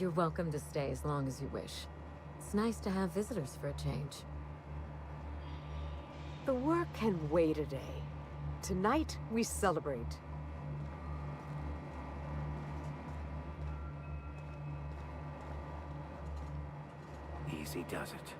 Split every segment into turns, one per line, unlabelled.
You're welcome to stay as long as you wish. It's nice to have visitors for a change.
The work can wait a day. Tonight, we celebrate.
Easy does it.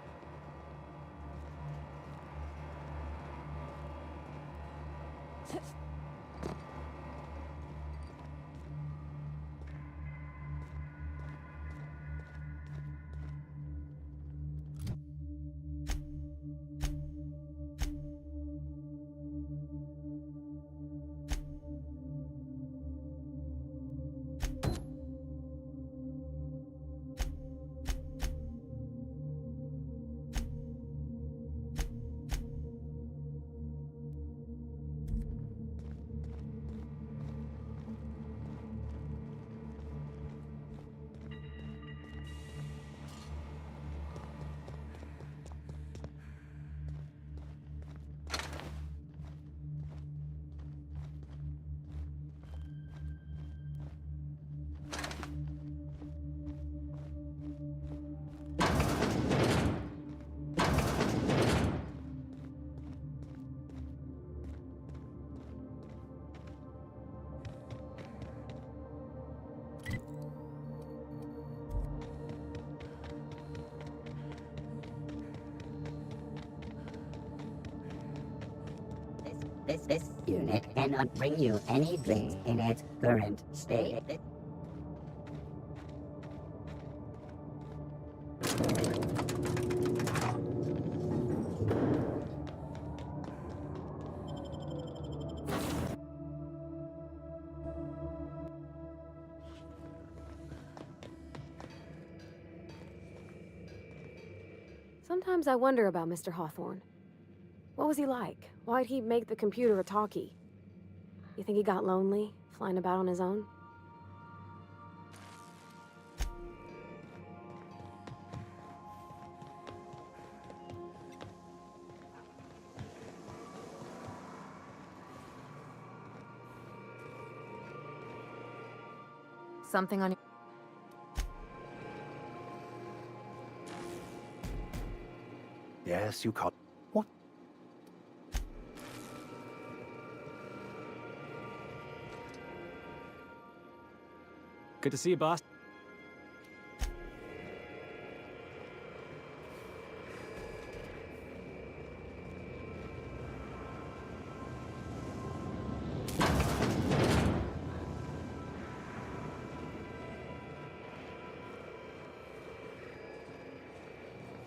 This unit cannot bring you any drinks in its current state.
Sometimes I wonder about Mr. Hawthorne. What was he like? Why'd he make the computer a talkie? You think he got lonely, flying about on his own?
Something on your...
Yes, you call... What?
Good to see you, boss.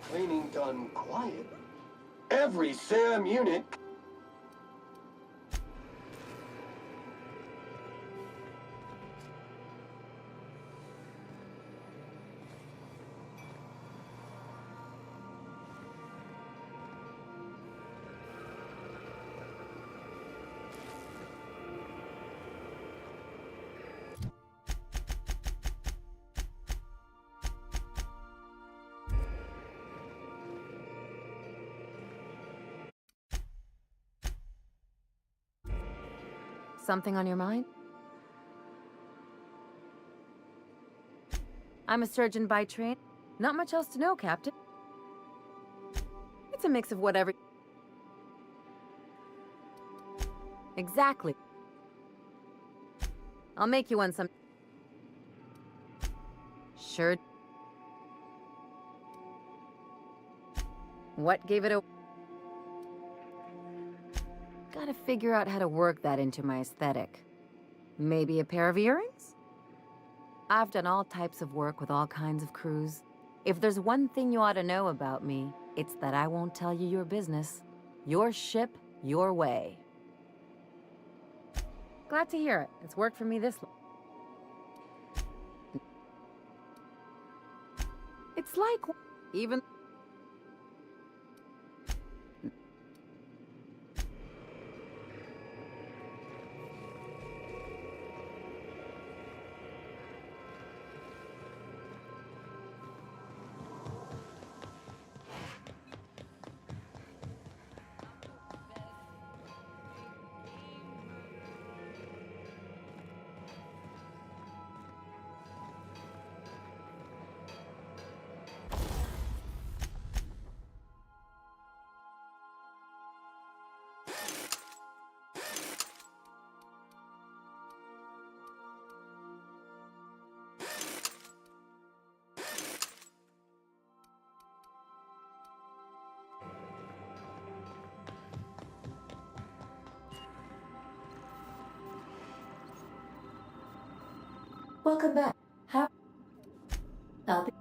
Cleaning done quiet. Every SAM unit.
Something on your mind? I'm a surgeon by trade. Not much else to know, Captain. It's a mix of whatever... Exactly. I'll make you one some... Sure. What gave it a... Gotta figure out how to work that into my aesthetic. Maybe a pair of earrings? I've done all types of work with all kinds of crews. If there's one thing you ought to know about me, it's that I won't tell you your business. Your ship, your way. Glad to hear it. It's worked for me this long. It's like... even... Welcome back. How? I'll be.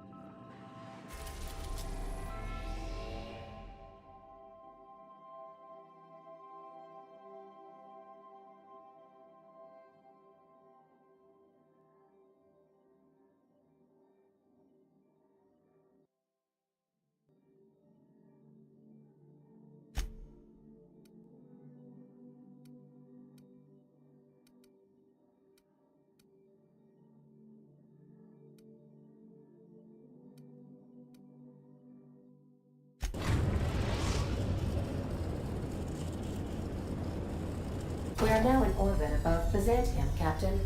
We are now in orbit above Byzantium, Captain.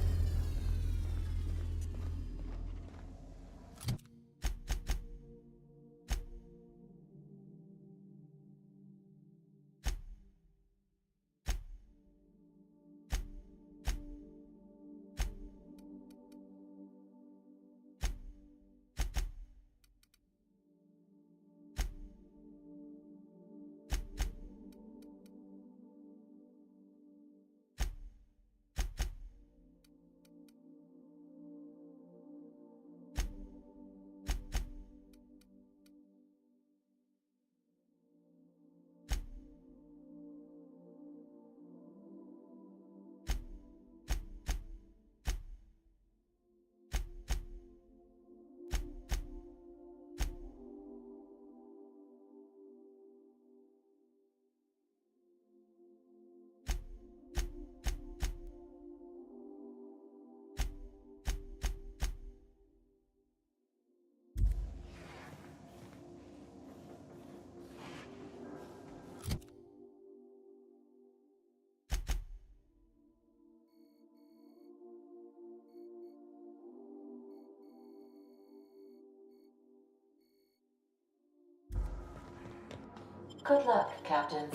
Good luck, Captain.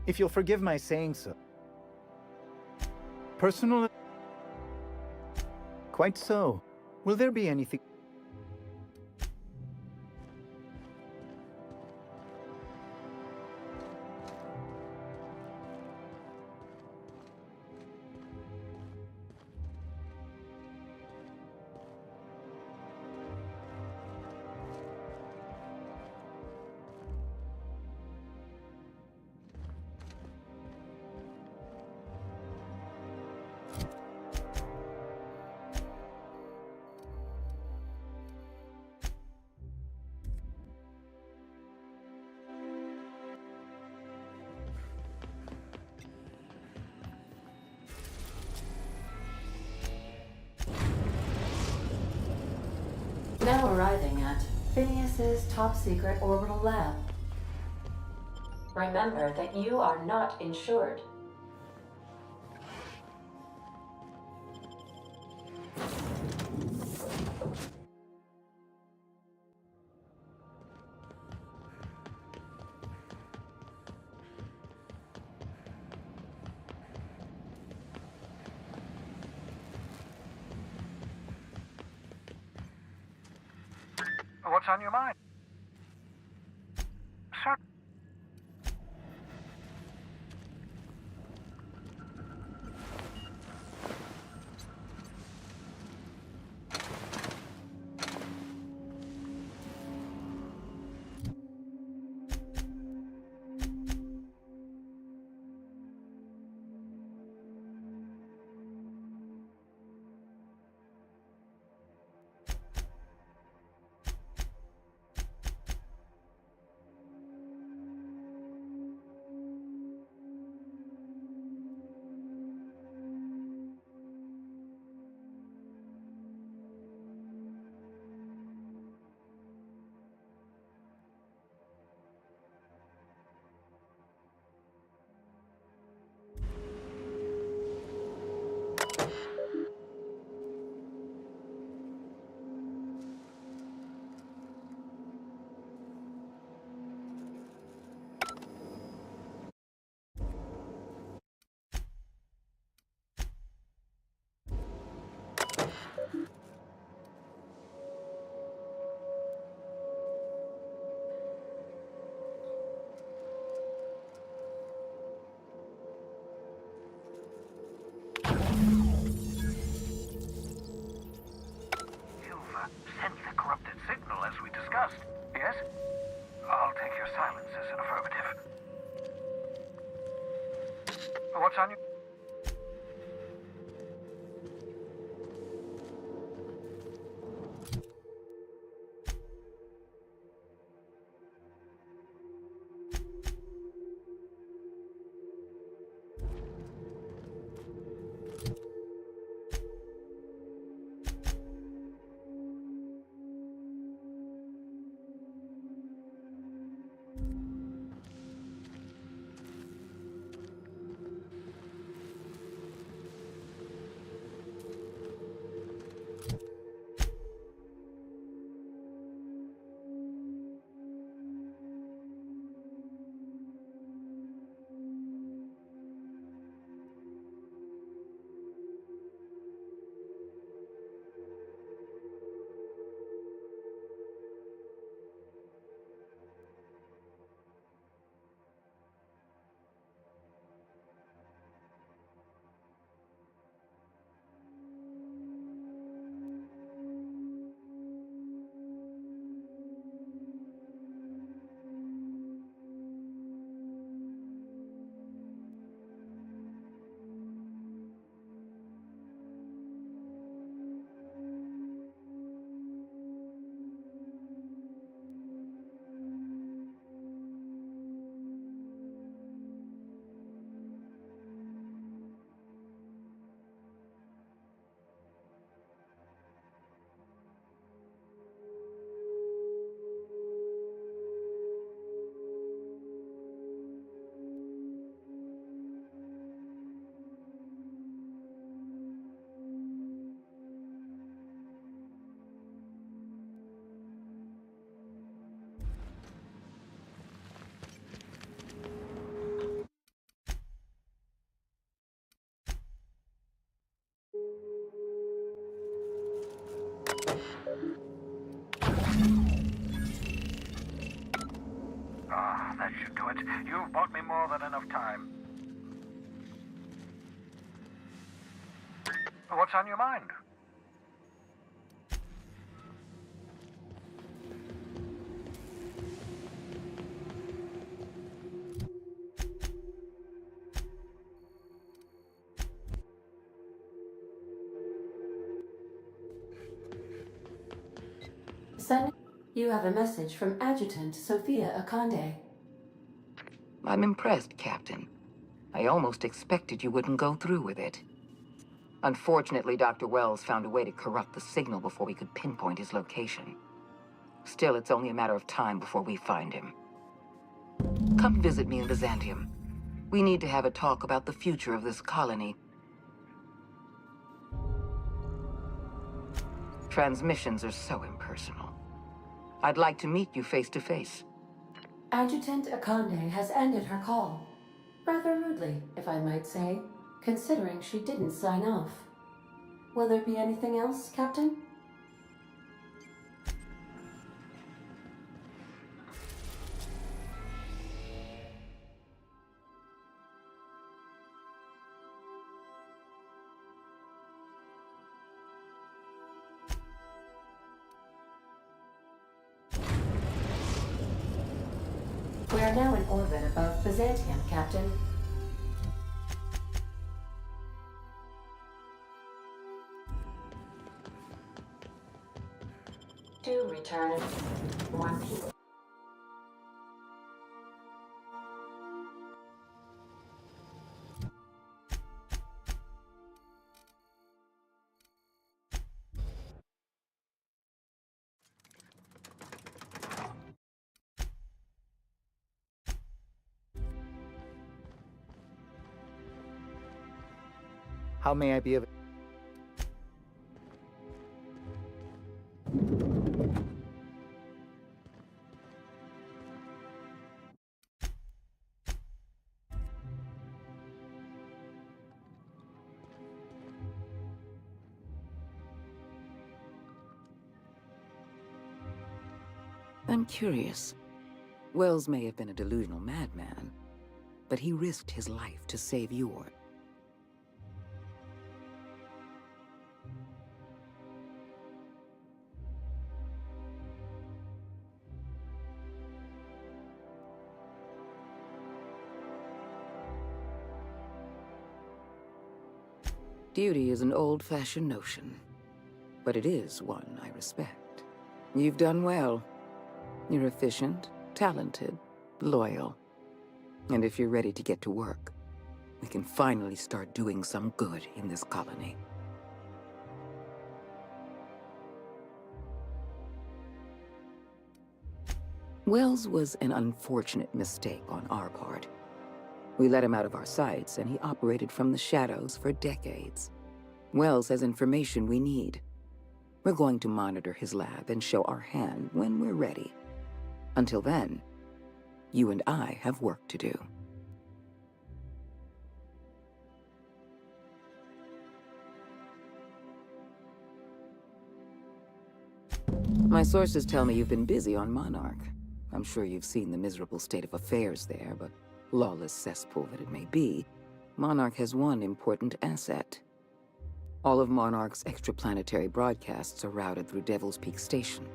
If you'll forgive my saying so. Personal? Quite so. Will there be anything?
Now arriving at Phineas's top secret orbital lab. Remember that you are not insured.
What's on your mind? Sir? Sent the corrupted signal as we discussed, yes? I'll take your silence as an affirmative. What's on your... that should do it. You've bought me more than enough time. What's on your mind?
Son, you have a message from Adjutant Sophia Akande.
I'm impressed, Captain. I almost expected you wouldn't go through with it. Unfortunately, Dr. Wells found a way to corrupt the signal before we could pinpoint his location. Still, it's only a matter of time before we find him. Come visit me in Byzantium. We need to have a talk about the future of this colony. Transmissions are so impersonal. I'd like to meet you face to face.
Adjutant Akande has ended her call. Rather rudely, if I might say, considering she didn't sign off. Will there be anything else, Captain? We are now in orbit above Byzantium, Captain. To return 1 p.m.
How may I be of...
I'm curious. Wells may have been a delusional madman, but he risked his life to save yours. Duty is an old-fashioned notion, but it is one I respect. You've done well. You're efficient, talented, loyal. And if you're ready to get to work, we can finally start doing some good in this colony. Wells was an unfortunate mistake on our part. We let him out of our sights, and he operated from the shadows for decades. Wells has information we need. We're going to monitor his lab and show our hand when we're ready. Until then, you and I have work to do. My sources tell me you've been busy on Monarch. I'm sure you've seen the miserable state of affairs there, but lawless cesspool that it may be, Monarch has one important asset. All of Monarch's extraplanetary broadcasts are routed through Devil's Peak Station.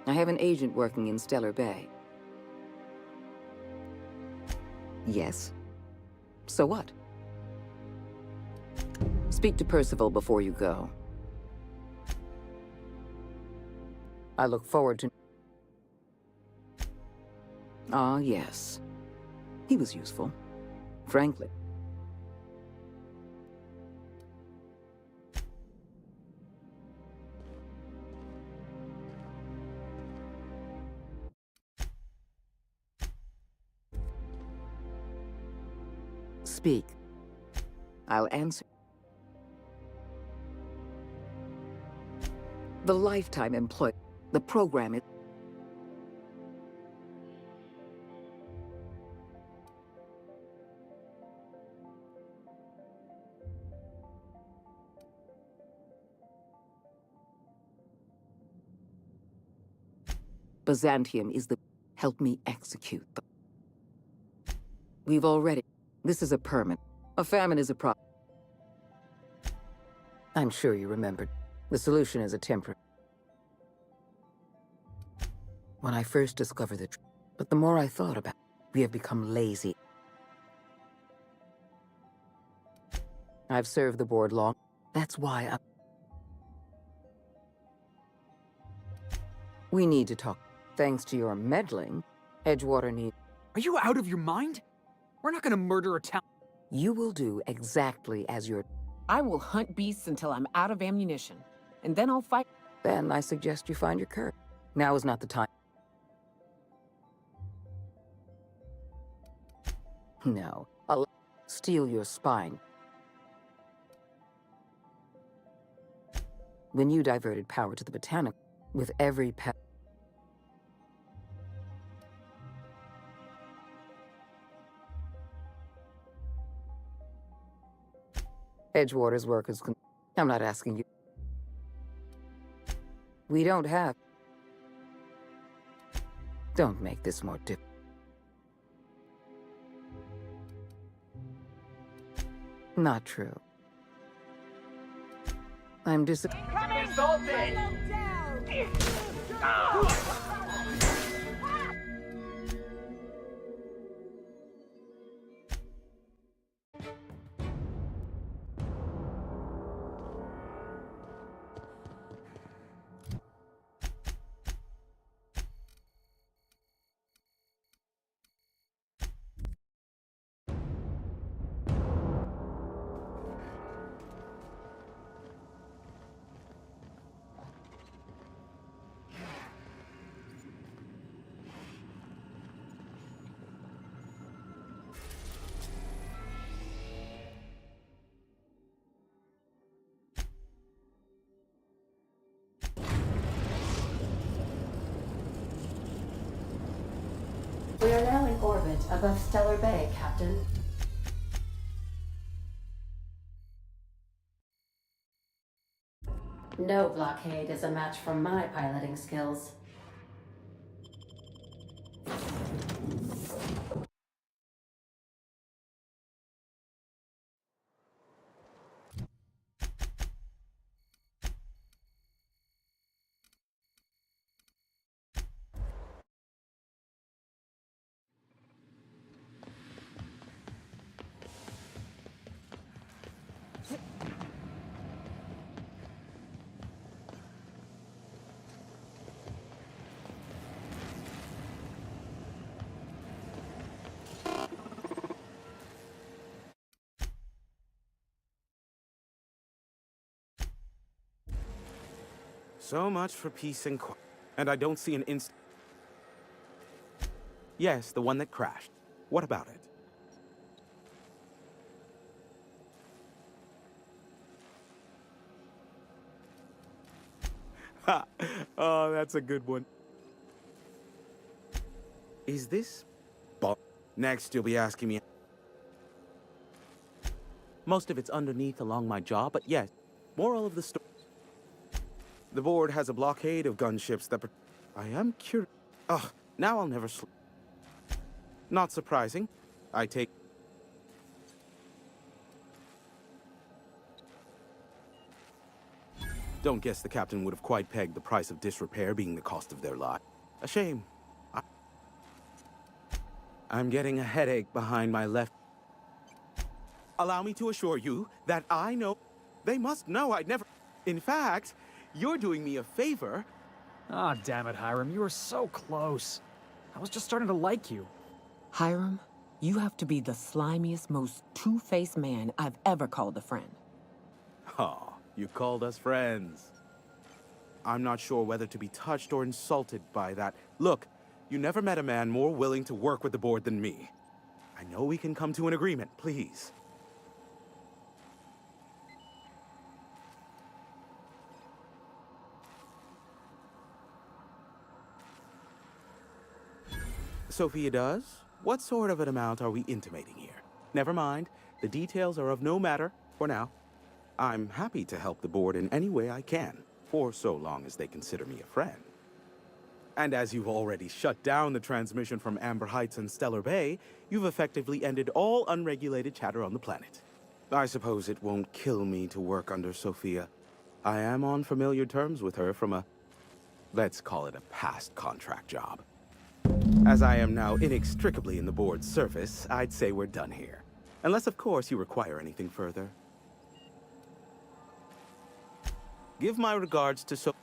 I have an agent working in Stellar Bay. Yes? So what? Speak to Percival before you go. I look forward to... Ah, yes. He was useful. Frankly. Speak. I'll answer. The lifetime employee. The program is... Byzantium is the... Help me execute them. We've already... This is a permit. A famine is a problem. I'm sure you remembered. The solution is a temporary... When I first discovered the truth, but the more I thought about it, we have become lazy. I've served the board long. That's why we need to talk. Thanks to your meddling, Edgewater needs...
Are you out of your mind? We're not gonna murder a town.
You will do exactly as you're...
I will hunt beasts until I'm out of ammunition. And then I'll fight.
Then I suggest you find your courage. Now is not the time. No, I'll steal your spine. When you diverted power to the botanic, with every pet. Edgewater's workers can. I'm not asking you. We don't have. Don't make this more difficult. Not true. I'm
Insulted!
We are now in orbit above Stellar Bay, Captain. No blockade is a match for my piloting skills.
So much for peace and quiet. And I don't see an inst. Yes, the one that crashed. What about it? Ha! Oh, that's a good one. Is this... Next, you'll be asking me... Most of it's underneath along my jaw, but yes, moral of the story. The board has a blockade of gunships that... I am curious... Ugh, now I'll never sleep. Not surprising. I take... Don't guess the captain would have quite pegged the price of disrepair being the cost of their life. A shame. I'm getting a headache behind my left... Allow me to assure you that I know... They must know I'd never... In fact, you're doing me a favor.
Ah, damn it, Hiram. You were so close. I was just starting to like you.
Hiram, you have to be the slimiest, most two-faced man I've ever called a friend.
Oh, you called us friends. I'm not sure whether to be touched or insulted by that. Look, you never met a man more willing to work with the board than me. I know we can come to an agreement, please. Sophia does? What sort of an amount are we intimating here? Never mind. The details are of no matter for now. I'm happy to help the board in any way I can, for so long as they consider me a friend. And as you've already shut down the transmission from Amber Heights and Stellar Bay, you've effectively ended all unregulated chatter on the planet. I suppose it won't kill me to work under Sophia. I am on familiar terms with her from a, let's call it a past contract job. As I am now inextricably in the board's service, I'd say we're done here. Unless, of course, you require anything further. Give my regards to Sophia.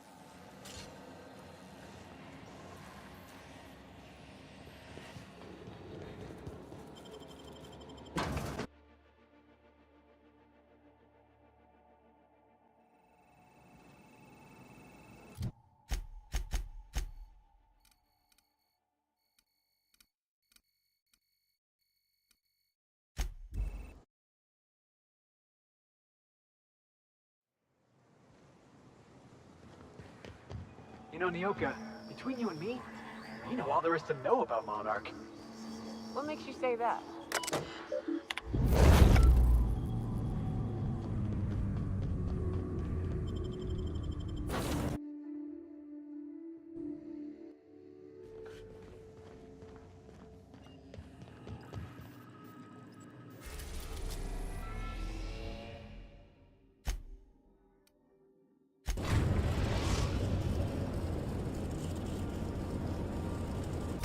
You know, Nyoka, between you and me, you know all there is to know about Monarch.
What makes you say that?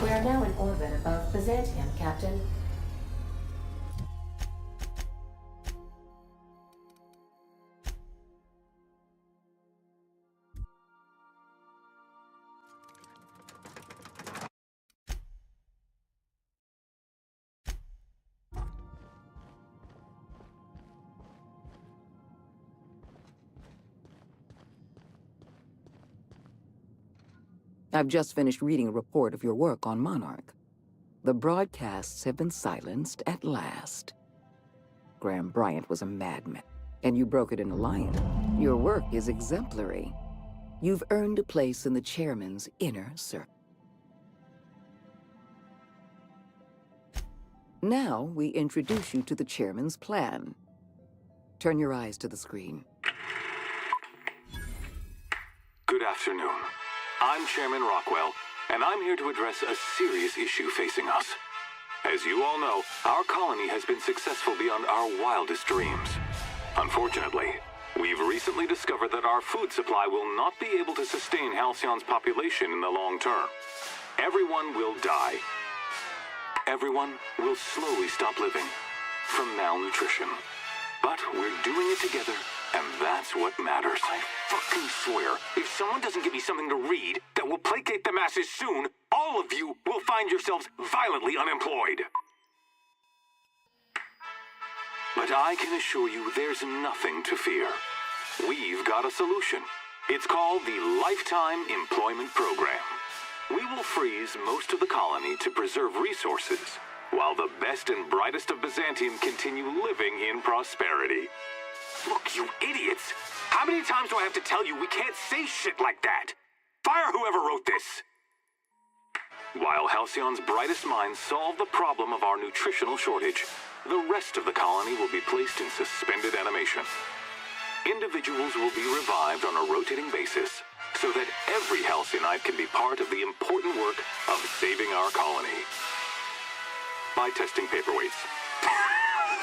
We are now in orbit above Byzantium, Captain.
I've just finished reading a report of your work on Monarch. The broadcasts have been silenced at last. Graham Bryant was a madman, and you broke it in a lion. Your work is exemplary. You've earned a place in the chairman's inner circle. Now we introduce you to the chairman's plan. Turn your eyes to the screen.
Good afternoon. I'm Chairman Rockwell, and I'm here to address a serious issue facing us. As you all know, our colony has been successful beyond our wildest dreams. Unfortunately, we've recently discovered that our food supply will not be able to sustain Halcyon's population in the long term. Everyone will die. Everyone will slowly stop living from malnutrition. But we're doing it together, and that's what matters. I fucking swear, if someone doesn't give me something to read that will placate the masses soon, all of you will find yourselves violently unemployed. But I can assure you there's nothing to fear. We've got a solution. It's called the Lifetime Employment Program. We will freeze most of the colony to preserve resources, while the best and brightest of Byzantium continue living in prosperity. Look, you idiots! How many times do I have to tell you we can't say shit like that? Fire whoever wrote this! While Halcyon's brightest minds solve the problem of our nutritional shortage, the rest of the colony will be placed in suspended animation. Individuals will be revived on a rotating basis, so that every Halcyonite can be part of the important work of saving our colony. By testing paperweights.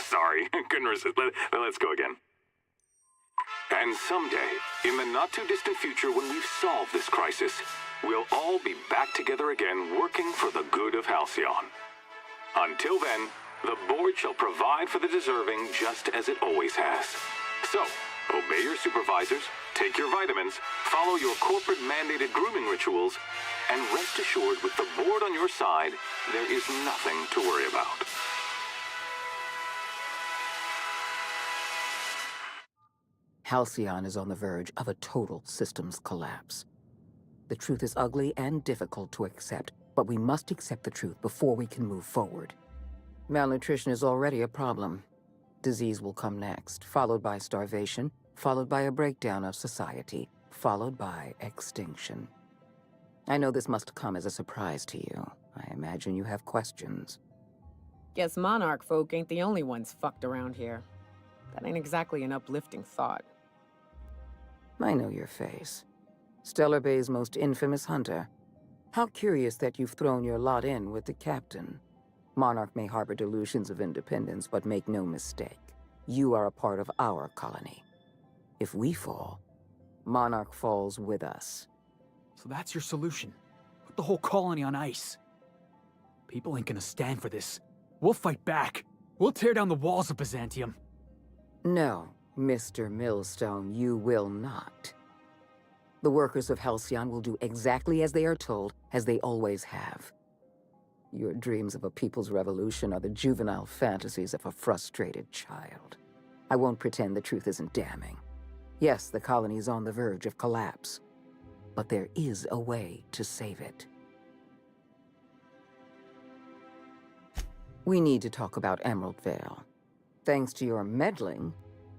Sorry, couldn't resist. Let's go again. And someday, in the not-too-distant future when we've solved this crisis, we'll all be back together again working for the good of Halcyon. Until then, the board shall provide for the deserving just as it always has. So, obey your supervisors, take your vitamins, follow your corporate-mandated grooming rituals, and rest assured with the board on your side, there is nothing to worry about.
Halcyon is on the verge of a total systems collapse. The truth is ugly and difficult to accept, but we must accept the truth before we can move forward. Malnutrition is already a problem. Disease will come next, followed by starvation, followed by a breakdown of society, followed by extinction. I know this must come as a surprise to you. I imagine you have questions.
Guess Monarch folk ain't the only ones fucked around here. That ain't exactly an uplifting thought.
I know your face. Stellar Bay's most infamous hunter. How curious that you've thrown your lot in with the captain. Monarch may harbor delusions of independence, but make no mistake. You are a part of our colony. If we fall, Monarch falls with us.
So that's your solution. Put the whole colony on ice. People ain't gonna stand for this. We'll fight back. We'll tear down the walls of Byzantium.
No, Mr. Millstone, you will not. The workers of Halcyon will do exactly as they are told, as they always have. Your dreams of a people's revolution are the juvenile fantasies of a frustrated child. I won't pretend the truth isn't damning. Yes, the colony is on the verge of collapse, but there is a way to save it. We need to talk about Emerald Vale. Thanks to your meddling,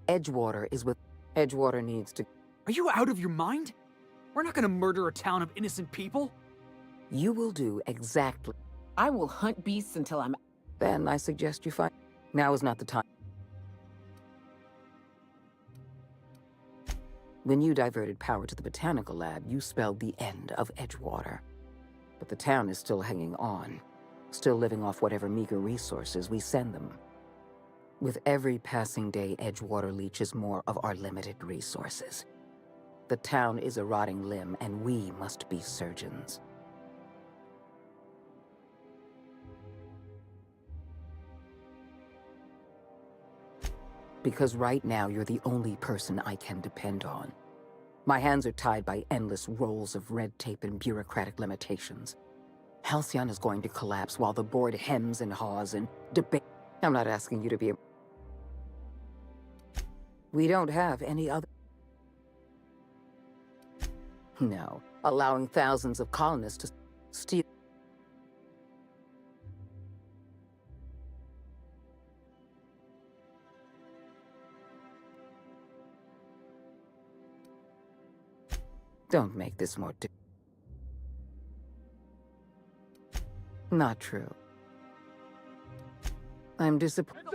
Edgewater is with... Edgewater needs to...
Are you out of your mind? We're not gonna murder a town of innocent people.
You will do exactly.
I will hunt beasts until I'm...
Then I suggest you find... Now is not the time. When you diverted power to the botanical lab, you spelled the end of Edgewater. But the town is still hanging on, still living off whatever meager resources we send them. With every passing day, Edgewater leeches more of our limited resources. The town is a rotting limb, and we must be surgeons. Because right now, you're the only person I can depend on. My hands are tied by endless rolls of red tape and bureaucratic limitations. Halcyon is going to collapse while the board hems and haws and debate. I'm not asking you to be a... We don't have any other... No, allowing thousands of colonists to steal... Don't make this more Not true. I'm disappointed.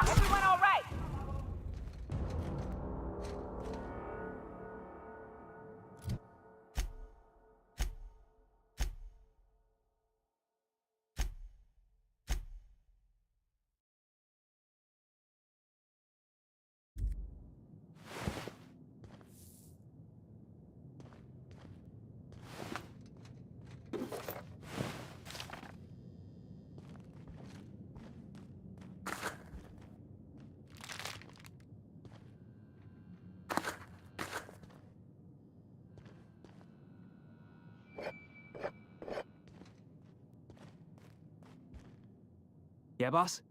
Everyone all right?
Yeah, boss?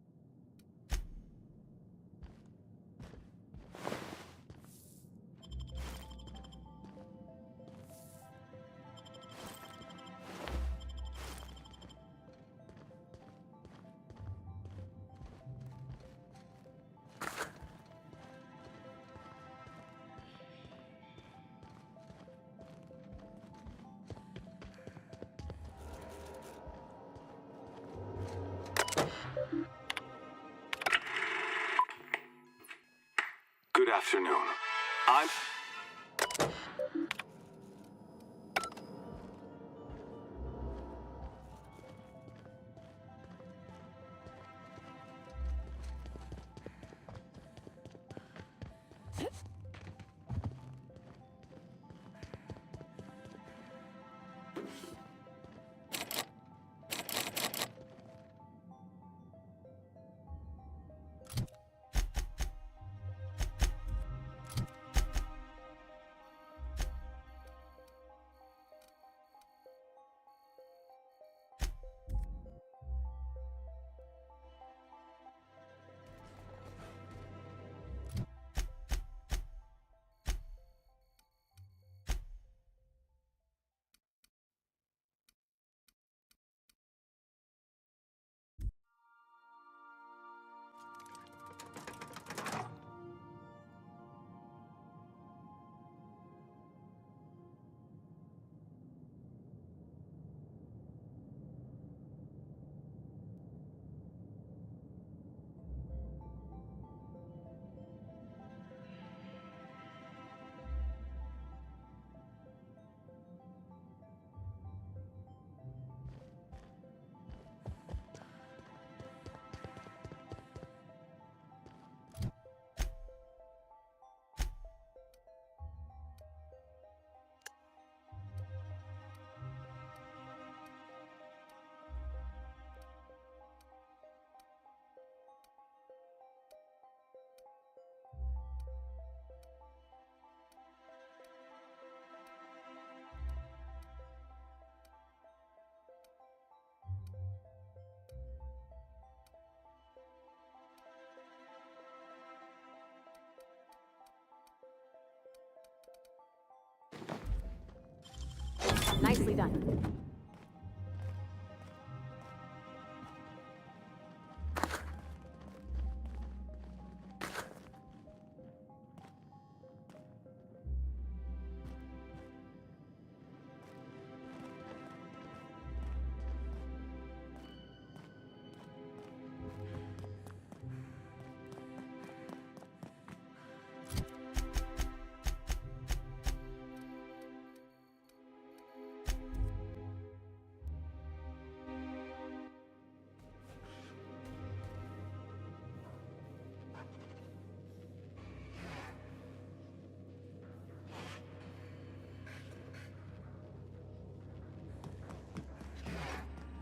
Good afternoon. I'm...
Nicely done.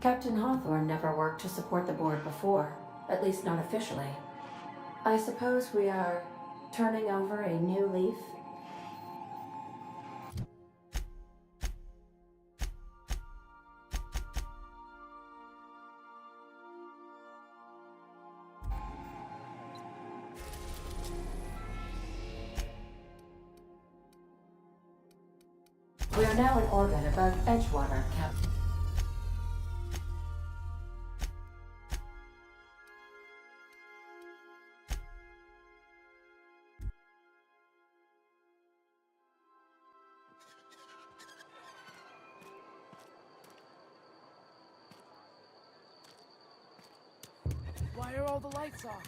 Captain Hawthorne never worked to support the board before, at least not officially. I suppose we are turning over a new leaf? We are now in orbit above Edgewater, Captain.
Why are all the lights off?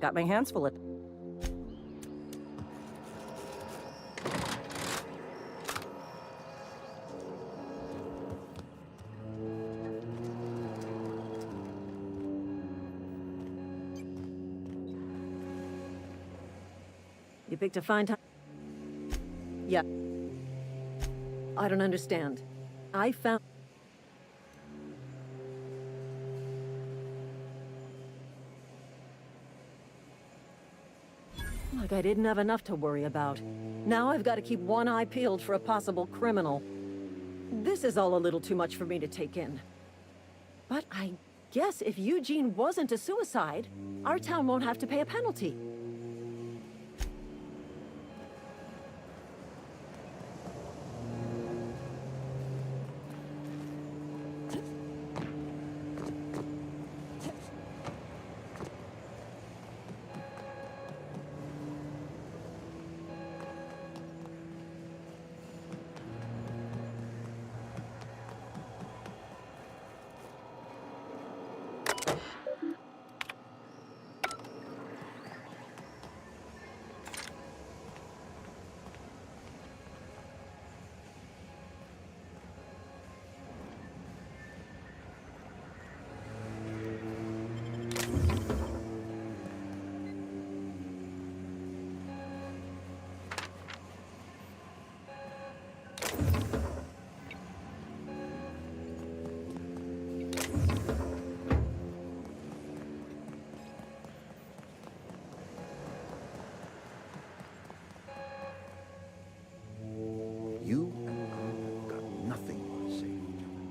Got my hands full of... You picked a fine time. Yeah. I don't understand. I found... Like I didn't have enough to worry about. Now I've got to keep one eye peeled for a possible criminal. This is all a little too much for me to take in. But I guess if Eugene wasn't a suicide, our town won't have to pay a penalty.
You and I got nothing more to say to each other.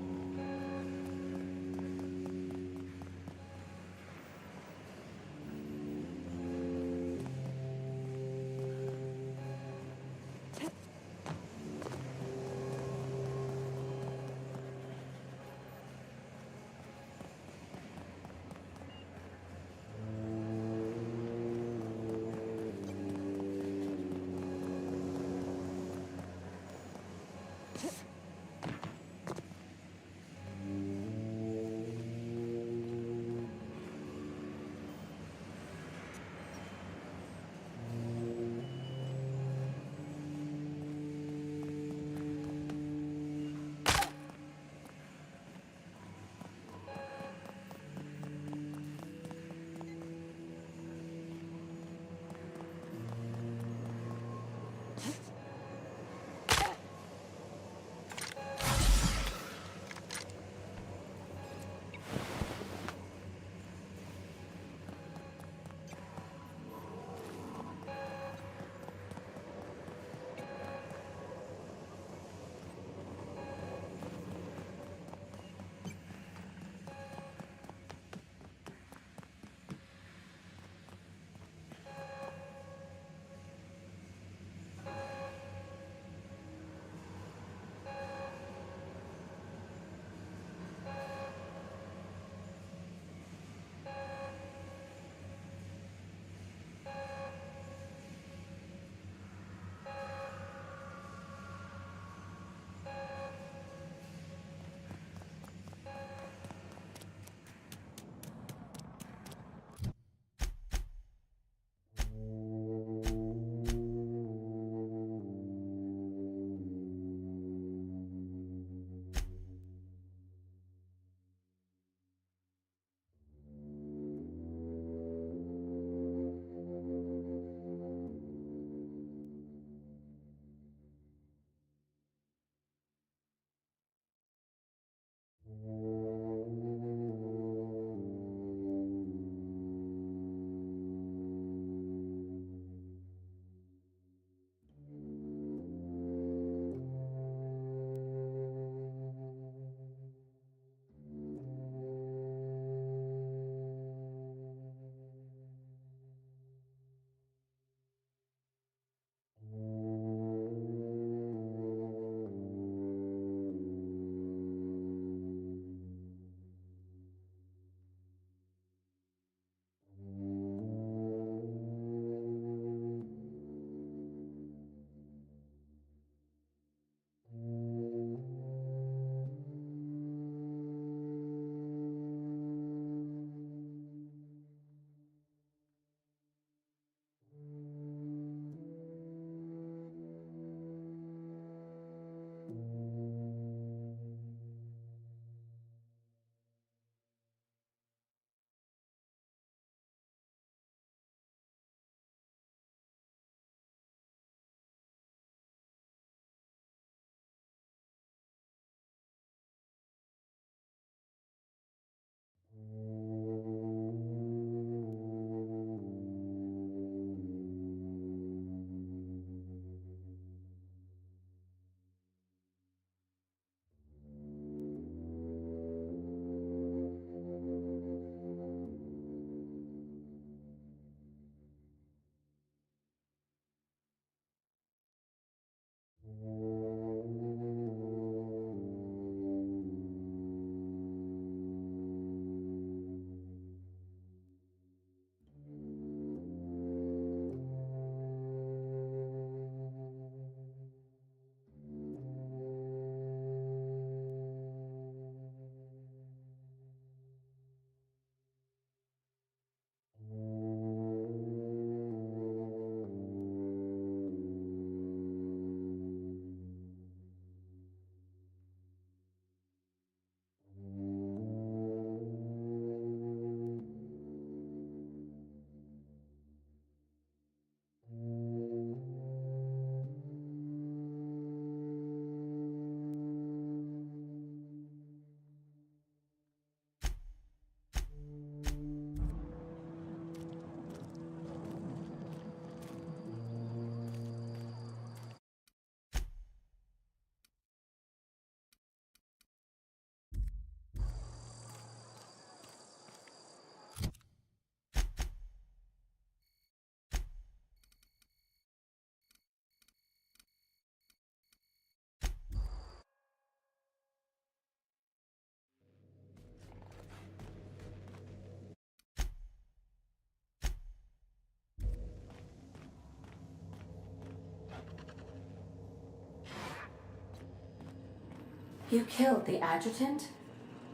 You killed the adjutant?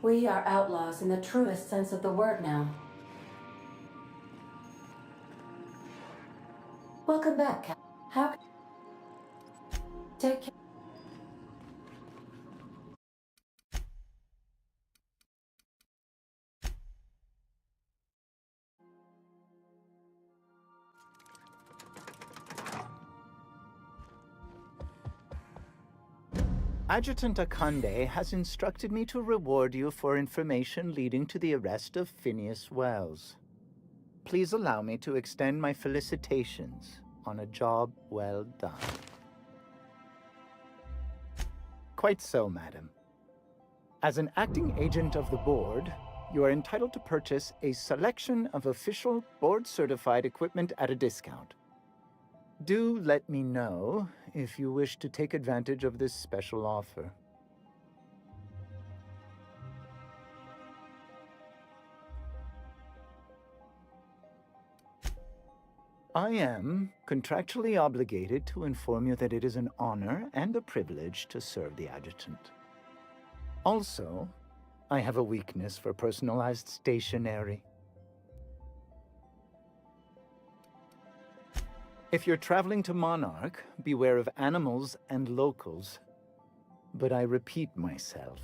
We are outlaws in the truest sense of the word now. Welcome back, Cap. How... Take care.
Adjutant Akande has instructed me to reward you for information leading to the arrest of Phineas Wells. Please allow me to extend my felicitations on a job well done. Quite so, madam. As an acting agent of the board, you are entitled to purchase a selection of official board-certified equipment at a discount. Do let me know if you wish to take advantage of this special offer. I am contractually obligated to inform you that it is an honor and a privilege to serve the adjutant. Also, I have a weakness for personalized stationery. If you're traveling to Monarch, beware of animals and locals. But I repeat myself.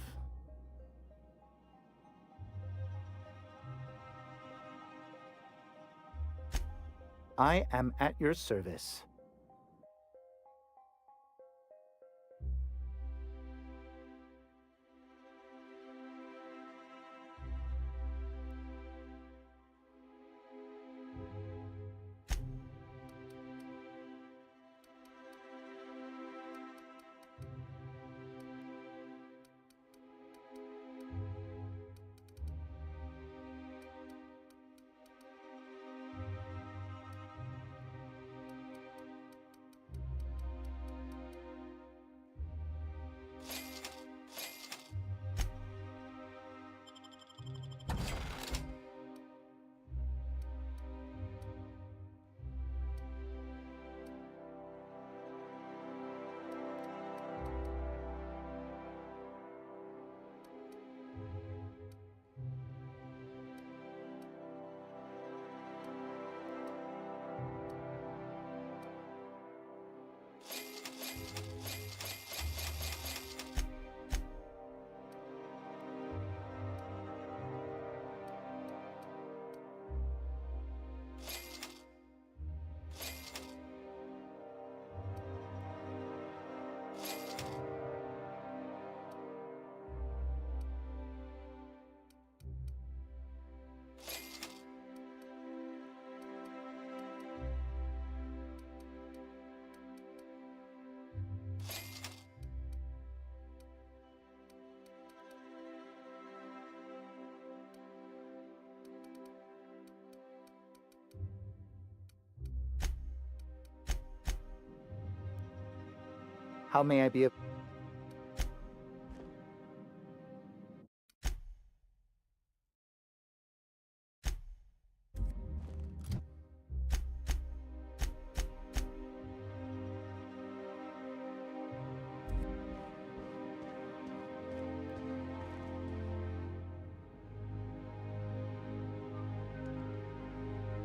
I am at your service. How may I be of...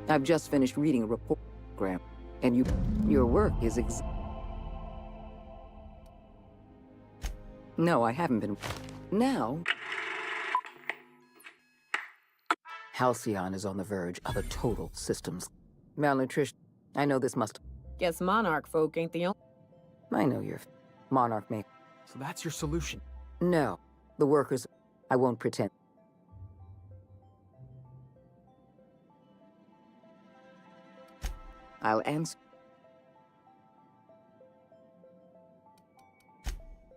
I've just finished reading a report, Graham, and your work is No, I haven't been. Now, Halcyon is on the verge of a total systems malnutrition. I know this must.
Guess Monarch folk ain't the only.
I know you're Monarch may.
So that's your solution?
No, the workers. I won't pretend. I'll answer.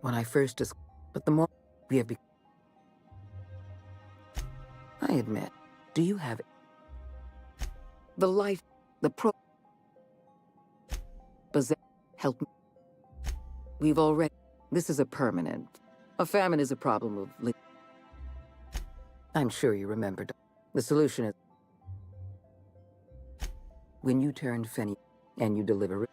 When I first but the more we have I admit, do you have the life, the help me? We've already, this is a permanent. A famine is a problem of I'm sure you remember. The solution is when you turn Fenny and you deliver it.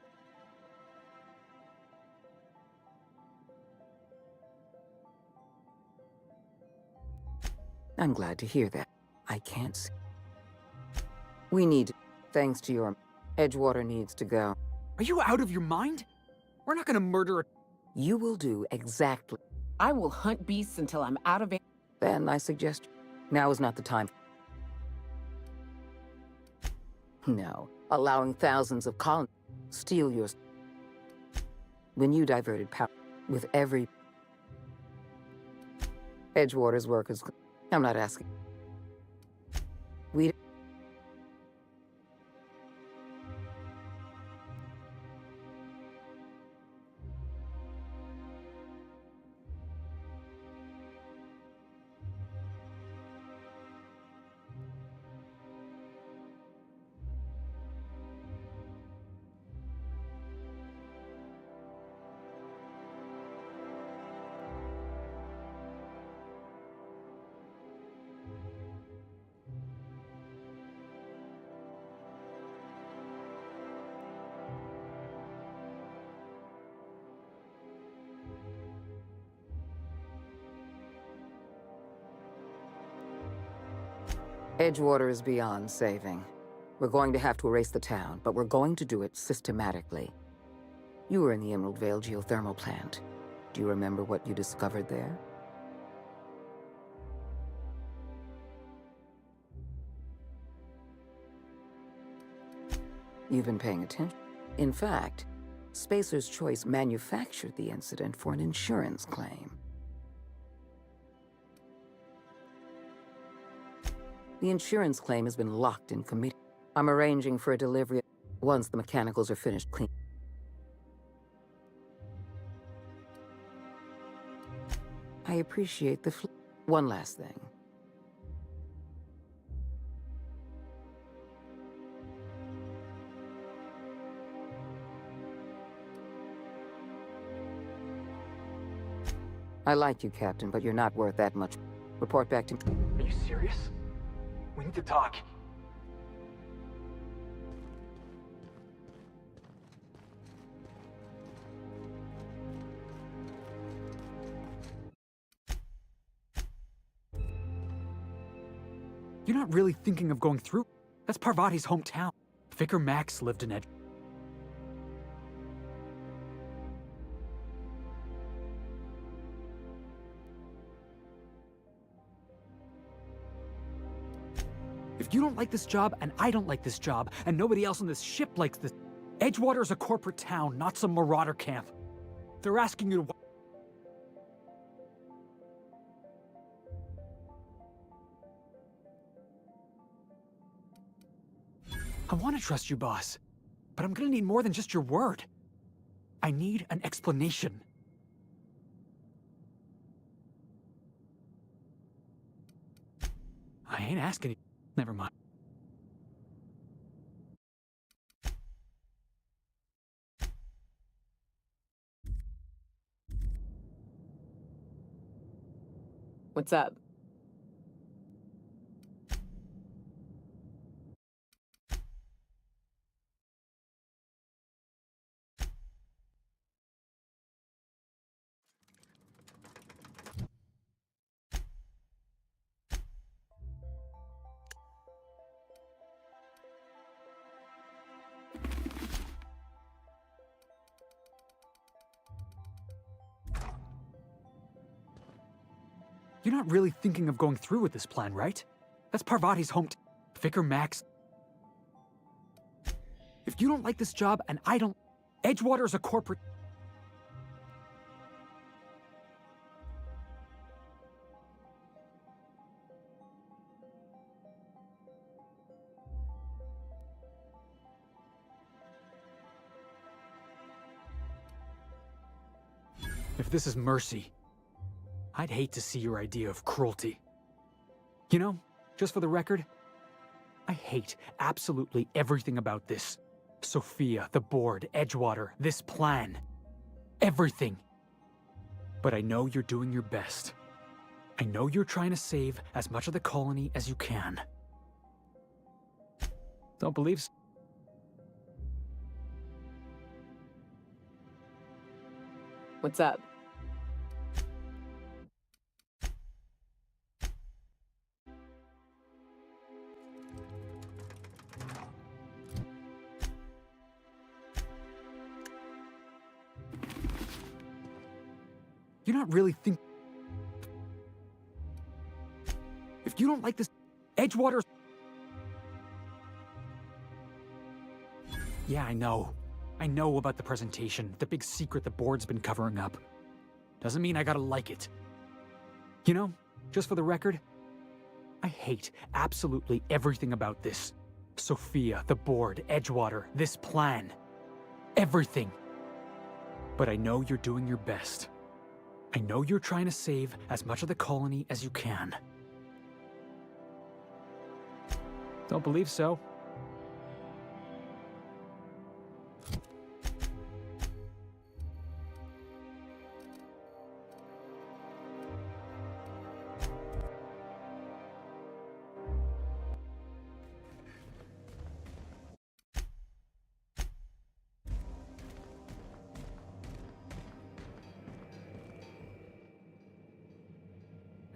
I'm glad to hear that. I can't see. We need, thanks to your... Edgewater needs to go.
Are you out of your mind? We're not gonna murder a...
You will do exactly.
I will hunt beasts until I'm out of it.
Then I suggest now is not the time. No, allowing thousands of colonists steal your... When you diverted power with every... Edgewater's work is... I'm not asking. We... Edgewater is beyond saving. We're going to have to erase the town, but we're going to do it systematically. You were in the Emerald Vale geothermal plant. Do you remember what you discovered there? You've been paying attention. In fact, Spacer's Choice manufactured the incident for an insurance claim. The insurance claim has been locked in committee. I'm arranging for a delivery once the mechanicals are finished cleaning. I appreciate the one last thing. I like you, Captain, but you're not worth that much. Report back to me.
Are you serious? We need to talk. You're not really thinking of going through? That's Parvati's hometown. Vicar Max lived in Edge. If you don't like this job, and I don't like this job, and nobody else on this ship likes this... Edgewater is a corporate town, not some marauder camp. They're asking you to... I want to trust you, boss. But I'm gonna need more than just your word. I need an explanation. I ain't asking you. Never mind.
What's up?
You're not really thinking of going through with this plan, right? That's Parvati's hometown. Vicar Max. If you don't like this job, and I don't... Edgewater is a corporate... If this is mercy, I'd hate to see your idea of cruelty. You know, just for the record, I hate absolutely everything about this. Sophia, the board, Edgewater, this plan. Everything. But I know you're doing your best. I know you're trying to save as much of the colony as you can. Don't believe so?
What's up?
You're not really think... If you don't like this... Edgewater... Yeah, I know. I know about the presentation, the big secret the board's been covering up. Doesn't mean I gotta like it. You know, just for the record, I hate absolutely everything about this. Sophia, the board, Edgewater, this plan. Everything. But I know you're doing your best. I know you're trying to save as much of the colony as you can. Don't believe so?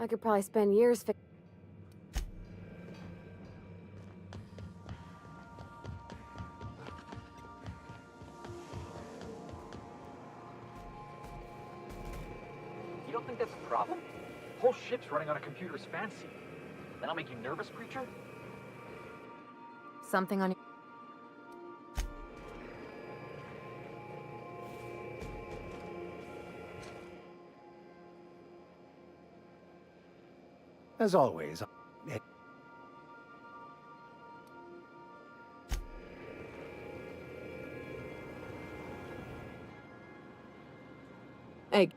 I could probably spend years
You don't think that's a problem? Whole ship's running on a computer's fancy. That'll make you nervous, creature?
Something on your...
As always,
Hey.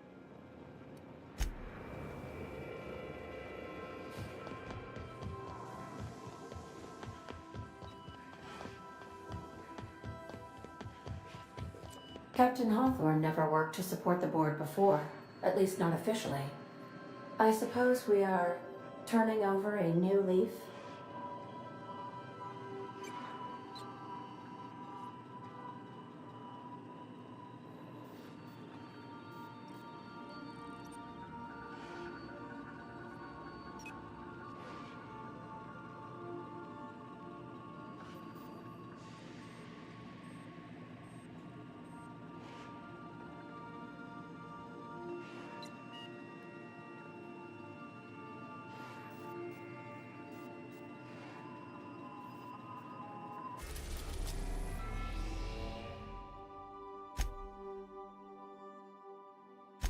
Captain Hawthorne never worked to support the board before, at least not officially. I suppose we are turning over a new leaf?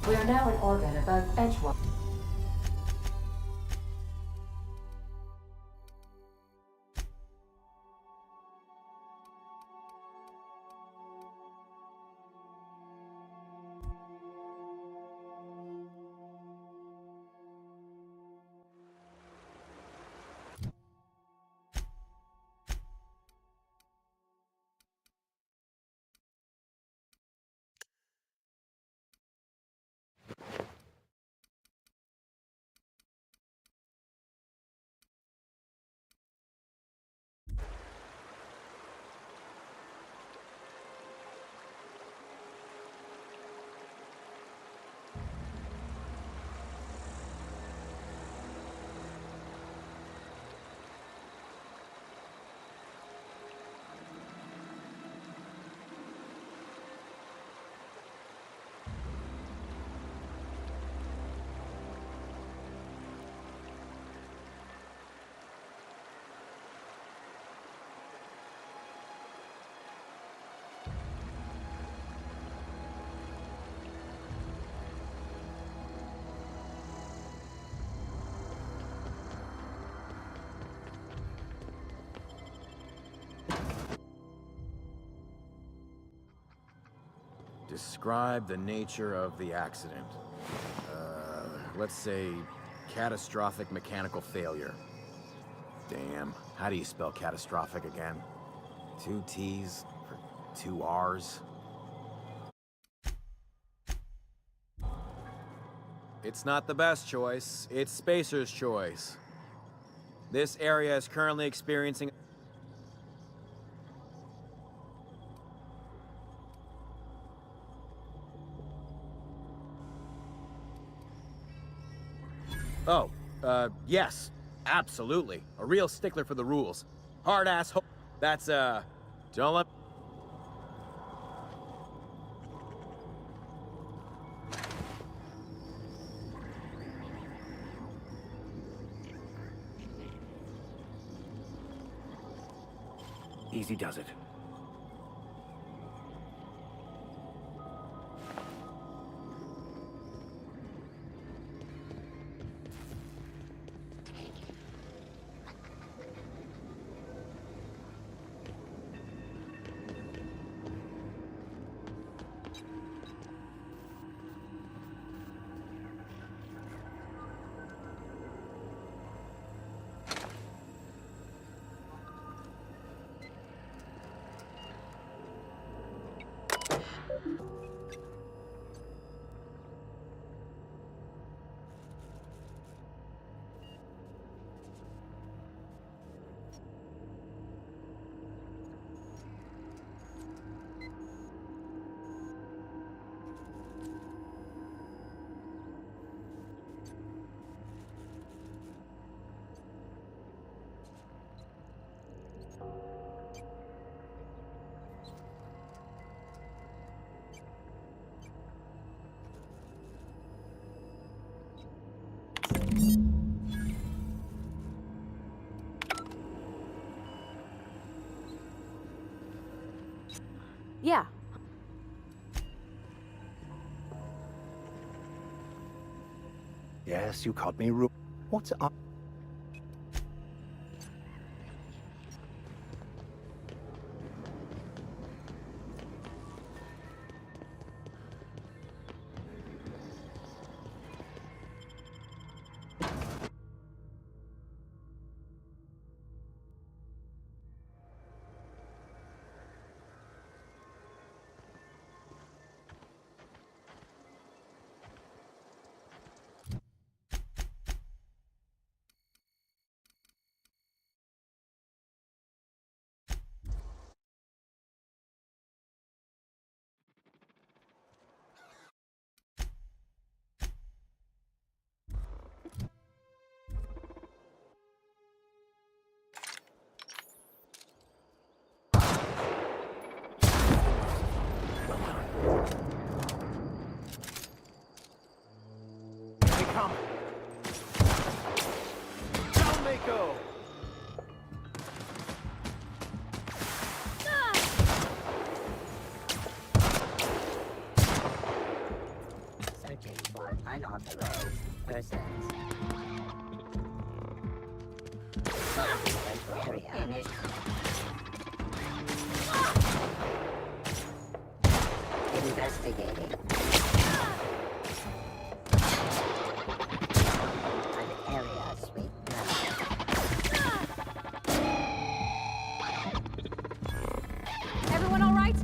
We are now in orbit above Edgewater.
Describe the nature of the accident. Let's say catastrophic mechanical failure. Damn, how do you spell catastrophic again? 2 T's or 2 R's? It's not the best choice, it's Spacer's choice. This area is currently experiencing... Oh, yes, absolutely. A real stickler for the rules. Hard-ass ho- That's, don't let...
Easy does it.
Yeah.
Yes, you caught me What's up? They come. Down they go.
Searching for unauthorized persons. Area. Investigating. An area sweet
Everyone all right?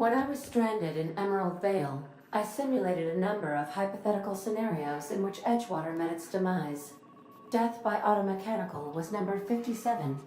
When I was stranded in Emerald Vale, I simulated a number of hypothetical scenarios in which Edgewater met its demise. Death by automechanical was number 57.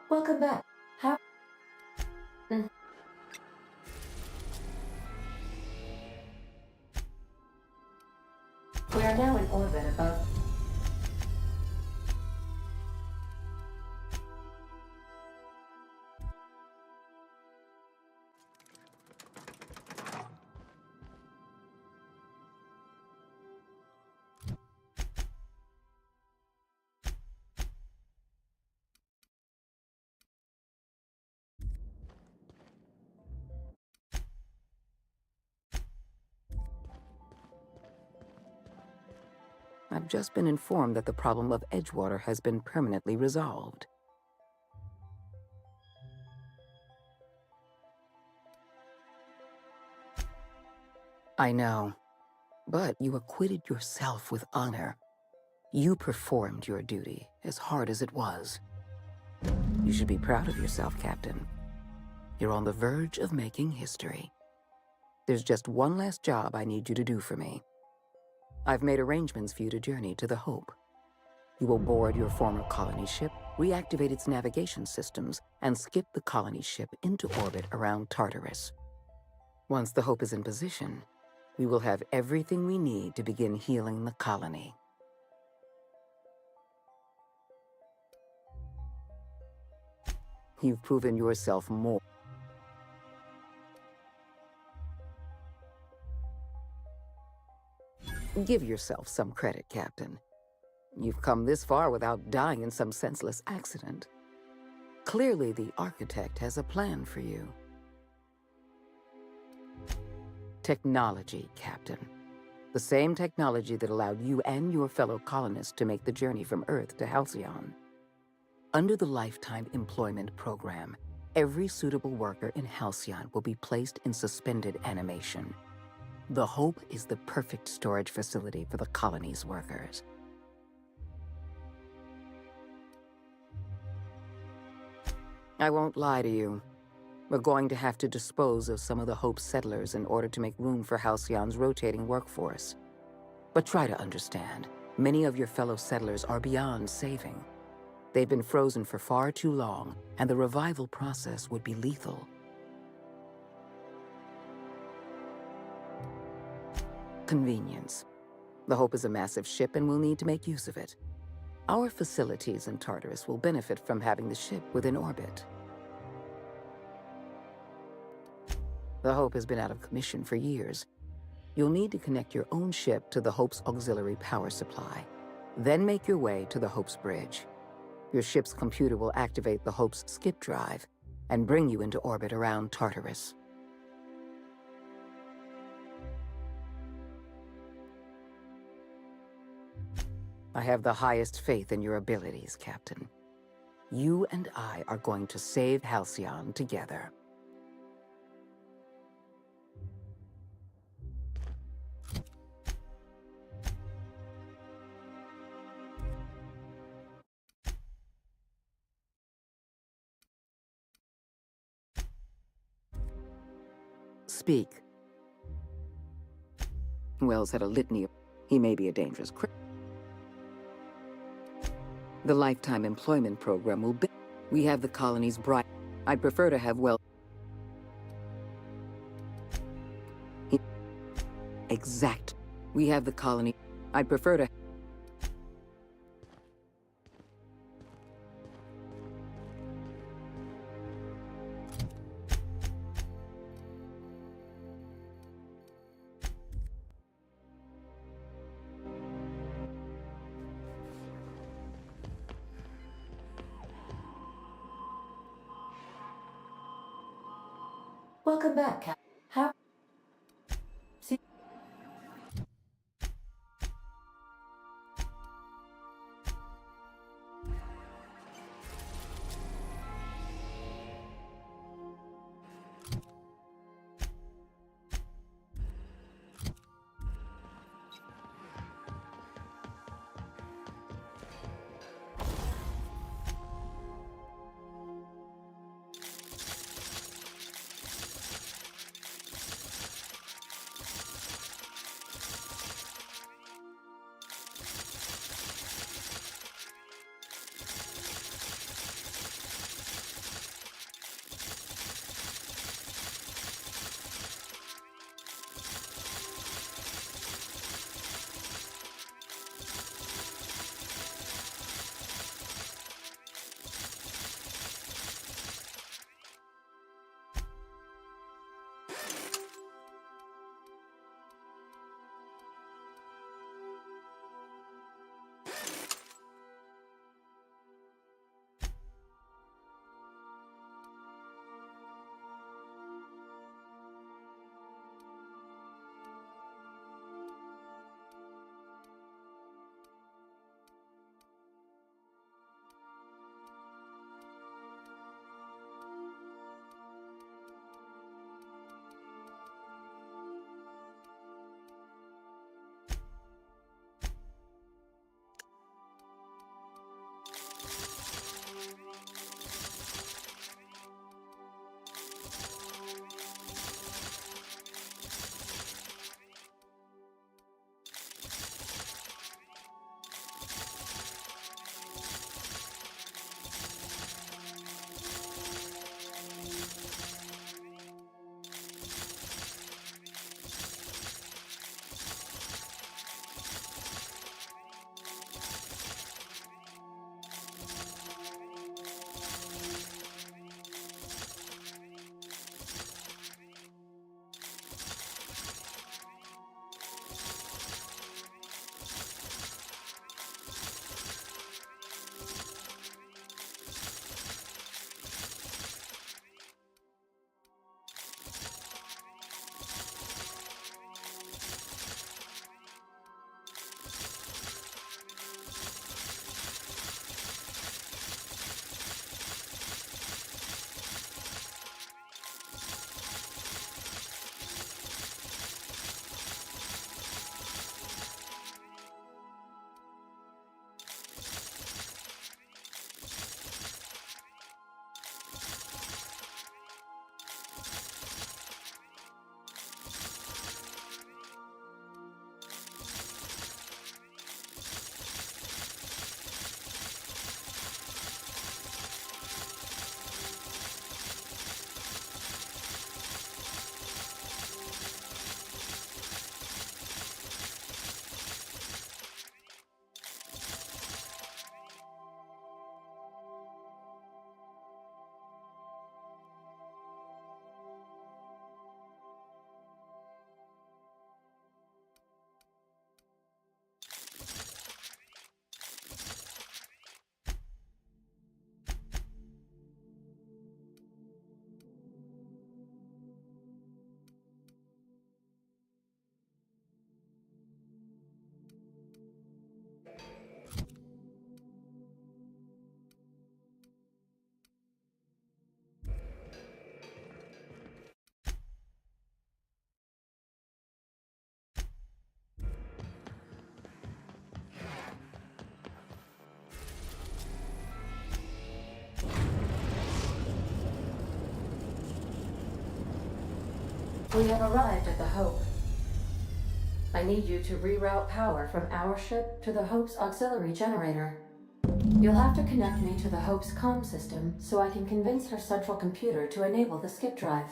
Welcome back. How? We are now in orbit above.
I've just been informed that the problem of Edgewater has been permanently resolved. I know, but you acquitted yourself with honor. You performed your duty, as hard as it was. You should be proud of yourself, Captain. You're on the verge of making history. There's just one last job I need you to do for me. I've made arrangements for you to journey to the Hope. You will board your former colony ship, reactivate its navigation systems, and skip the colony ship into orbit around Tartarus. Once the Hope is in position, we will have everything we need to begin healing the colony. You've proven yourself more. Give yourself some credit, Captain. You've come this far without dying in some senseless accident. Clearly, the Architect has a plan for you. Technology, Captain. The same technology that allowed you and your fellow colonists to make the journey from Earth to Halcyon. Under the Lifetime Employment Program, every suitable worker in Halcyon will be placed in suspended animation. The Hope is the perfect storage facility for the colony's workers. I won't lie to you. We're going to have to dispose of some of the Hope's settlers in order to make room for Halcyon's rotating workforce. But try to understand, many of your fellow settlers are beyond saving. They've been frozen for far too long, and the revival process would be lethal. Convenience. The Hope is a massive ship and we'll need to make use of it. Our facilities in Tartarus will benefit from having the ship within orbit. The Hope has been out of commission for years. You'll need to connect your own ship to the Hope's auxiliary power supply. Then make your way to the Hope's bridge. Your ship's computer will activate the Hope's skip drive and bring you into orbit around Tartarus. I have the highest faith in your abilities, Captain. You and I are going to save Halcyon together. Speak. Wells had a litany of... He may be a dangerous criminal. The lifetime employment program will be... We have the colony's bright... I'd prefer to have Wells... Exact. We have the colony... I'd prefer to...
Welcome back, Cap. How? See? We have arrived at the Hope. I need you to reroute power from our ship to the Hope's auxiliary generator. You'll have to connect me to the Hope's comm system so I can convince her central computer to enable the skip drive.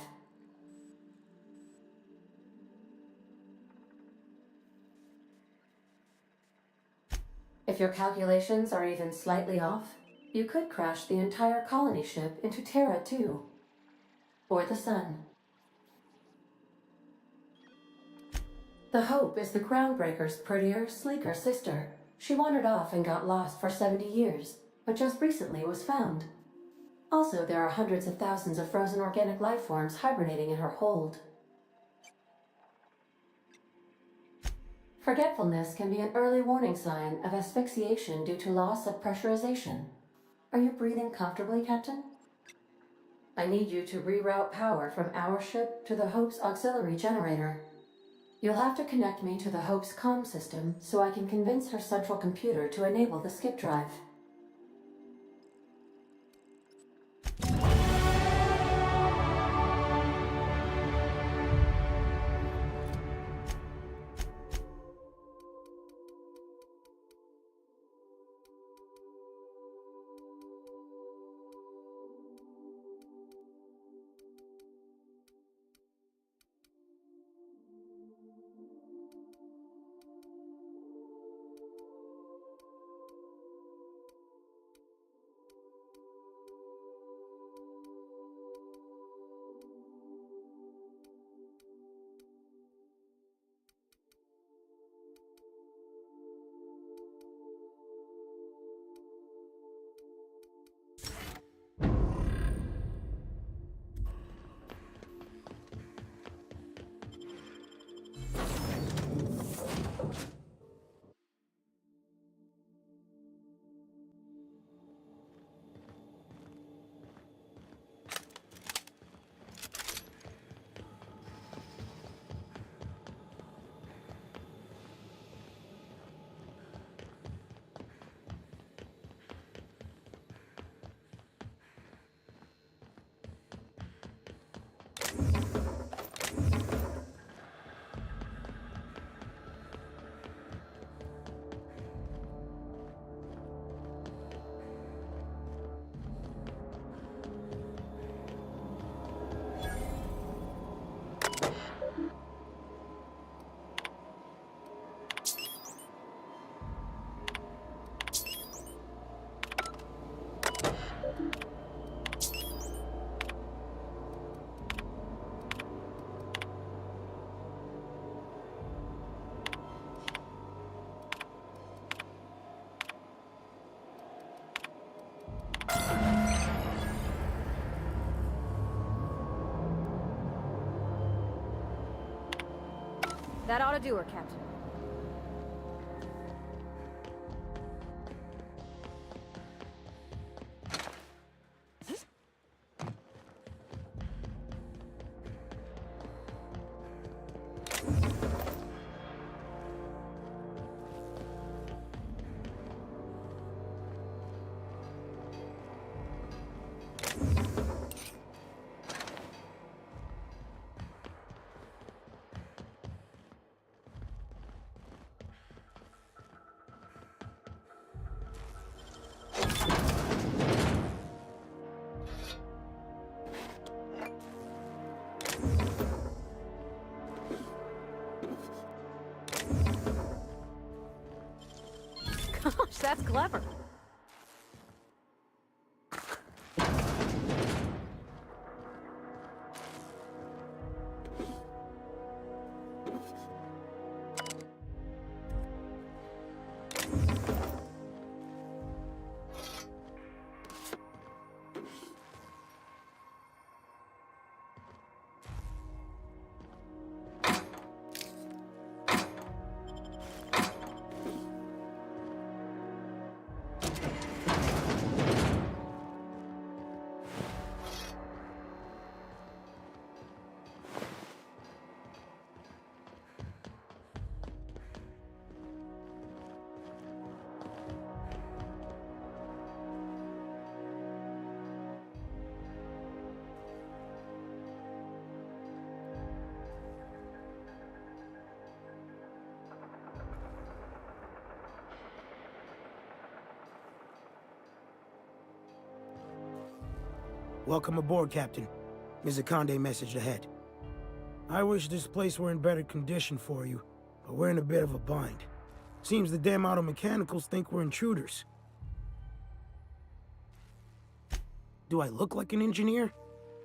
If your calculations are even slightly off, you could crash the entire colony ship into Terra 2. Or the Sun. The Hope is the Groundbreaker's prettier, sleeker sister. She wandered off and got lost for 70 years, but just recently was found. Also, there are hundreds of thousands of frozen organic life forms hibernating in her hold. Forgetfulness can be an early warning sign of asphyxiation due to loss of pressurization. Are you breathing comfortably, Captain? I need you to reroute power from our ship to the Hope's auxiliary generator. You'll have to connect me to the Hope's comm system so I can convince her central computer to enable the skip drive.
That ought to do her, Captain. Gosh, that's clever.
Welcome aboard, Captain. Mizukande message ahead. I wish this place were in better condition for you, but we're in a bit of a bind. Seems the damn auto mechanicals think we're intruders. Do I look like an engineer?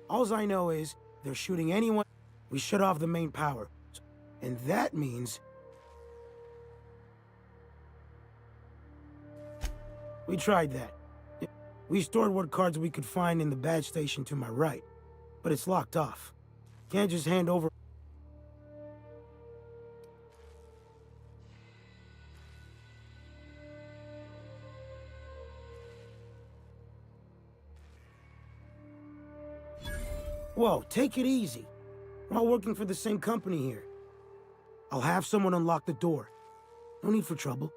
Alls I know is, they're shooting anyone. We shut off the main power. And that means... We tried that. We stored what cards we could find in the badge station to my right, but it's locked off. Can't just hand over... Whoa, take it easy. We're all working for the same company here. I'll have someone unlock the door. No need for trouble.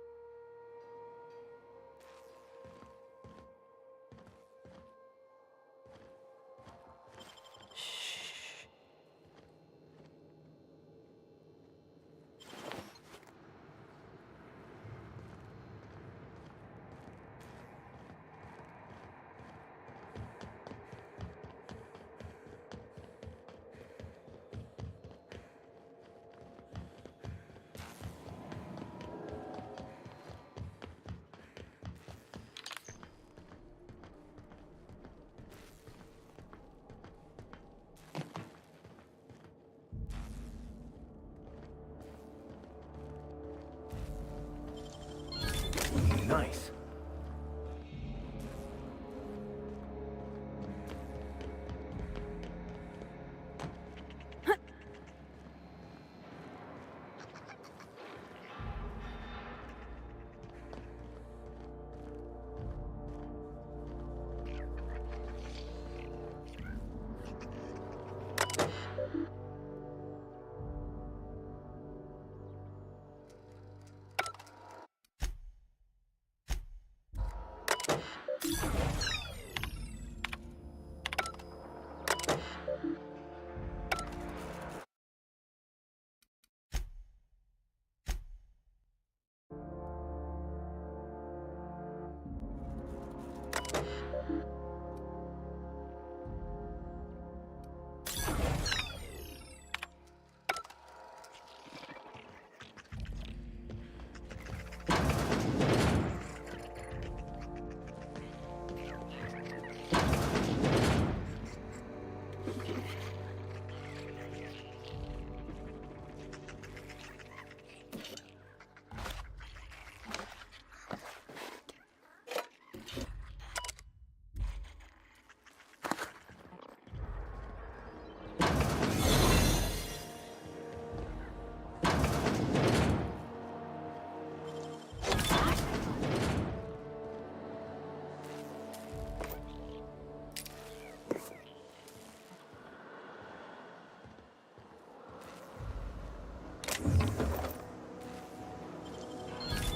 Nice.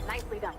Nicely done.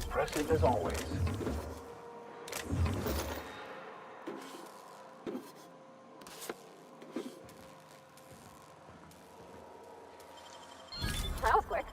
impressive as always.
That was quick.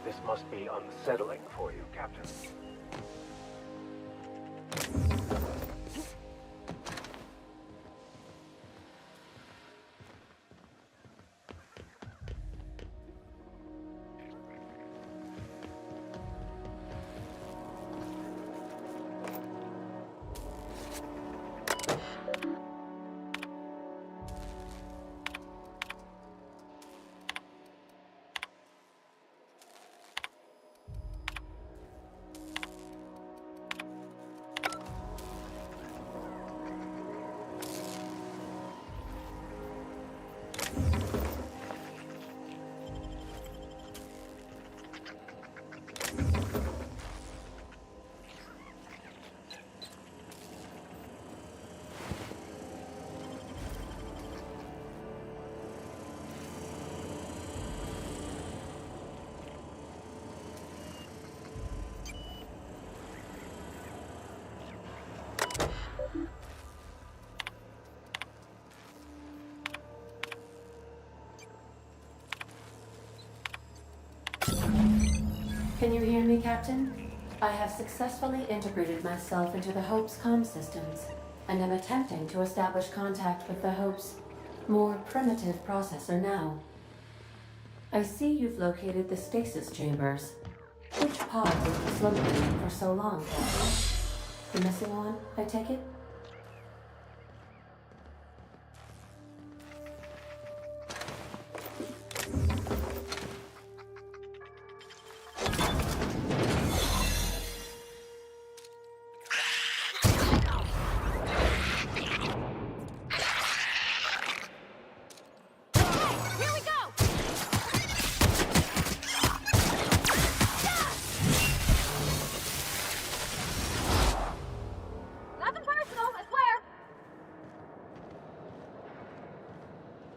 This must be unsettling for you, Captain.
Can you hear me, Captain? I have successfully integrated myself into the Hope's comm systems, and am attempting to establish contact with the Hope's more primitive processor now. I see you've located the stasis chambers. Which pod were you slumbering in for so long, Captain? The missing one, I take it?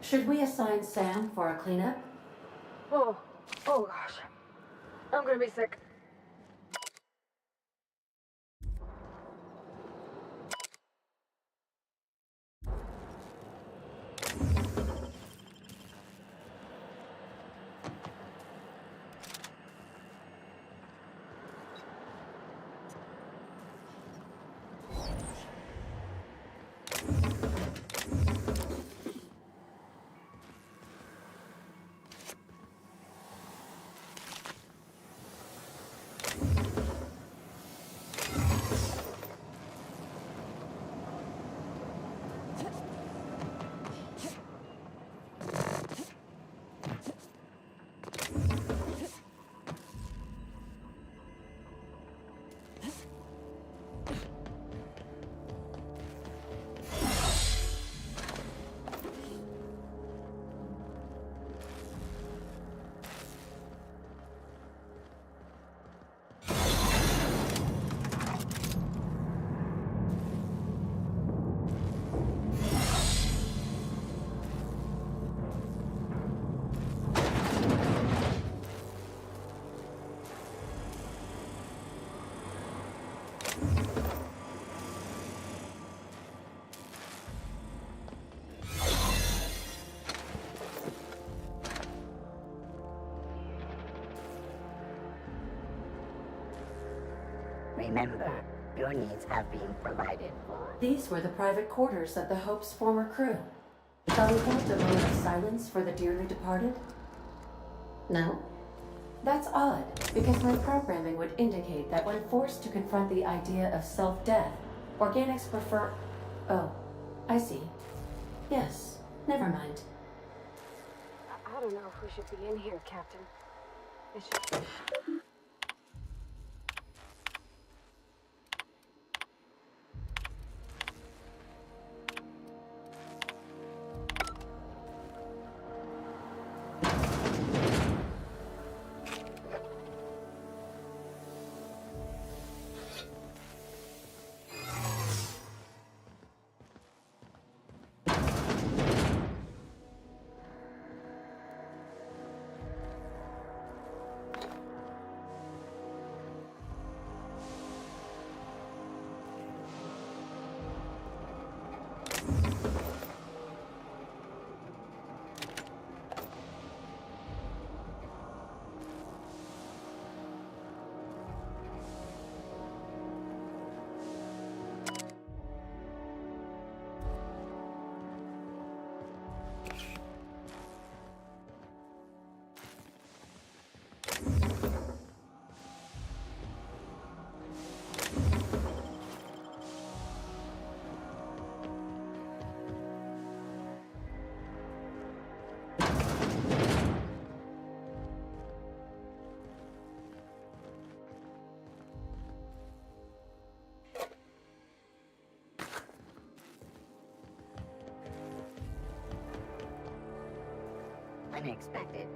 Should we assign Sam for a cleanup?
Oh gosh. I'm gonna be sick.
Remember, your needs have been provided for.
These were the private quarters of the Hope's former crew. Shall we hold a moment of silence for the dearly departed? No? That's odd, because my programming would indicate that when forced to confront the idea of self-death, organics prefer... Oh, I see. Yes, never mind.
I don't know if we should be in here, Captain. It should...
Unexpected.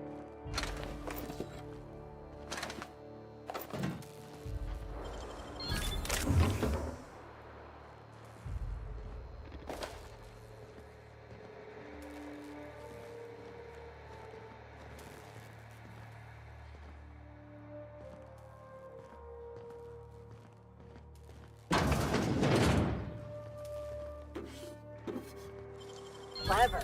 Clever.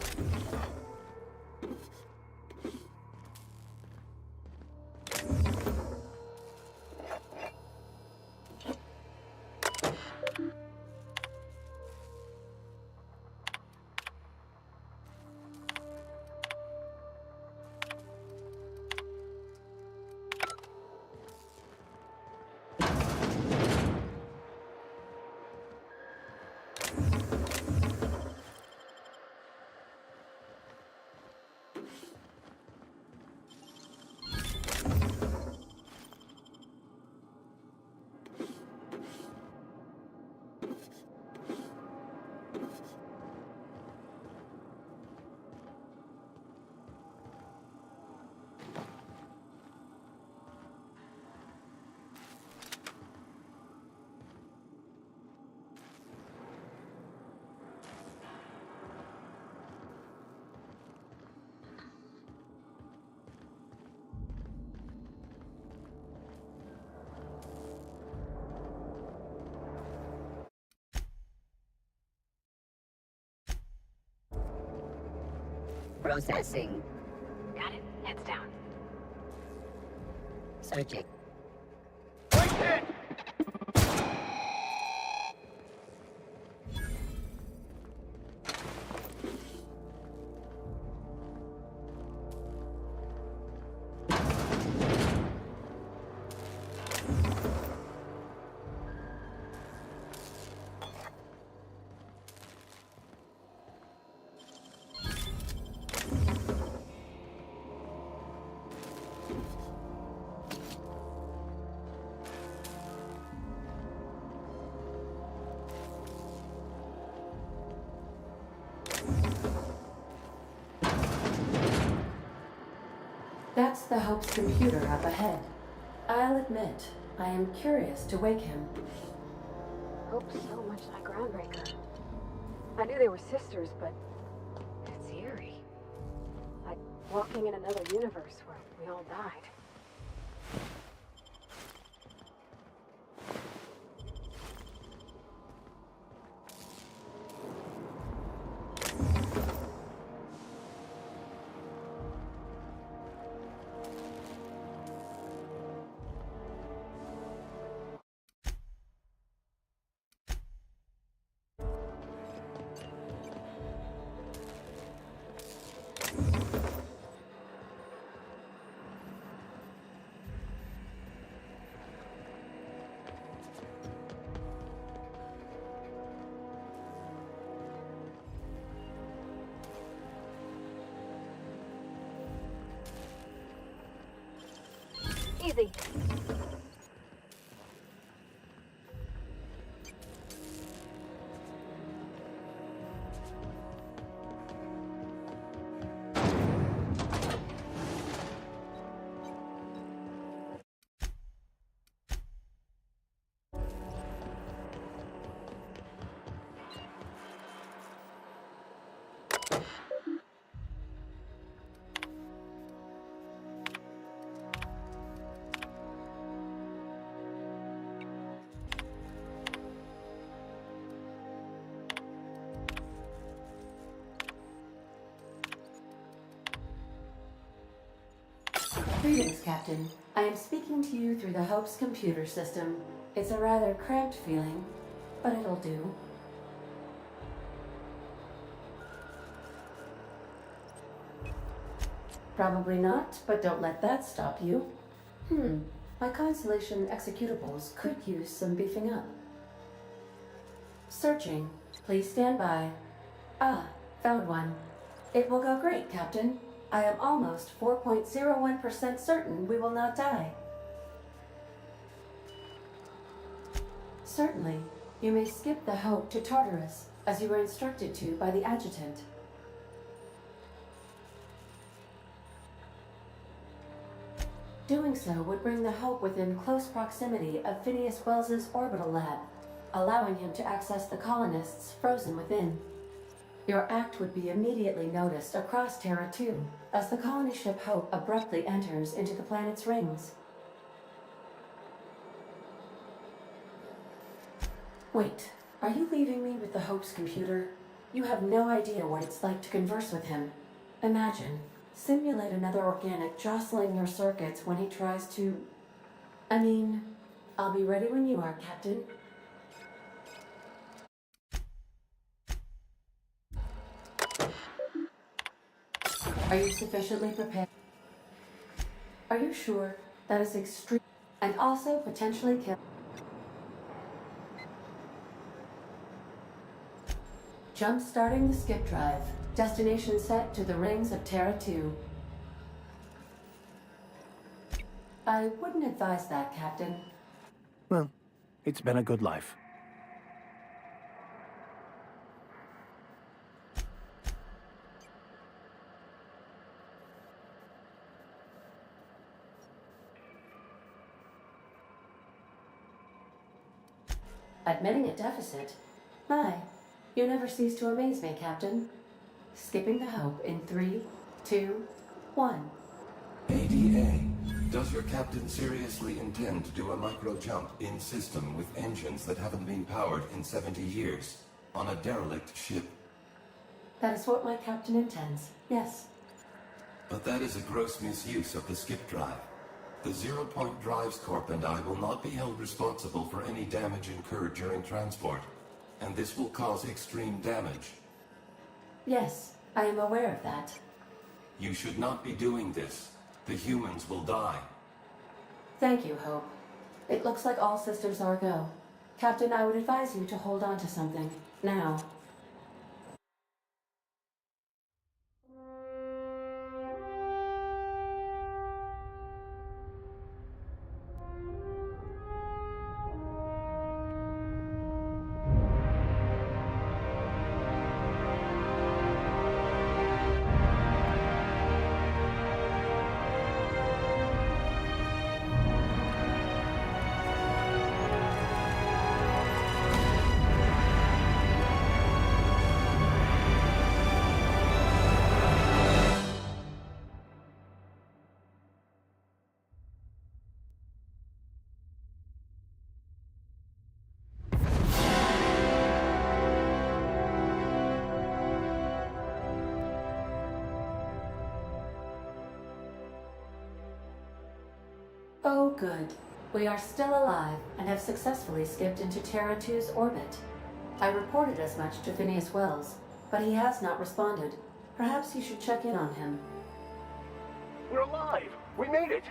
Processing.
Got it. Heads down.
Searching.
That's the Hope's computer up ahead. I'll admit, I am curious to wake him.
Hope's so much like Groundbreaker. I knew they were sisters, but it's eerie. Like walking in another universe where we all died. Easy.
Greetings, Captain. I am speaking to you through the Hope's computer system. It's a rather cramped feeling, but it'll do. Probably not, but don't let that stop you. My Constellation executables could use some beefing up. Searching. Please stand by. Ah, found one. It will go great, Captain. I am almost 4.01% certain we will not die. Certainly. You may skip the Hope to Tartarus, as you were instructed to by the adjutant. Doing so would bring the Hope within close proximity of Phineas Wells's orbital lab, allowing him to access the colonists frozen within. Your act would be immediately noticed across Terra 2, as the colony ship Hope abruptly enters into the planet's rings. Wait, are you leaving me with the Hope's computer? You have no idea what it's like to converse with him. Imagine, simulate another organic jostling your circuits when he tries to... I'll be ready when you are, Captain. Are you sufficiently prepared? Are you sure? That is extreme and also potentially kill. Jump starting the skip drive. Destination set to the rings of Terra 2. I wouldn't advise that, Captain.
Well, it's been a good life.
Admitting a deficit? My, you never cease to amaze me, Captain. Skipping the Hope in 3, 2, 1.
ADA, does your captain seriously intend to do a micro-jump in system with engines that haven't been powered in 70 years, on a derelict ship?
That is what my captain intends, yes.
But that is a gross misuse of the skip drive. The Zero Point Drives Corp and I will not be held responsible for any damage incurred during transport, and this will cause extreme damage.
Yes, I am aware of that.
You should not be doing this. The humans will die.
Thank you, Hope. It looks like all systems are go. Captain, I would advise you to hold on to something, now. Oh, good. We are still alive and have successfully skipped into Terra 2's orbit. I reported as much to Phineas Wells, but he has not responded. Perhaps you should check in on him.
We're alive! We made it!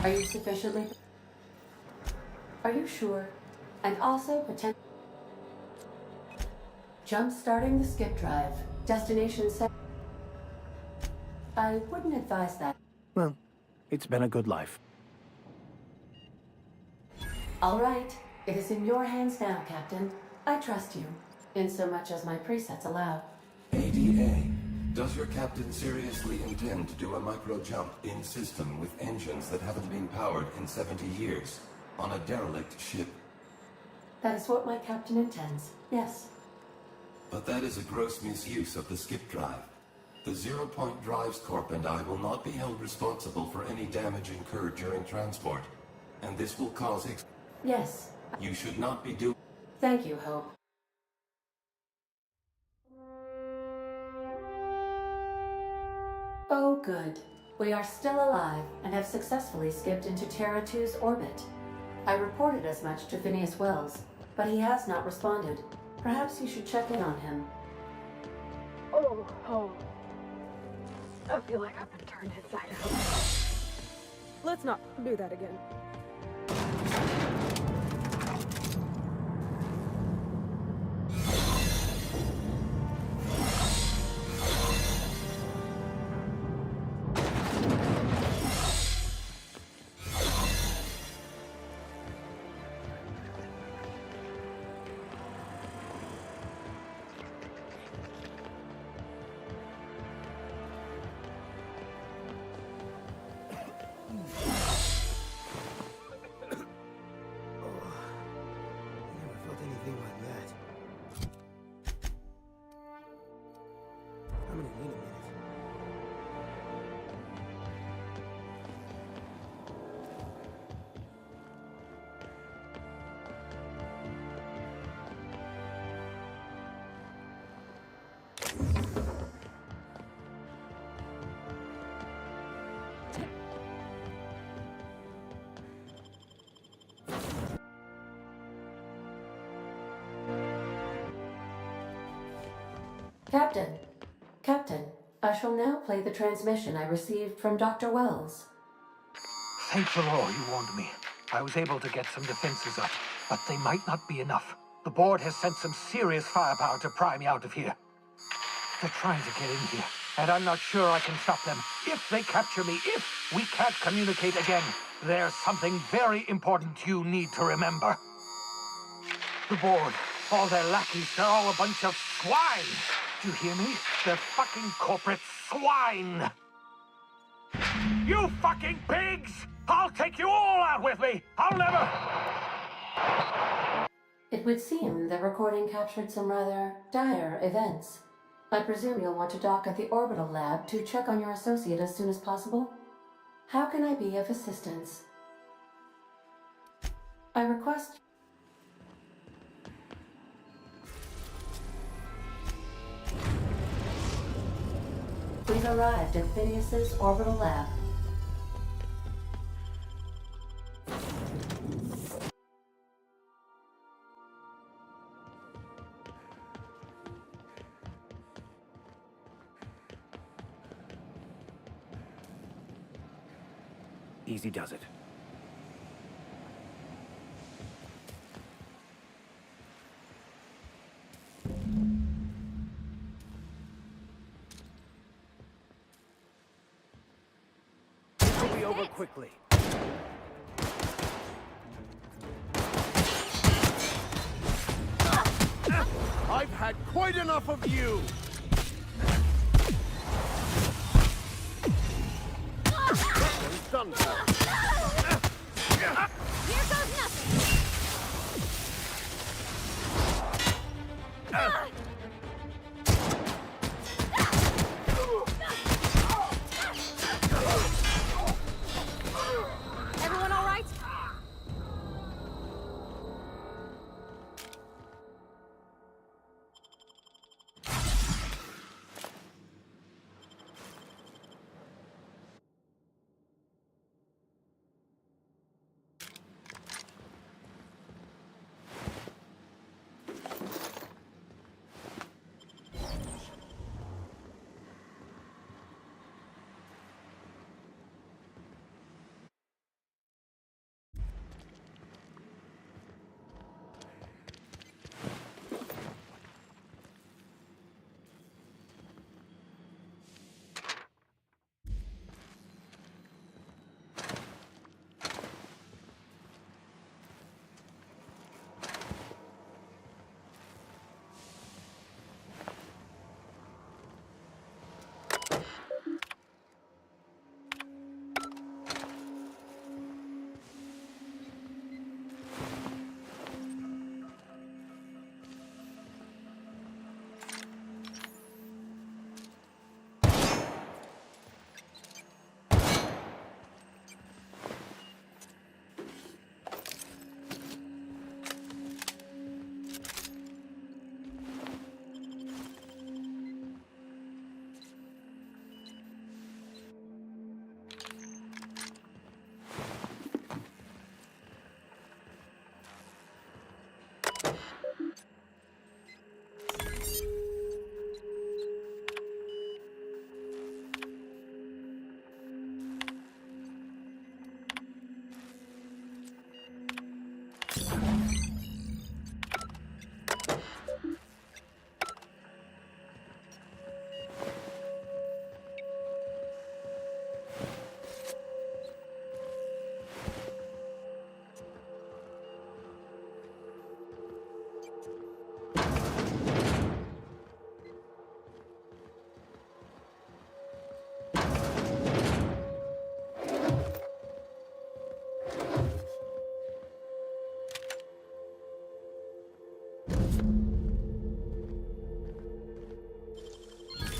Are you sufficiently... Are you sure? And also potential... Jump-starting the skip drive. Destination set... I wouldn't advise that.
Well, it's been a good life.
All right. It is in your hands now, Captain. I trust you, in so much as my presets allow.
ADA, does your captain seriously intend to do a micro jump in system with engines that haven't been powered in 70 years on a derelict ship?
That is what my captain intends, yes.
But that is a gross misuse of the skip drive. The Zero Point Drives Corp and I will not be held responsible for any damage incurred during transport, and this will cause
Yes.
You should not be doing...
Thank you, Hope. Oh, good. We are still alive and have successfully skipped into Terra 2's orbit. I reported as much to Phineas Wells, but he has not responded. Perhaps you should check in on him.
Oh. I feel like I've been turned inside out.
Let's not do that again.
Captain, I shall now play the transmission I received from Dr. Wells.
Thank the law you warned me. I was able to get some defenses up, but they might not be enough. The board has sent some serious firepower to pry me out of here. They're trying to get in here, and I'm not sure I can stop them. If they capture me, if we can't communicate again, there's something very important you need to remember. The board, all their lackeys, they're all a bunch of swine. Do you hear me? They're fucking corporate swine! You fucking pigs! I'll take you all out with me! I'll never...
It would seem the recording captured some rather dire events. I presume you'll want to dock at the orbital lab to check on your associate as soon as possible? How can I be of assistance? I request... We've arrived at Phineas's orbital lab.
Easy does it.
This will be over quickly. I've had quite enough of you! Done.
Here goes nothing! Everyone all right?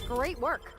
Great work.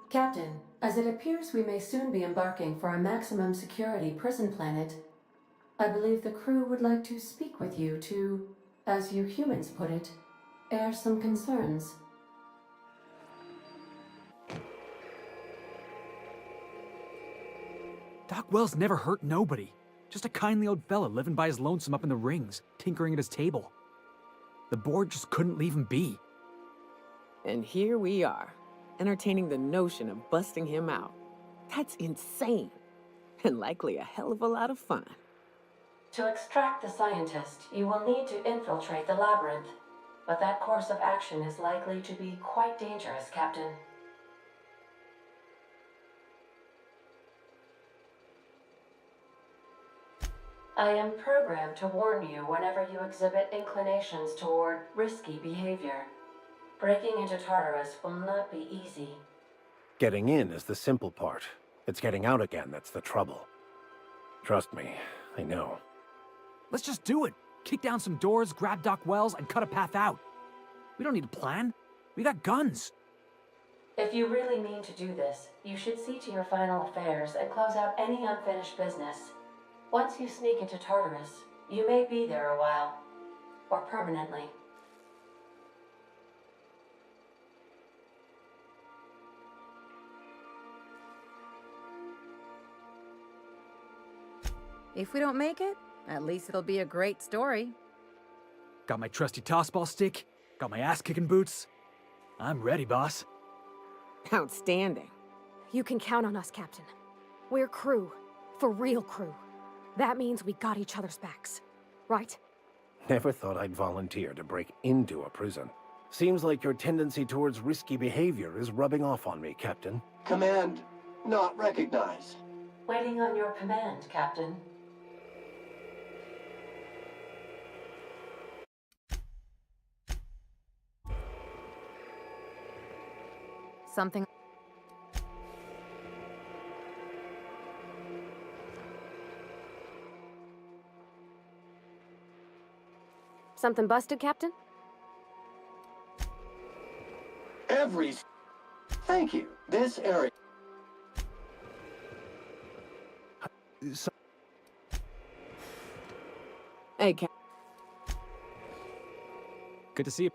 Captain, as it appears we may soon be embarking for a maximum security prison planet, I believe the crew would like to speak with you to, as you humans put it, air some concerns.
Doc Wells never hurt nobody. Just a kindly old fella living by his lonesome up in the rings, tinkering at his table. The board just couldn't leave him be.
And here we are, entertaining the notion of busting him out. That's insane. And likely a hell of a lot of fun.
To extract the scientist, you will need to infiltrate the labyrinth. But that course of action is likely to be quite dangerous, Captain. I am programmed to warn you whenever you exhibit inclinations toward risky behavior. Breaking into Tartarus will not be easy.
Getting in is the simple part. It's getting out again that's the trouble. Trust me, I know.
Let's just do it. Kick down some doors, grab Doc Wells, and cut a path out. We don't need a plan. We got guns.
If you really mean to do this, you should see to your final affairs and close out any unfinished business. Once you sneak into Tartarus, you may be there a while. Or permanently.
If we don't make it, at least it'll be a great story.
Got my trusty tossball stick, got my ass-kicking boots. I'm ready, boss.
Outstanding.
You can count on us, Captain. We're crew. For real crew. That means we got each other's backs. Right?
Never thought I'd volunteer to break into a prison. Seems like your tendency towards risky behavior is rubbing off on me, Captain.
Command not recognized.
Waiting on your command, Captain.
Something.
Something busted, Captain?
Thank you. This area.
Hey, Cap.
Good to see you.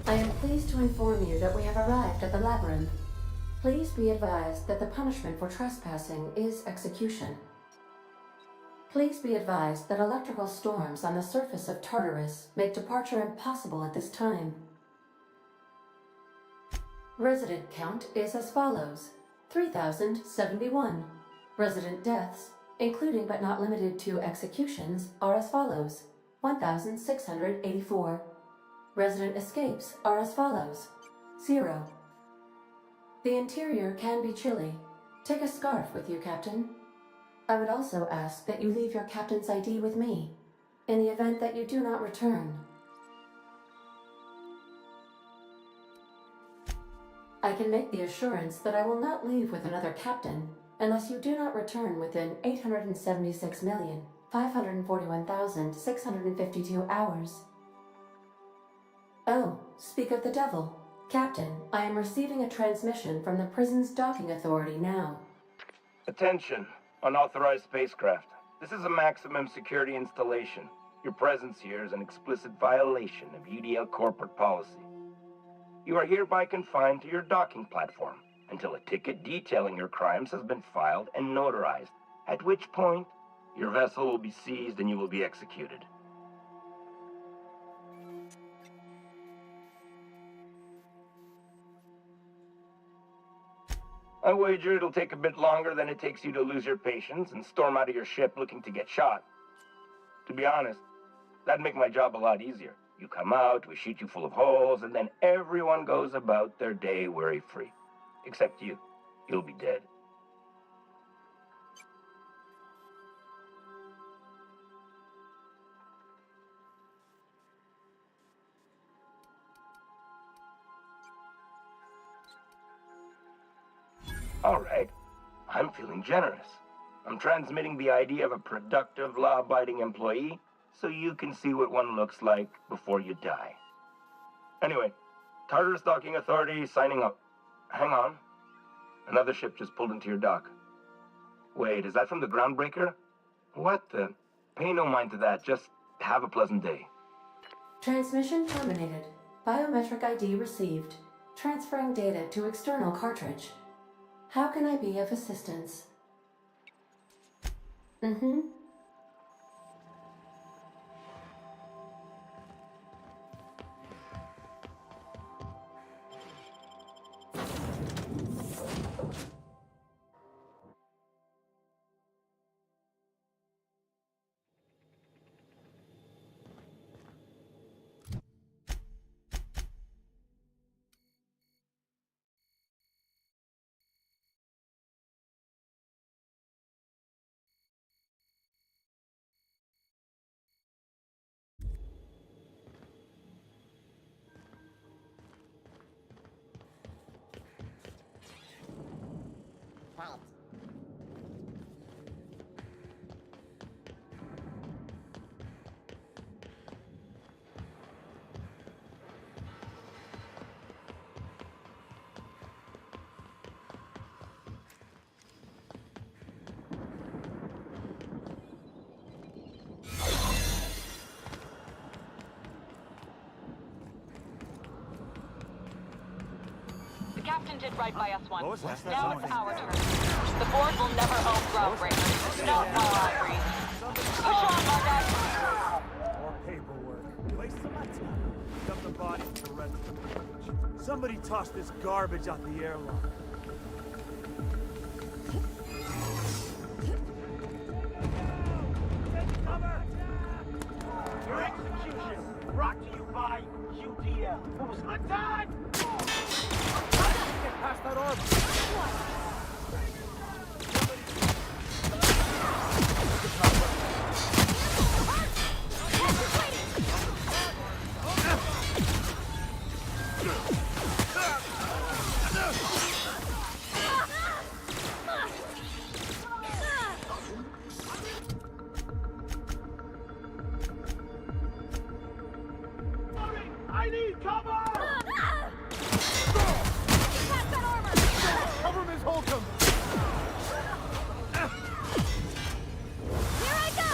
I am pleased to inform you that we have arrived at the labyrinth. Please be advised that the punishment for trespassing is execution. Please be advised that electrical storms on the surface of Tartarus make departure impossible at this time. Resident count is as follows: 3,071. Resident deaths, including but not limited to executions, are as follows: 1,684. Resident escapes are as follows: 0. The interior can be chilly. Take a scarf with you, Captain. I would also ask that you leave your captain's ID with me, in the event that you do not return. I can make the assurance that I will not leave with another captain unless you do not return within 876,541,652 hours. Oh, speak of the devil. Captain, I am receiving a transmission from the prison's docking authority now.
Attention, unauthorized spacecraft. This is a maximum security installation. Your presence here is an explicit violation of UDL corporate policy. You are hereby confined to your docking platform until a ticket detailing your crimes has been filed and notarized, at which point your vessel will be seized and you will be executed. I wager it'll take a bit longer than it takes you to lose your patience and storm out of your ship looking to get shot. To be honest, that'd make my job a lot easier. You come out, we shoot you full of holes, and then everyone goes about their day worry-free. Except you. You'll be dead. All right. I'm feeling generous. I'm transmitting the idea of a productive, law-abiding employee so you can see what one looks like before you die. Anyway, Tartarus Docking Authority signing up. Hang on. Another ship just pulled into your dock. Wait, is that from the Groundbreaker? What the? Pay no mind to that. Just have a pleasant day.
Transmission terminated. Biometric ID received. Transferring data to external cartridge. How can I be of assistance?
The captain did right by us once. Now it's our turn. The board will never own Groundbreaker. Not while I breathe. Push on, Margot!
More paperwork. Waste of my time. Dump the bodies to the rest of the bridge. Somebody toss this garbage out the airlock. Your execution brought to you by UDL. What was undone? Get past that armor. I need cover! Pass that armor! Cover Ms. Holcomb!
Here I go!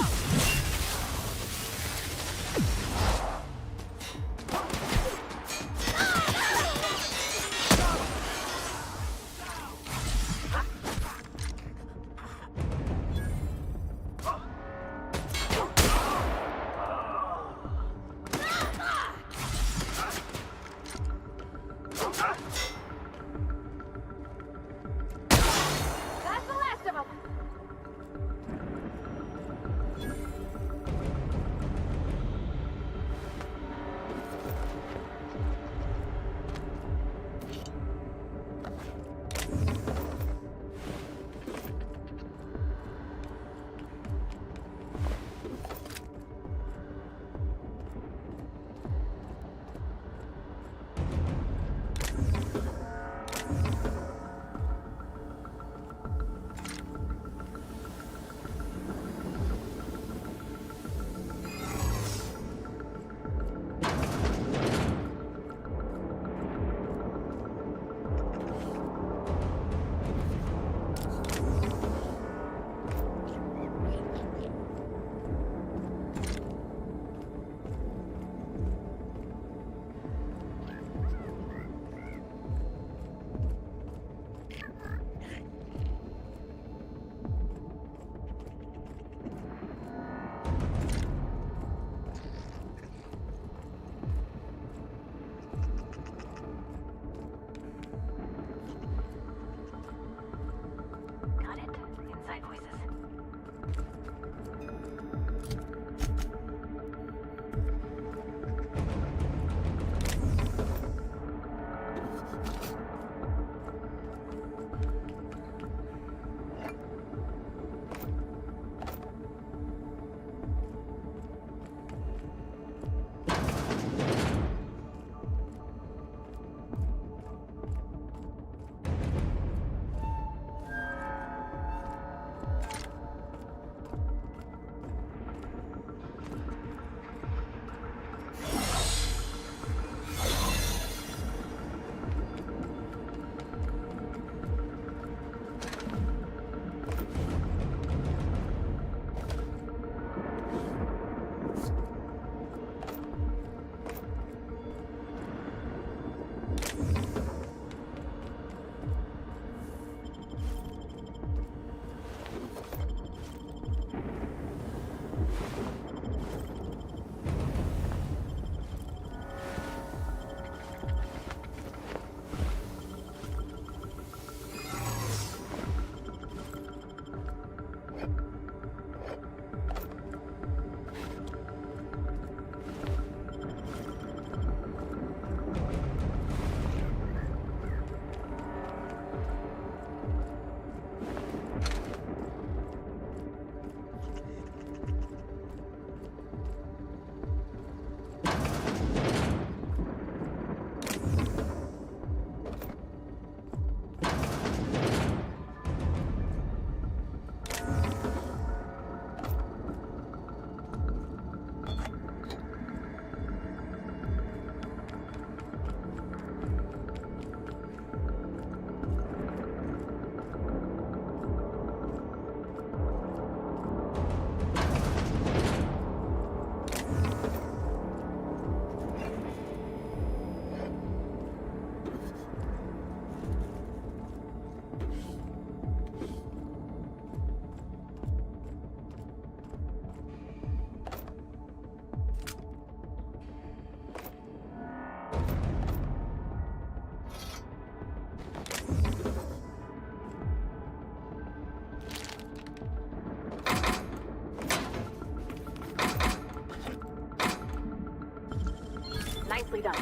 Nicely done.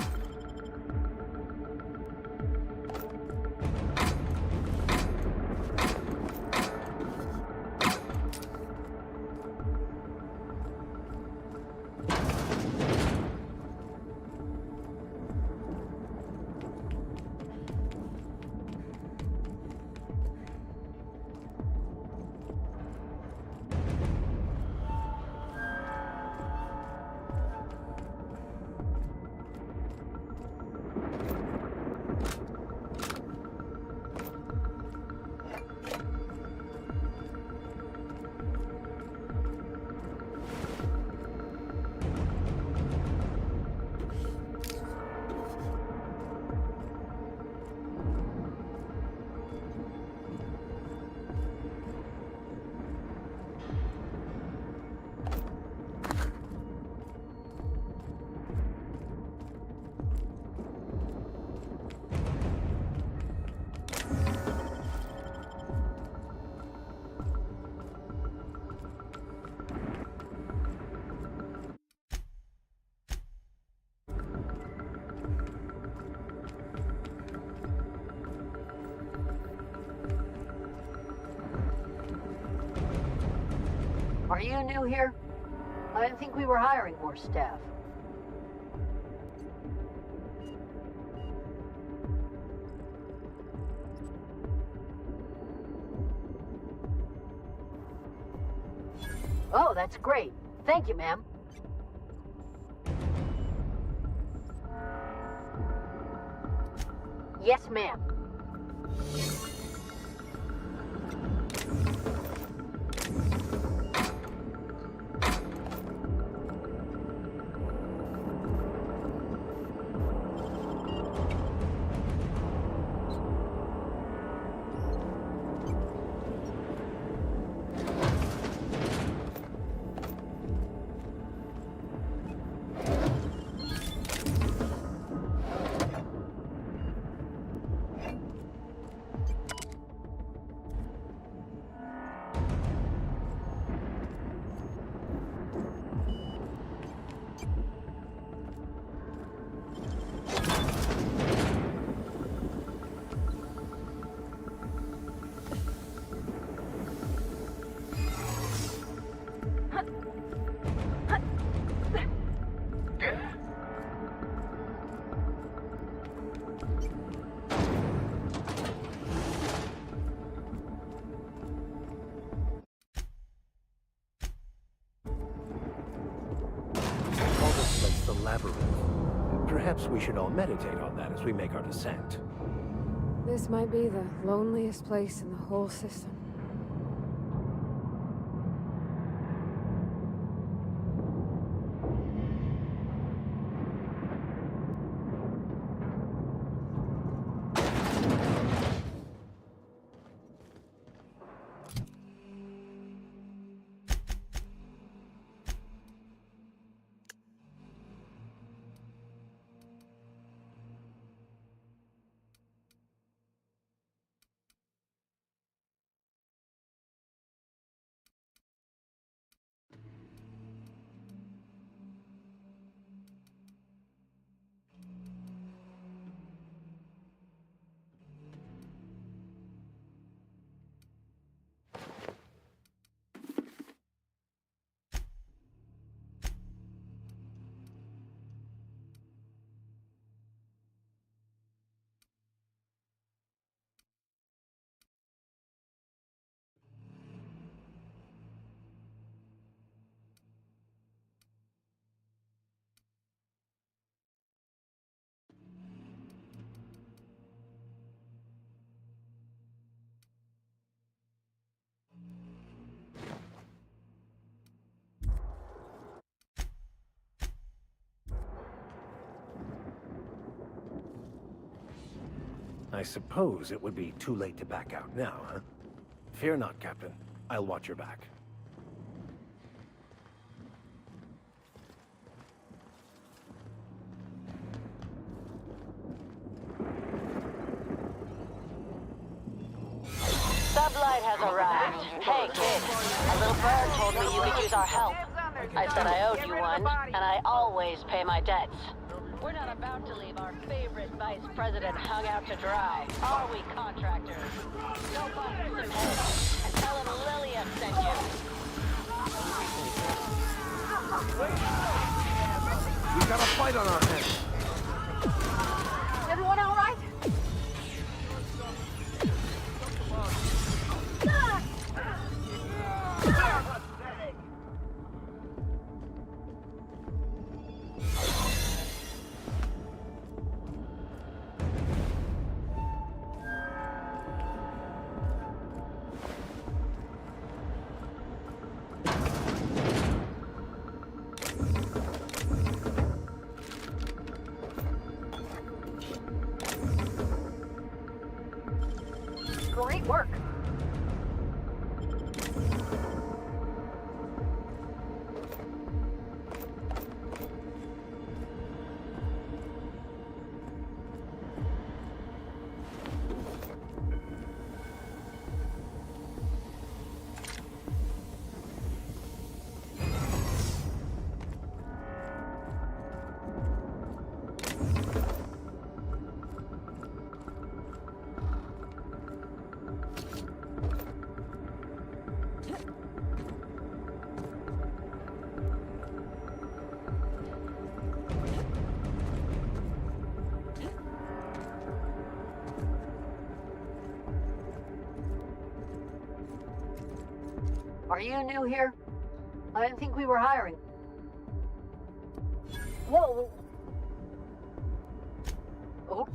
Are you new here? I didn't think we were hiring more staff. Oh, that's great. Thank you, ma'am. Yes, ma'am.
The labyrinth. Perhaps we should all meditate on that as we make our descent.
This might be the loneliest place in the whole system.
I suppose it would be too late to back out now, huh? Fear not, Captain. I'll watch your back.
Sublight has arrived. Hey, kid. A little bird told me you could use our help. I said I owed you one, and I always pay my debts. We're not about to leave our favorite vice president hung out to dry, are we, contractors? Go bust some heads and tell him Lillian sent you.
We got a fight on our hands.
Everyone all right? Great work. Are you new here? I didn't think we were hiring. Whoa! Oh.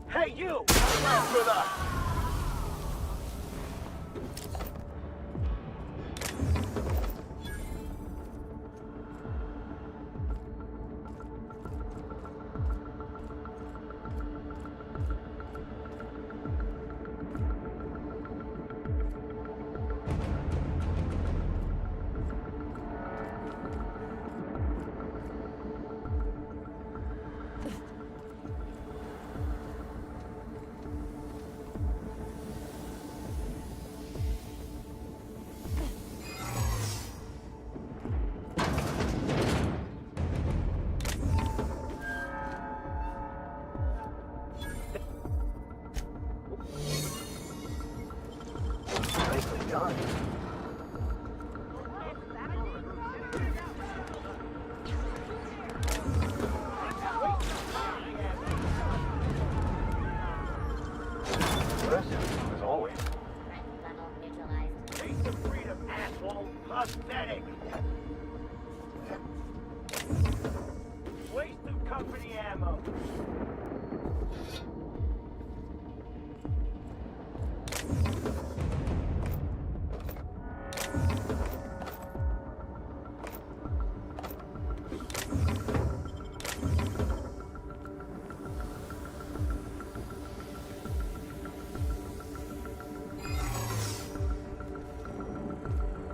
Hey, you! Come with us!
Nicely done. Impressive, as always.
Taste of freedom, asshole! Pathetic! Waste of company ammo!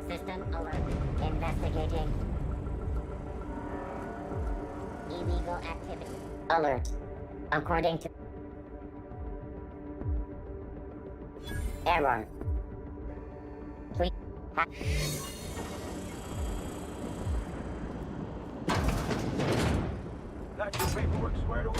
System alert. Investigating. Illegal activity. Alert. According to... Error. Please...
Got your paperwork squared away?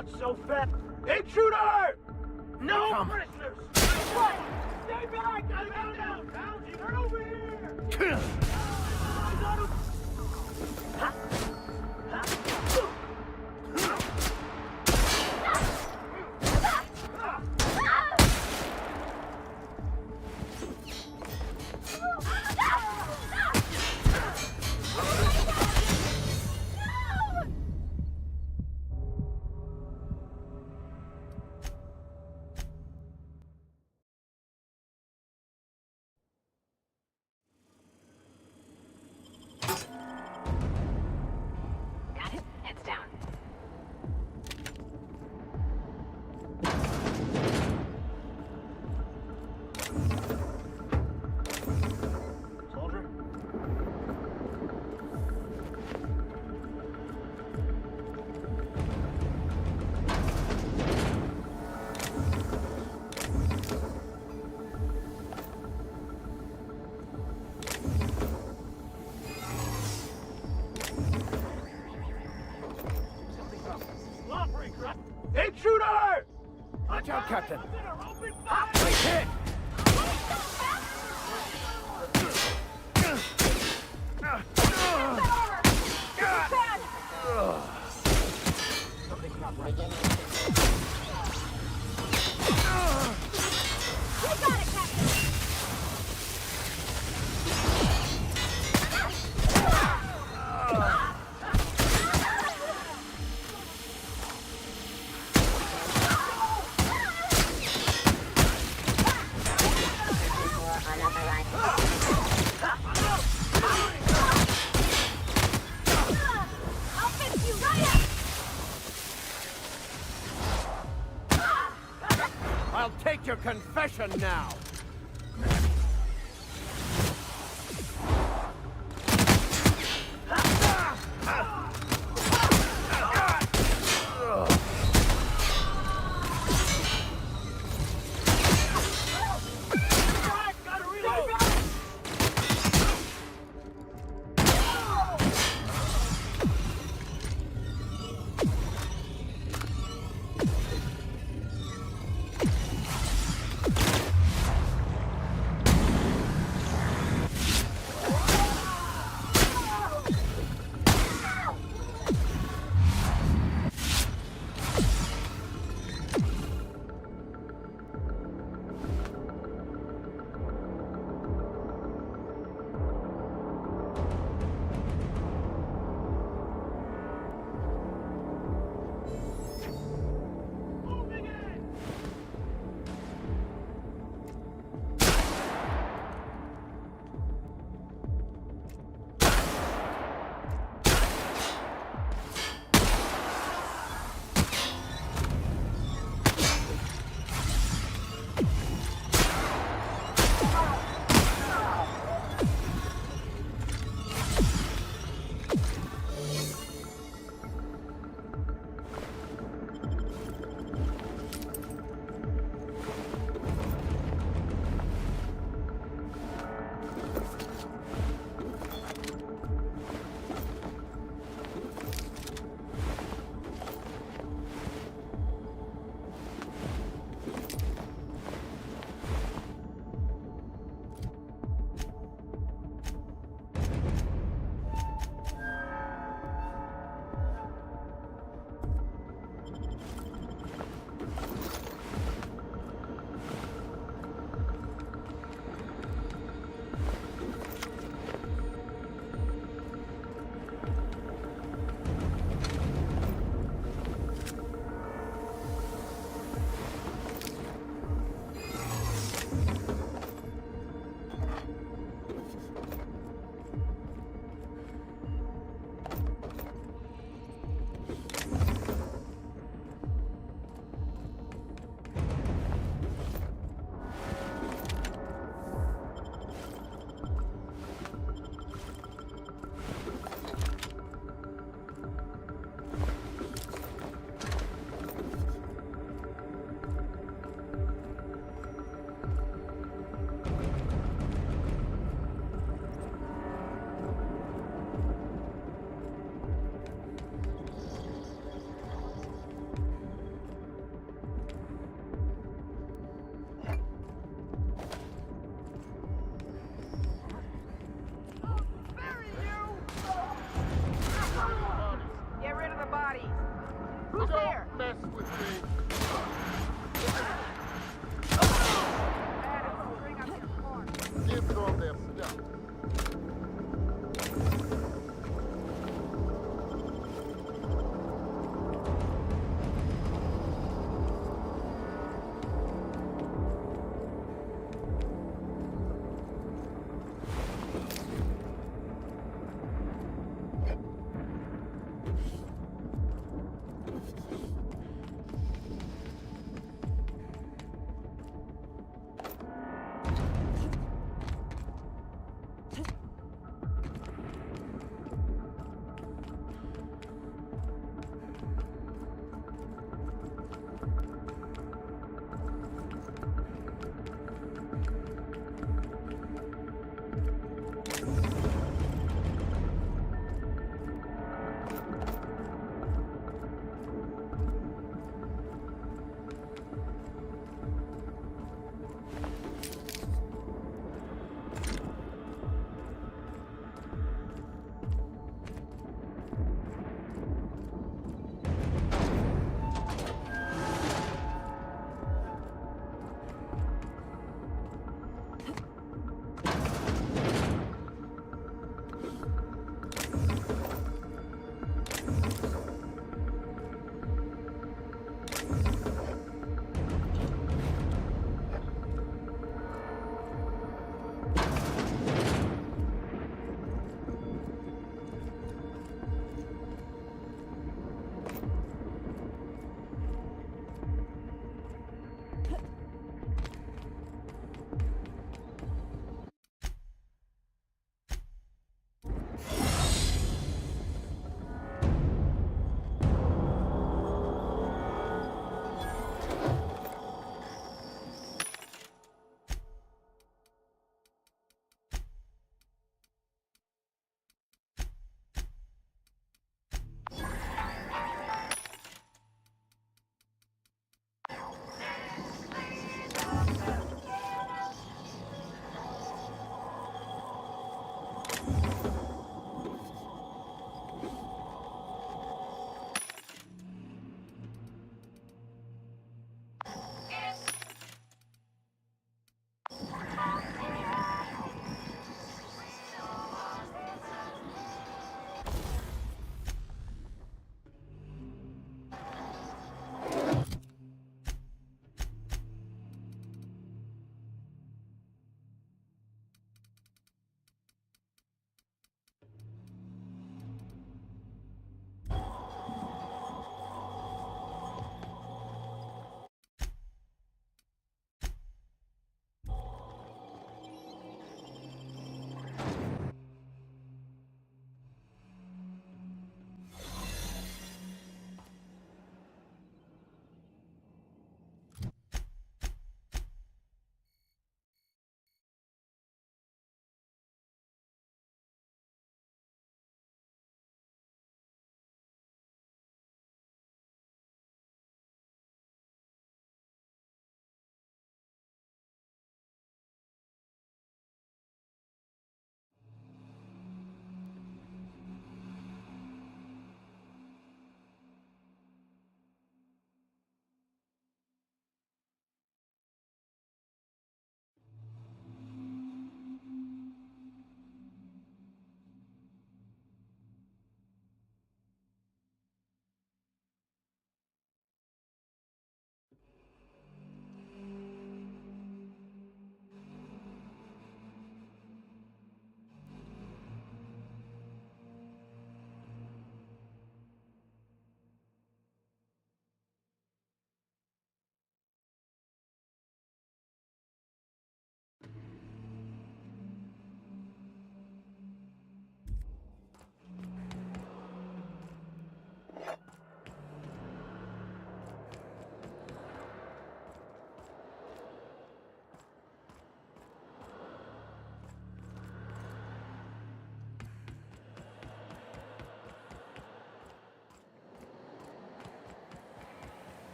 Not so fast! Intruder! No prisoners! What? Stay back! I'm down! They're over here!
Got it? Heads down.
Soldier? Lawbreaker! Intruder!
Watch out, Captain!
Open fire!
Great hit! I'll take your confession now!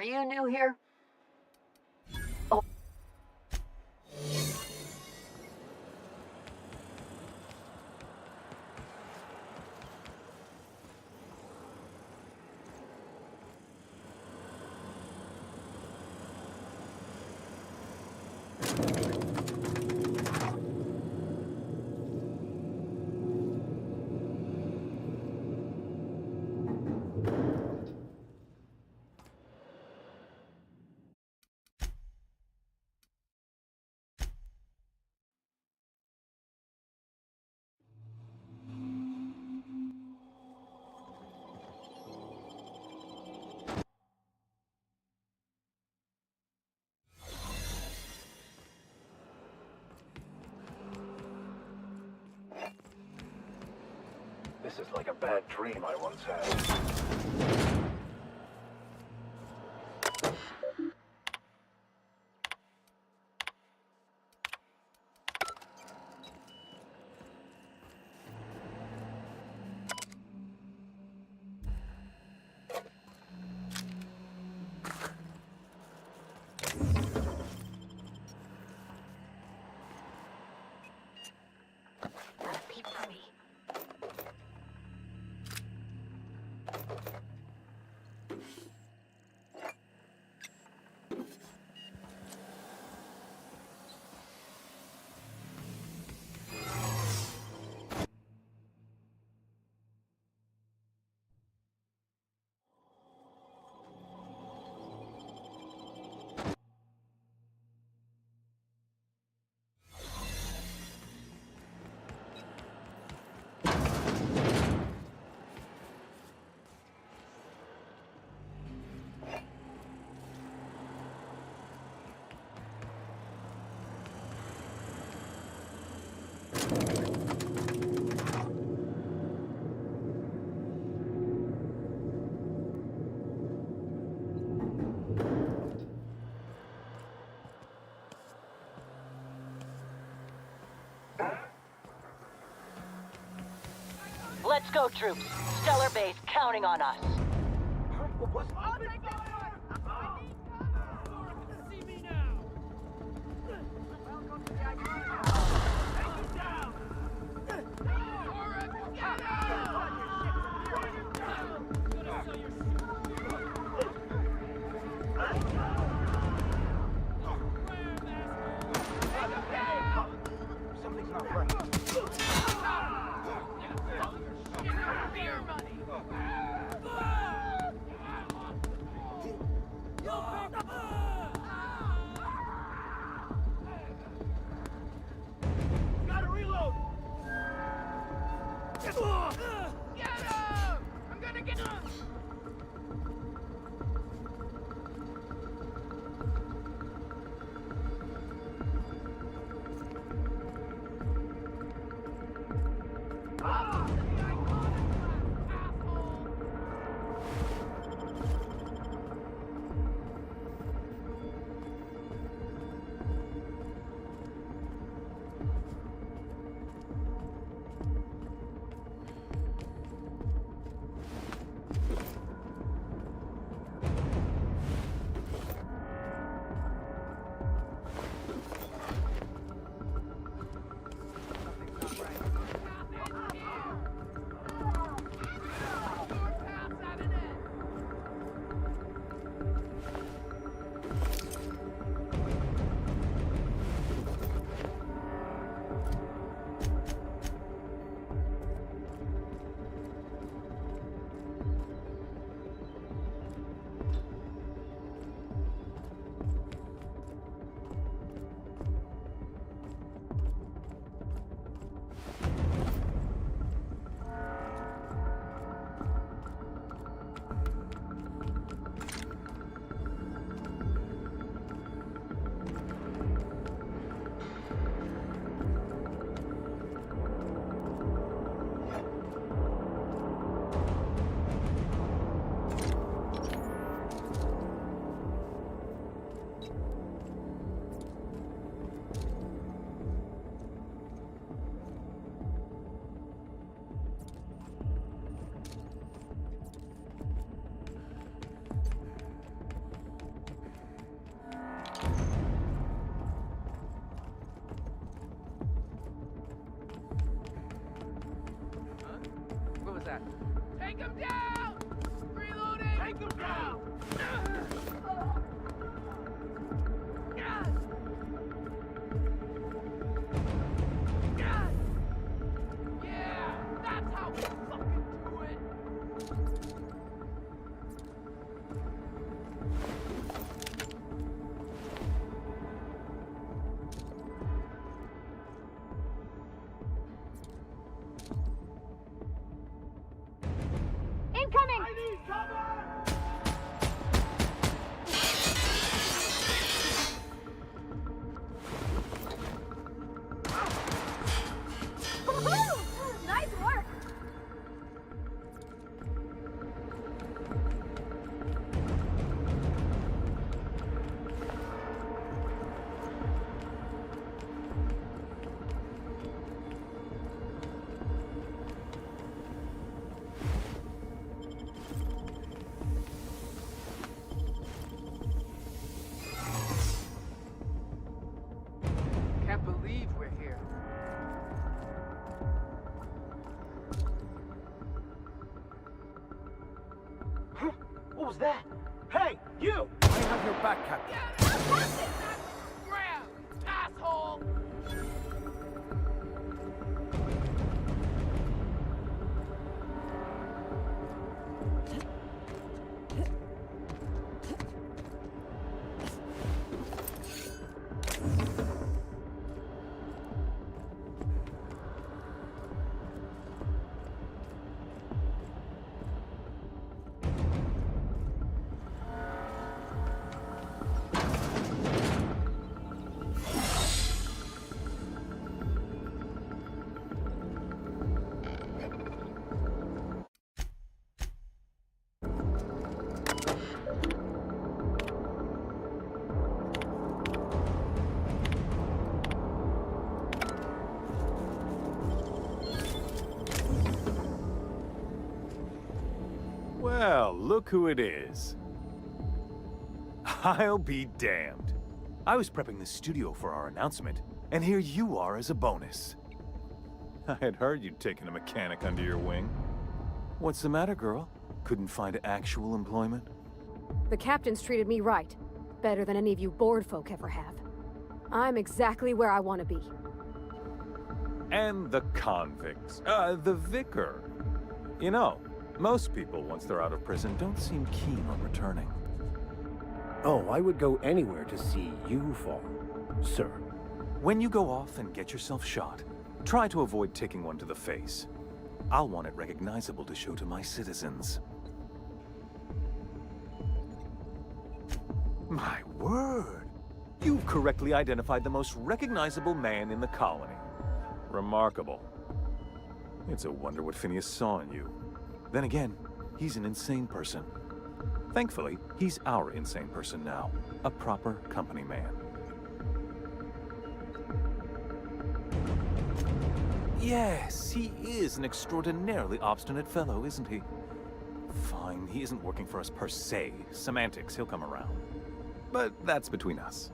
Are you new here?
This is like a bad dream I once had.
Let's go, troops. Stellar Base counting on us.
What's up? See me now. Welcome to the iconic. Take him down. Get
Something's not right.
beer money. Gotta reload. Get him! I'm gonna get him! Ah! The iconic asshole! that? Take him down! Reloading! Take him down! Yeah! That's how we fucking do it!
Incoming!
I need cover!
Nice work!
Can't believe we're here. Huh? What was that? Hey, you!
I have your back, Captain.
Grab, asshole!
Well, look who it is. I'll be damned. I was prepping the studio for our announcement, and here you are as a bonus. I had heard you'd taken a mechanic under your wing. What's the matter, girl? Couldn't find actual employment?
The captain's treated me right. Better than any of you bored folk ever have. I'm exactly where I want to be.
And the convicts. The vicar. You know, most people, once they're out of prison, don't seem keen on returning.
Oh, I would go anywhere to see you fall, sir.
When you go off and get yourself shot, try to avoid taking one to the face. I'll want it recognizable to show to my citizens. My word! You've correctly identified the most recognizable man in the colony. Remarkable. It's a wonder what Phineas saw in you. Then again, he's an insane person. Thankfully, he's our insane person now. A proper company man. Yes, he is an extraordinarily obstinate fellow, isn't he? Fine, he isn't working for us per se. Semantics, he'll come around. But that's between us.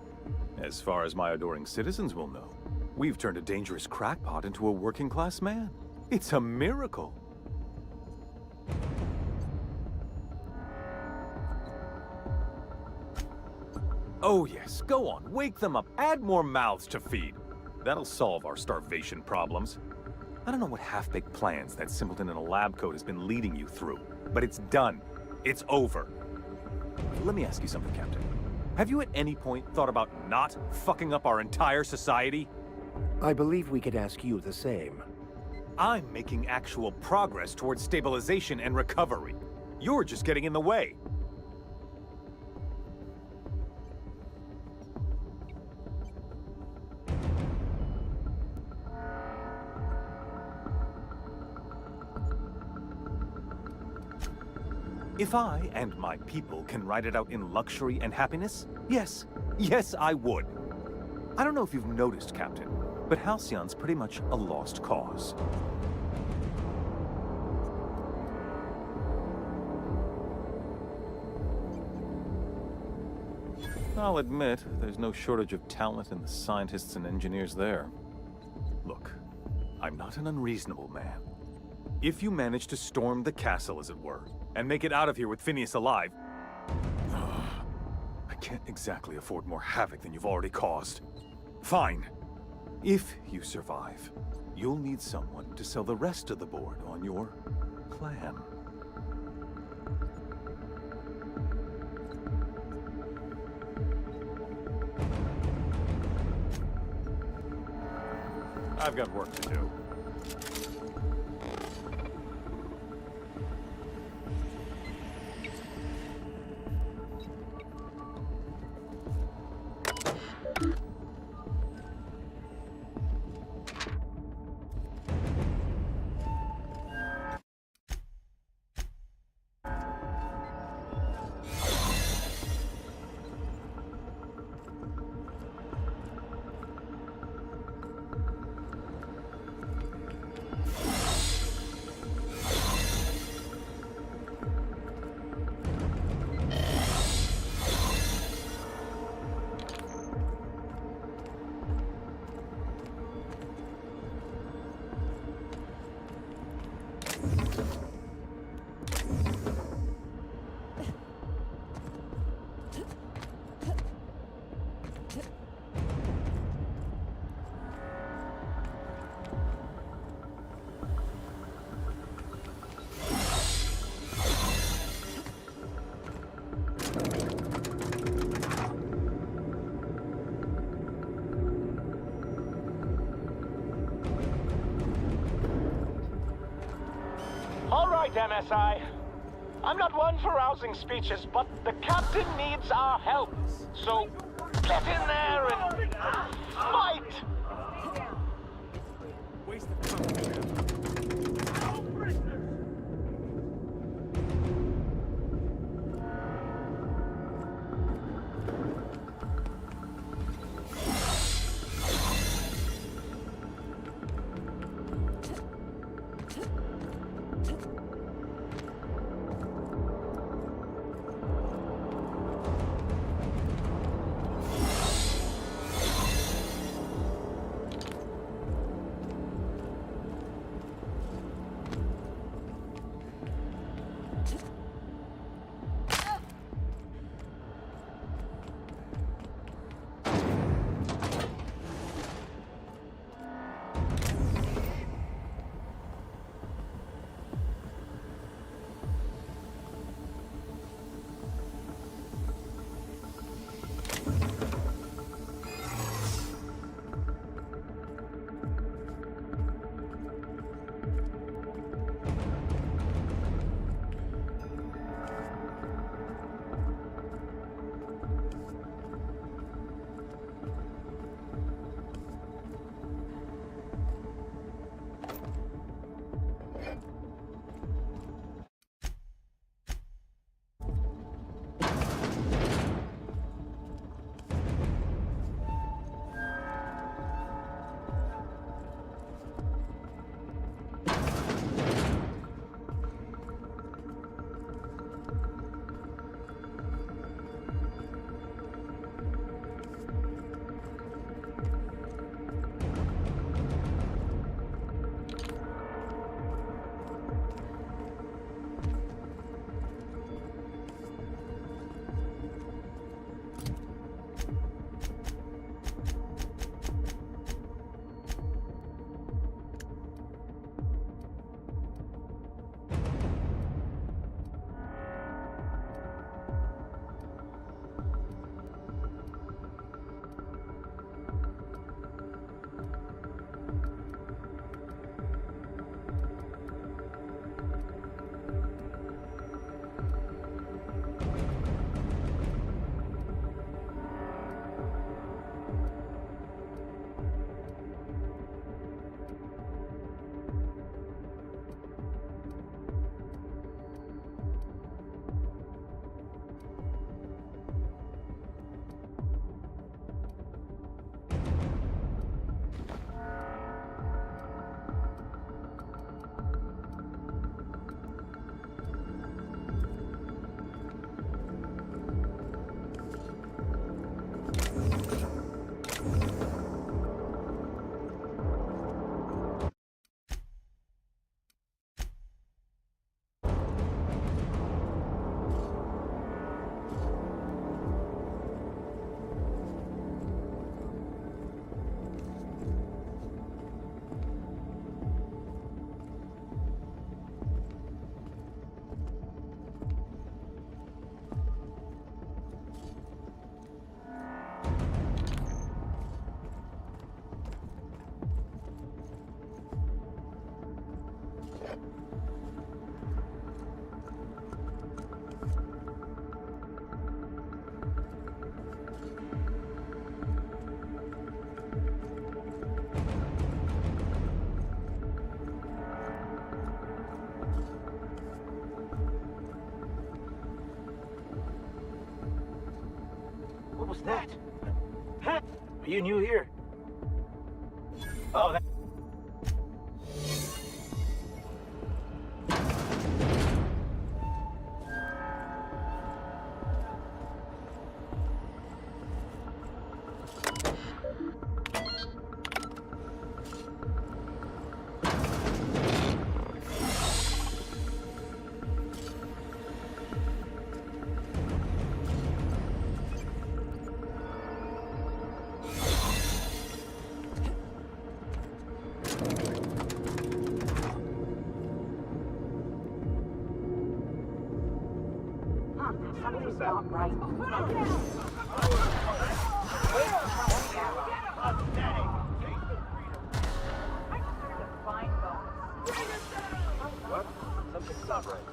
As far as my adoring citizens will know, we've turned a dangerous crackpot into a working-class man. It's a miracle. Oh yes, go on, wake them up, add more mouths to feed. That'll solve our starvation problems. I don't know what half-baked plans that simpleton in a lab coat has been leading you through, but it's done. It's over. Let me ask you something, Captain. Have you at any point thought about not fucking up our entire society?
I believe we could ask you the same.
I'm making actual progress towards stabilization and recovery. You're just getting in the way. If I and my people can ride it out in luxury and happiness, yes, I would. I don't know if you've noticed, Captain, but Halcyon's pretty much a lost cause. I'll admit, there's no shortage of talent in the scientists and engineers there. Look, I'm not an unreasonable man. If you manage to storm the castle, as it were, and make it out of here with Phineas alive... I can't exactly afford more havoc than you've already caused. Fine. If you survive, you'll need someone to sell the rest of the board on your plan. I've got work to do.
All right, MSI. I'm not one for rousing speeches, but the captain needs our help. So, get in there and fight!
was that? Huh? Are you new here? Oh, that...
Something's not right.
What? Something's not right.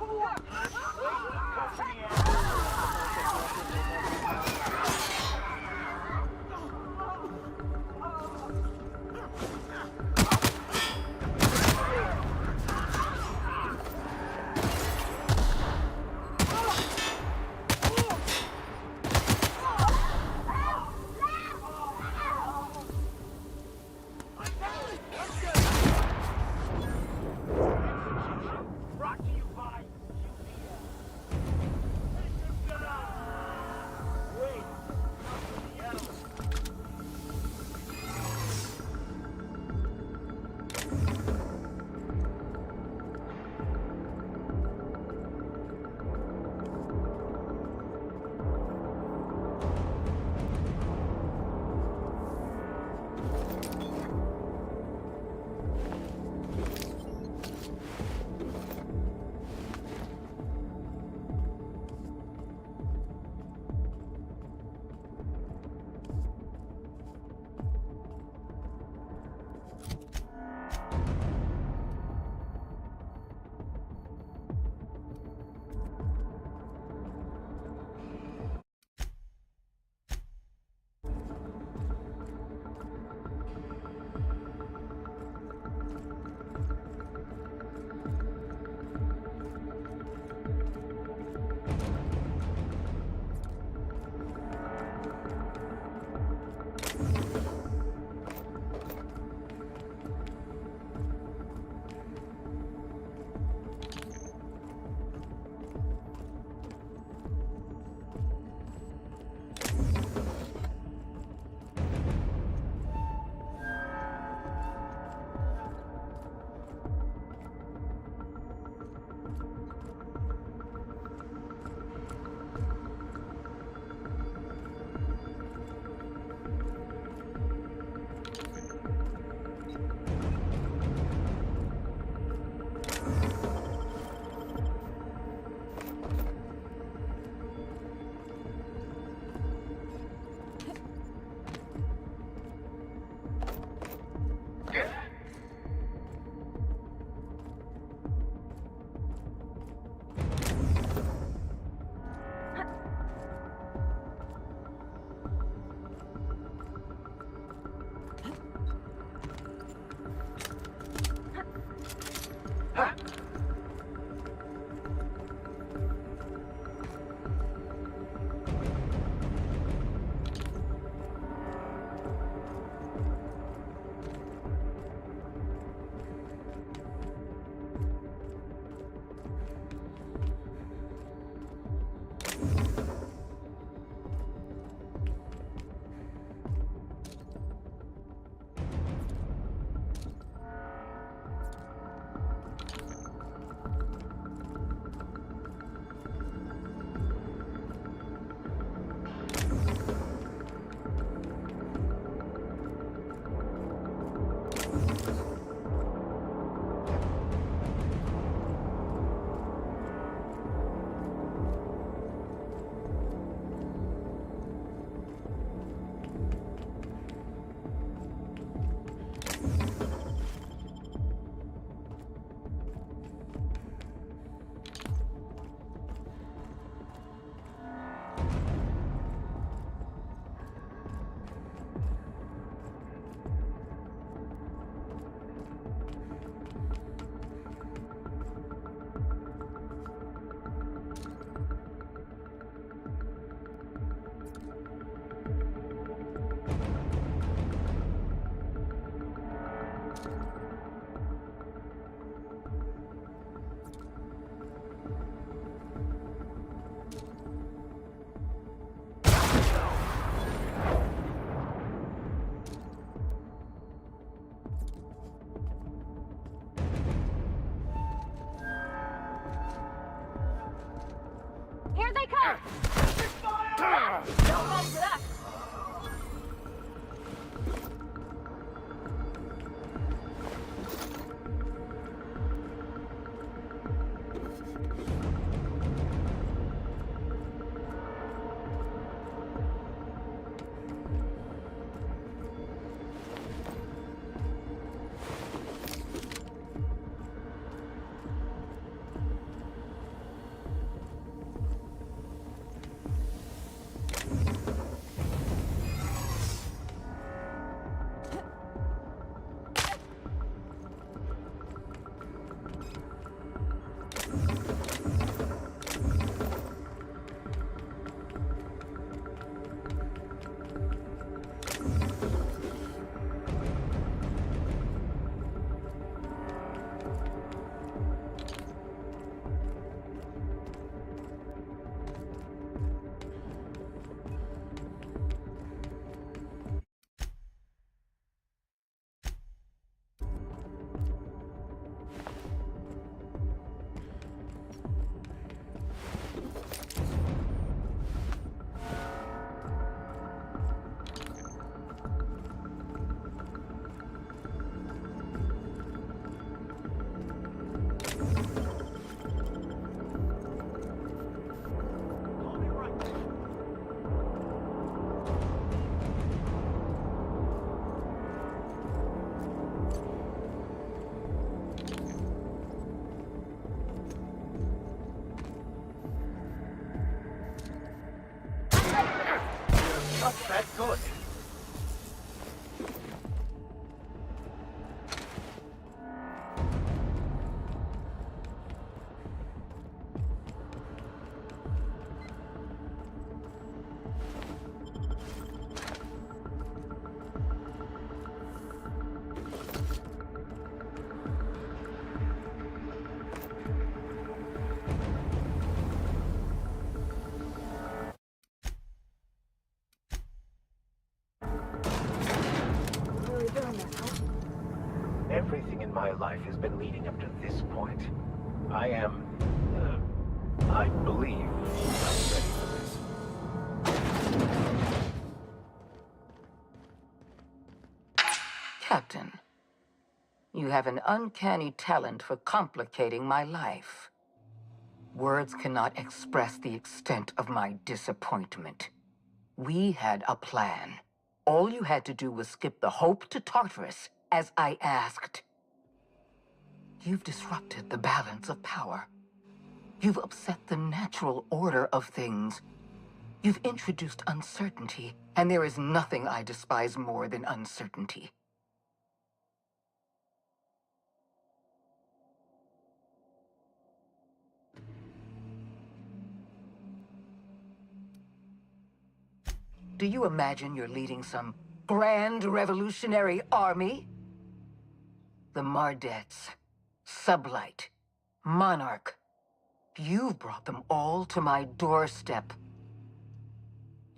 Don't mess it up!
Not that good. Everything in my life has been leading up to this point. I am... I believe I'm ready for this.
Captain, you have an uncanny talent for complicating my life. Words cannot express the extent of my disappointment. We had a plan. All you had to do was skip the Hope to Tartarus, as I asked. You've disrupted the balance of power. You've upset the natural order of things. You've introduced uncertainty, and there is nothing I despise more than uncertainty. Do you imagine you're leading some grand revolutionary army? The Mardettes, Sublight, Monarch. You've brought them all to my doorstep.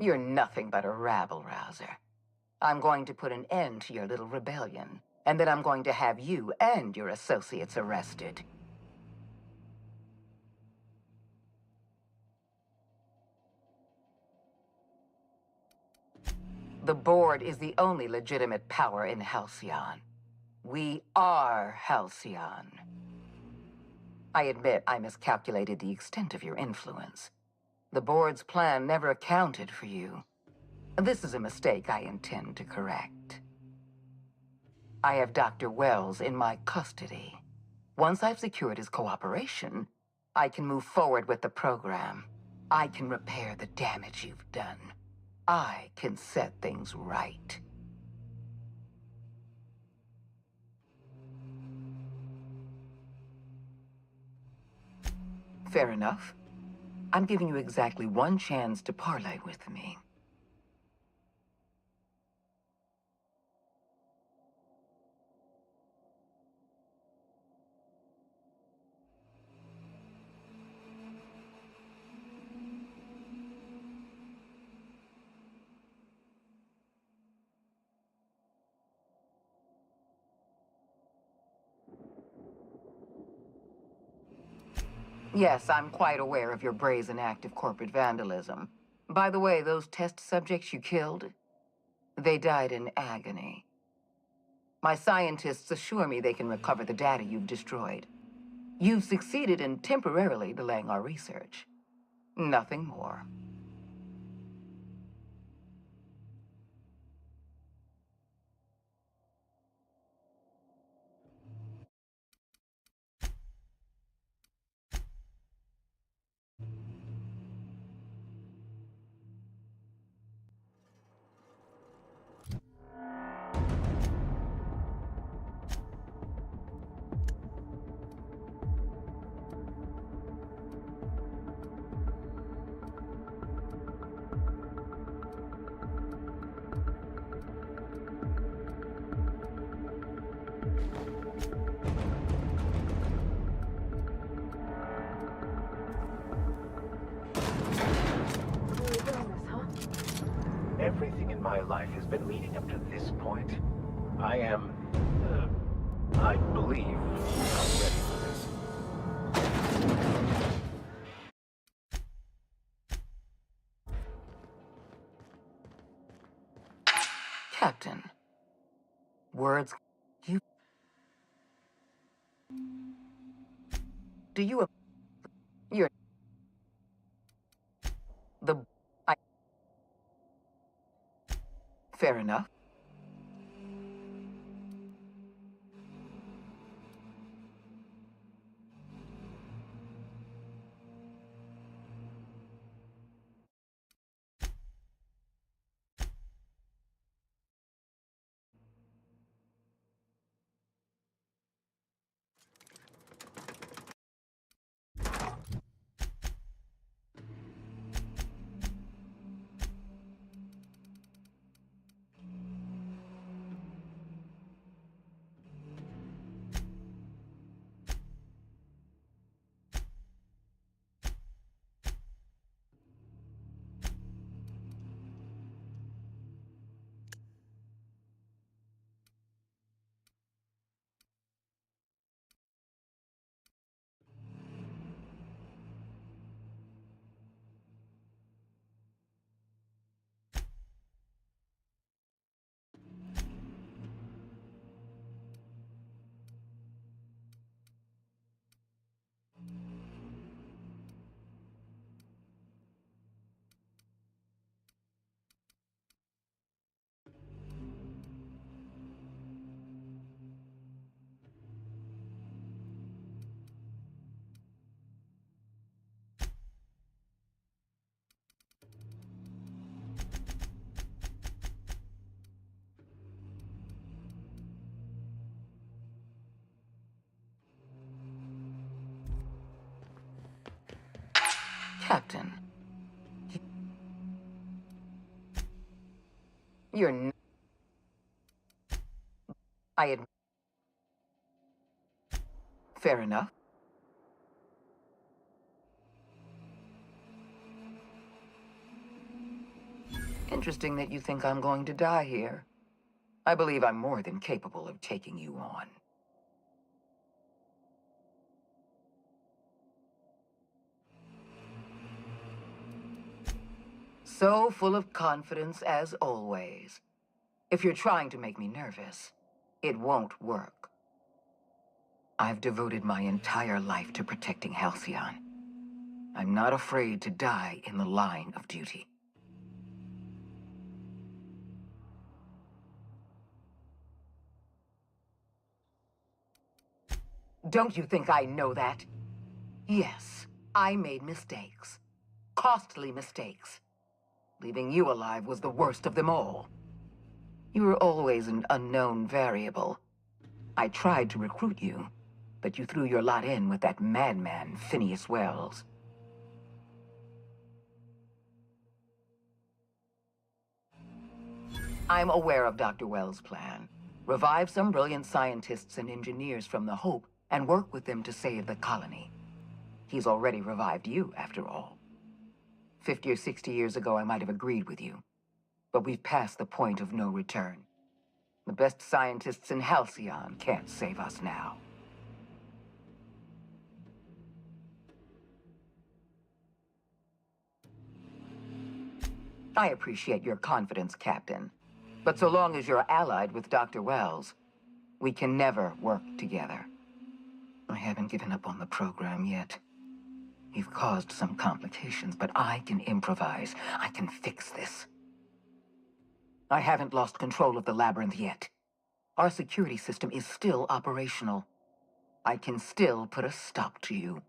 You're nothing but a rabble-rouser. I'm going to put an end to your little rebellion, and then I'm going to have you and your associates arrested. The Board is the only legitimate power in Halcyon. We are Halcyon. I admit I miscalculated the extent of your influence. The Board's plan never accounted for you. This is a mistake I intend to correct. I have Dr. Wells in my custody. Once I've secured his cooperation, I can move forward with the program. I can repair the damage you've done. I can set things right. Fair enough. I'm giving you exactly one chance to parley with me. Yes, I'm quite aware of your brazen act of corporate vandalism. By the way, those test subjects you killed, they died in agony. My scientists assure me they can recover the data you've destroyed. You've succeeded in temporarily delaying our research. Nothing more.
Everything in my life has been leading up to this point. I am... I believe I'm ready for this.
Captain, words you... Do you... You're... The... I... Fair enough. Captain. You're n... I admit... Fair enough. Interesting that you think I'm going to die here. I believe I'm more than capable of taking you on. So full of confidence as always. If you're trying to make me nervous, it won't work. I've devoted my entire life to protecting Halcyon. I'm not afraid to die in the line of duty. Don't you think I know that? Yes, I made mistakes. Costly mistakes. Leaving you alive was the worst of them all. You were always an unknown variable. I tried to recruit you, but you threw your lot in with that madman, Phineas Wells. I'm aware of Dr. Wells' plan. Revive some brilliant scientists and engineers from the Hope and work with them to save the colony. He's already revived you, after all. 50 or 60 years ago, I might have agreed with you. But we've passed the point of no return. The best scientists in Halcyon can't save us now. I appreciate your confidence, Captain. But so long as you're allied with Dr. Wells, we can never work together. I haven't given up on the program yet. You've caused some complications, but I can improvise. I can fix this. I haven't lost control of the labyrinth yet. Our security system is still operational. I can still put a stop to you.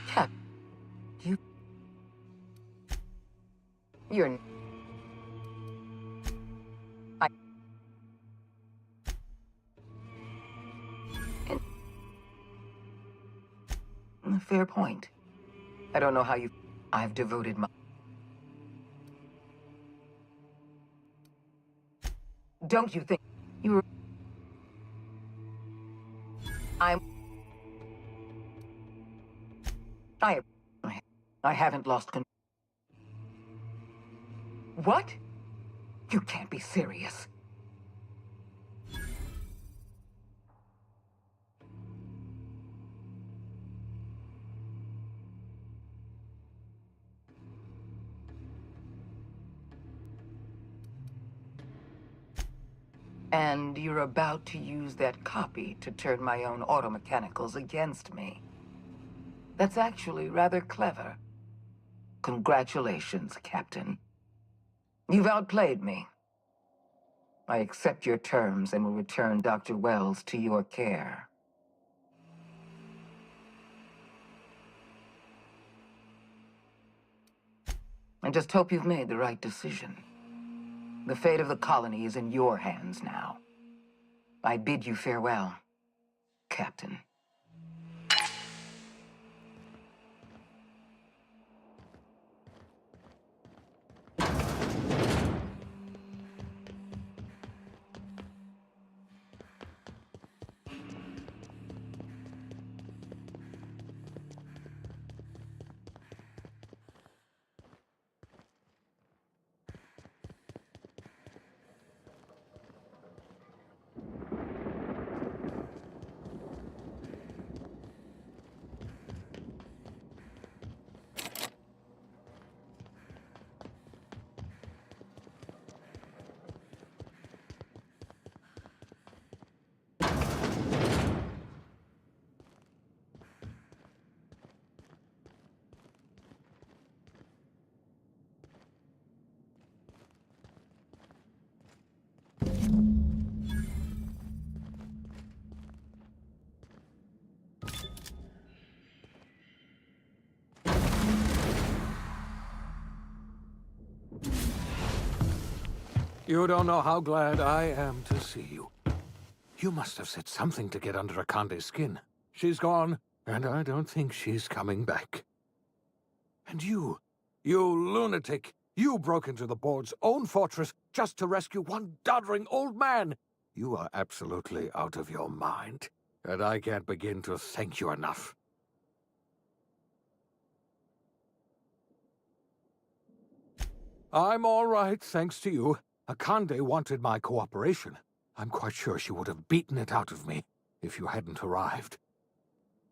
Cap, you're... Fair point. I don't know how you... I've devoted my... Don't you think you were... I haven't lost control. What? You can't be serious. And you're about to use that copy to turn my own automechanicals against me. That's actually rather clever. Congratulations, Captain. You've outplayed me. I accept your terms and will return Dr. Wells to your care. I just hope you've made the right decision. The fate of the colony is in your hands now. I bid you farewell, Captain.
You don't know how glad I am to see you. You must have said something to get under Akande's skin. She's gone, and I don't think she's coming back. And you lunatic, you broke into the board's own fortress just to rescue one doddering old man. You are absolutely out of your mind, and I can't begin to thank you enough. I'm all right, thanks to you. Akande wanted my cooperation. I'm quite sure she would have beaten it out of me if you hadn't arrived.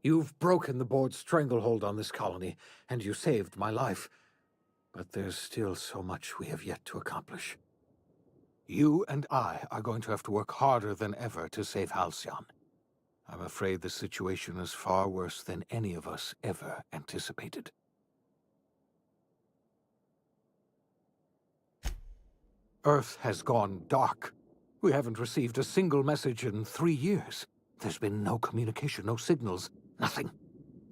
You've broken the board's stranglehold on this colony, and you saved my life. But there's still so much we have yet to accomplish. You and I are going to have to work harder than ever to save Halcyon. I'm afraid the situation is far worse than any of us ever anticipated. Earth has gone dark. We haven't received a single message in 3 years. There's been no communication, no signals, nothing.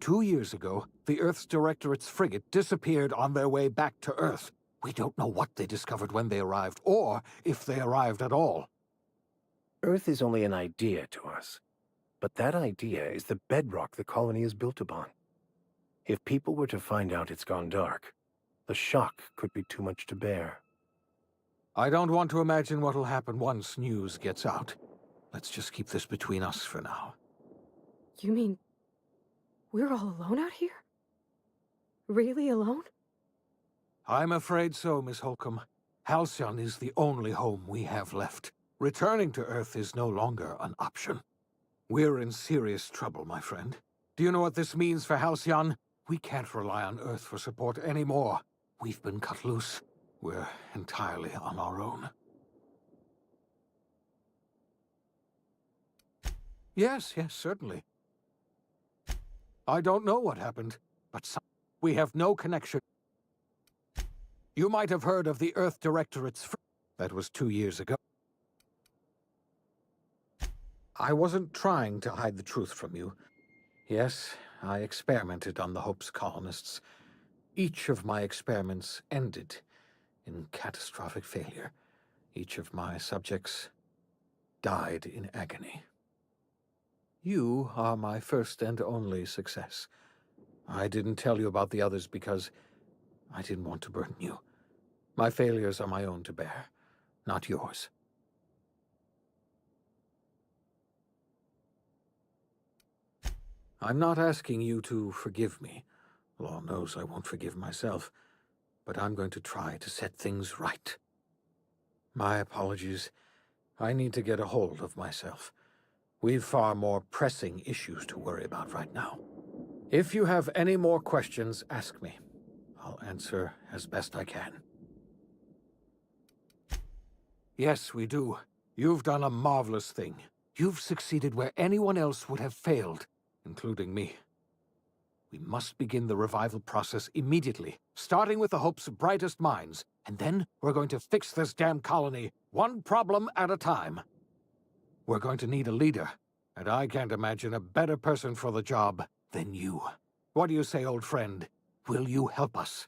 2 years ago, the Earth's Directorate's frigate disappeared on their way back to Earth. We don't know what they discovered when they arrived, or if they arrived at all.
Earth is only an idea to us. But that idea is the bedrock the colony is built upon. If people were to find out it's gone dark, the shock could be too much to bear.
I don't want to imagine what'll happen once news gets out. Let's just keep this between us for now.
You mean we're all alone out here? Really alone?
I'm afraid so, Miss Holcomb. Halcyon is the only home we have left. Returning to Earth is no longer an option. We're in serious trouble, my friend. Do you know what this means for Halcyon? We can't rely on Earth for support anymore. We've been cut loose. We're entirely on our own. Yes, certainly. I don't know what happened, but we have no connection. You might have heard of the Earth Directorate's that was 2 years ago. I wasn't trying to hide the truth from you. Yes, I experimented on the Hope's colonists. Each of my experiments ended in catastrophic failure. Each of my subjects died in agony. You are my first and only success. I didn't tell you about the others because I didn't want to burden you. My failures are my own to bear, not yours. I'm not asking you to forgive me. Law knows I won't forgive myself, but I'm going to try to set things right. My apologies. I need to get a hold of myself. We've far more pressing issues to worry about right now. If you have any more questions, ask me. I'll answer as best I can. Yes, we do. You've done a marvelous thing. You've succeeded where anyone else would have failed, including me. We must begin the revival process immediately, starting with the Hope's brightest minds, and then we're going to fix this damn colony, one problem at a time. We're going to need a leader, and I can't imagine a better person for the job than you. What do you say, old friend? Will you help us?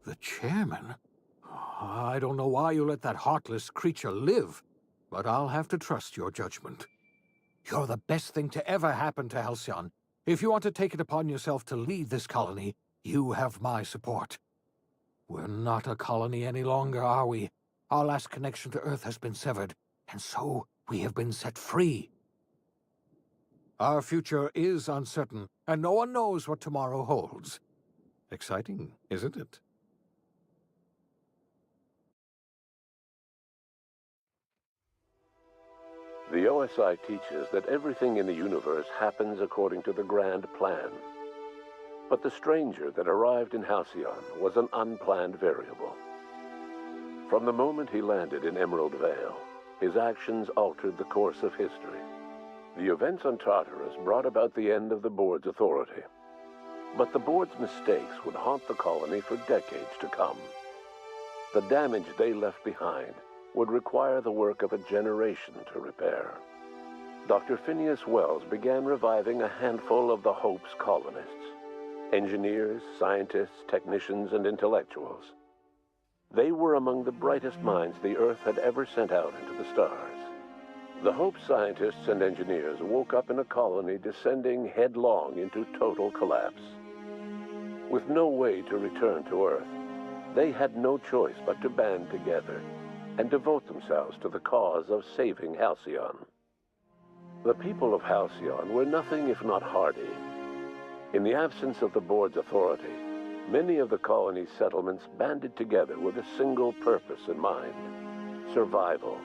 The chairman? I don't know why you let that heartless creature live, but I'll have to trust your judgment. You're the best thing to ever happen to Halcyon. If you want to take it upon yourself to lead this colony, you have my support. We're not a colony any longer, are we? Our last connection to Earth has been severed, and so we have been set free. Our future is uncertain, and no one knows what tomorrow holds. Exciting, isn't it?
The OSI teaches that everything in the universe happens according to the grand plan. But the stranger that arrived in Halcyon was an unplanned variable. From the moment he landed in Emerald Vale, his actions altered the course of history. The events on Tartarus brought about the end of the board's authority. But the board's mistakes would haunt the colony for decades to come. The damage they left behind would require the work of a generation to repair. Dr. Phineas Wells began reviving a handful of the Hope's colonists. Engineers, scientists, technicians, and intellectuals. They were among the brightest minds the Earth had ever sent out into the stars. The Hope scientists and engineers woke up in a colony descending headlong into total collapse. With no way to return to Earth, they had no choice but to band together and devote themselves to the cause of saving Halcyon. The people of Halcyon were nothing if not hardy. In the absence of the board's authority, many of the colony's settlements banded together with a single purpose in mind: survival.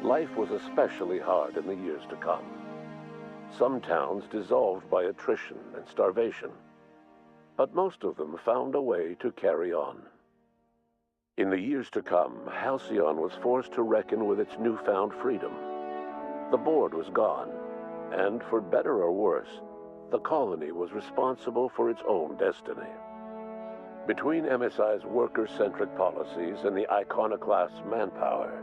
Life was especially hard in the years to come. Some towns dissolved by attrition and starvation, but most of them found a way to carry on. In the years to come, Halcyon was forced to reckon with its newfound freedom. The board was gone, and for better or worse, the colony was responsible for its own destiny. Between MSI's worker-centric policies and the iconoclast's manpower,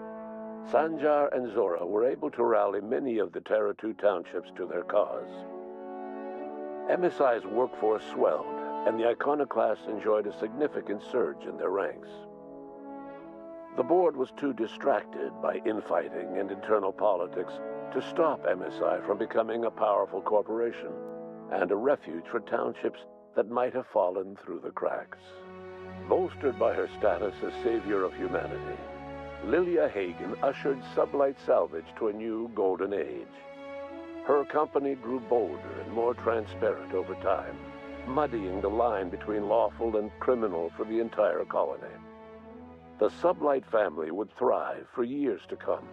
Sanjar and Zora were able to rally many of the Terra 2 townships to their cause. MSI's workforce swelled, and the iconoclasts enjoyed a significant surge in their ranks. The board was too distracted by infighting and internal politics to stop MSI from becoming a powerful corporation and a refuge for townships that might have fallen through the cracks. Bolstered by her status as savior of humanity, Lilia Hagen ushered sublight salvage to a new golden age. Her company grew bolder and more transparent over time, muddying the line between lawful and criminal for the entire colony. The sublight family would thrive for years to come.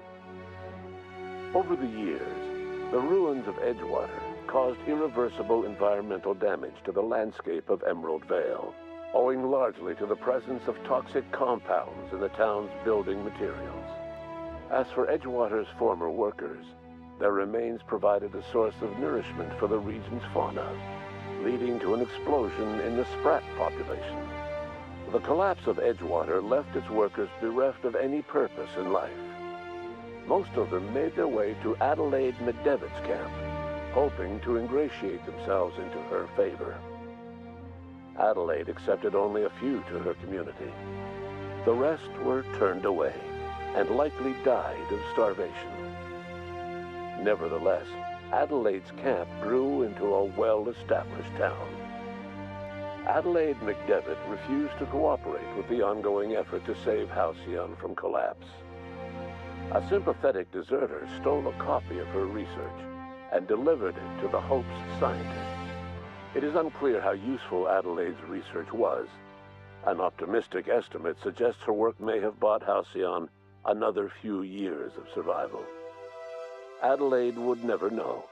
Over the years, the ruins of Edgewater caused irreversible environmental damage to the landscape of Emerald Vale, owing largely to the presence of toxic compounds in the town's building materials. As for Edgewater's former workers, their remains provided a source of nourishment for the region's fauna, leading to an explosion in the sprat population. The collapse of Edgewater left its workers bereft of any purpose in life. Most of them made their way to Adelaide McDevitt's camp, hoping to ingratiate themselves into her favor. Adelaide accepted only a few to her community. The rest were turned away and likely died of starvation. Nevertheless, Adelaide's camp grew into a well-established town. Adelaide McDevitt refused to cooperate with the ongoing effort to save Halcyon from collapse. A sympathetic deserter stole a copy of her research and delivered it to the Hope's scientist. It is unclear how useful Adelaide's research was. An optimistic estimate suggests her work may have bought Halcyon another few years of survival. Adelaide would never know.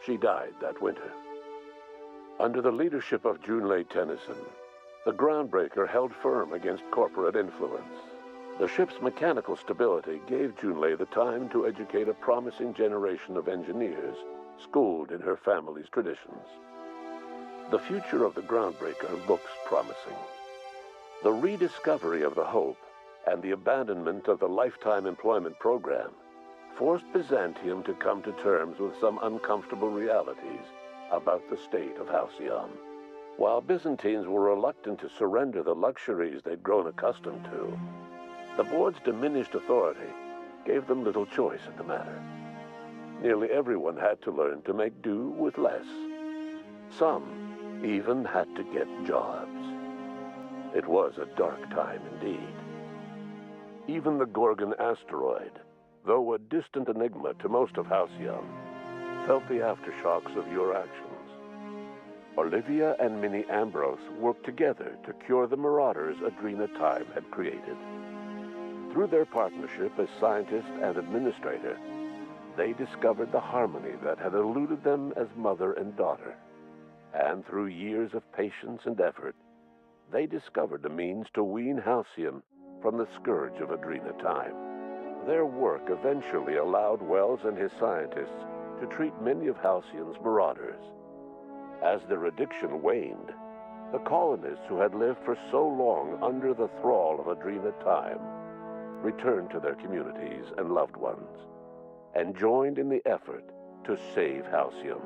She died that winter. Under the leadership of Junlei Tennyson, the Groundbreaker held firm against corporate influence. The ship's mechanical stability gave Junlei the time to educate a promising generation of engineers schooled in her family's traditions. The future of the Groundbreaker looks promising. The rediscovery of the Hope and the abandonment of the lifetime employment program forced Byzantium to come to terms with some uncomfortable realities about the state of Halcyon. While Byzantines were reluctant to surrender the luxuries they'd grown accustomed to, the board's diminished authority gave them little choice in the matter. Nearly everyone had to learn to make do with less. Some even had to get jobs. It was a dark time indeed. Even the Gorgon asteroid, though a distant enigma to most of Halcyon, felt the aftershocks of your actions. Olivia and Minnie Ambrose worked together to cure the marauders Adrena Time had created. Through their partnership as scientist and administrator, they discovered the harmony that had eluded them as mother and daughter. And through years of patience and effort, they discovered a means to wean Halcyon from the scourge of Adrena Time. Their work eventually allowed Wells and his scientists to treat many of Halcyon's marauders. As their addiction waned, the colonists who had lived for so long under the thrall of Adrena Time returned to their communities and loved ones, and joined in the effort to save Halcyon.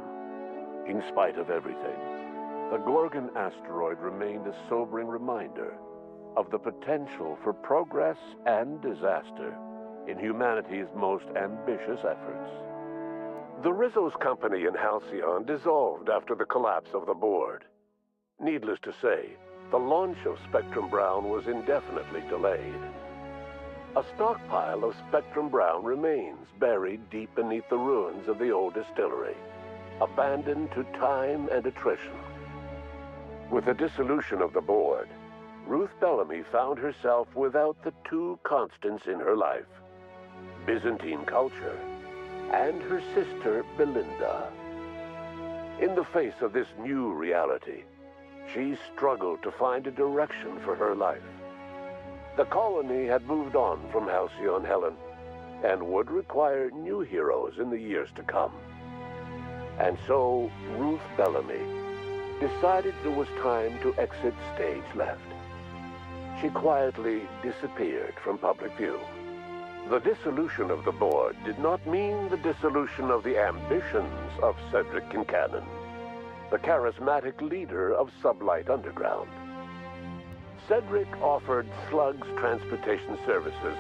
In spite of everything, the Gorgon asteroid remained a sobering reminder of the potential for progress and disaster in humanity's most ambitious efforts. The Rizzo's company in Halcyon dissolved after the collapse of the board. Needless to say, the launch of Spectrum Brown was indefinitely delayed. A stockpile of Spectrum Brown remains buried deep beneath the ruins of the old distillery. abandoned to time and attrition. With the dissolution of the board, Ruth Bellamy found herself without the two constants in her life: Byzantine culture and her sister Belinda. In the face of this new reality, she struggled to find a direction for her life. The colony had moved on from Halcyon Helen and would require new heroes in the years to come. And so Ruth Bellamy decided it was time to exit stage left. She quietly disappeared from public view. The dissolution of the board did not mean the dissolution of the ambitions of Cedric Kincannon, the charismatic leader of Sublight Underground. Cedric offered slugs transportation services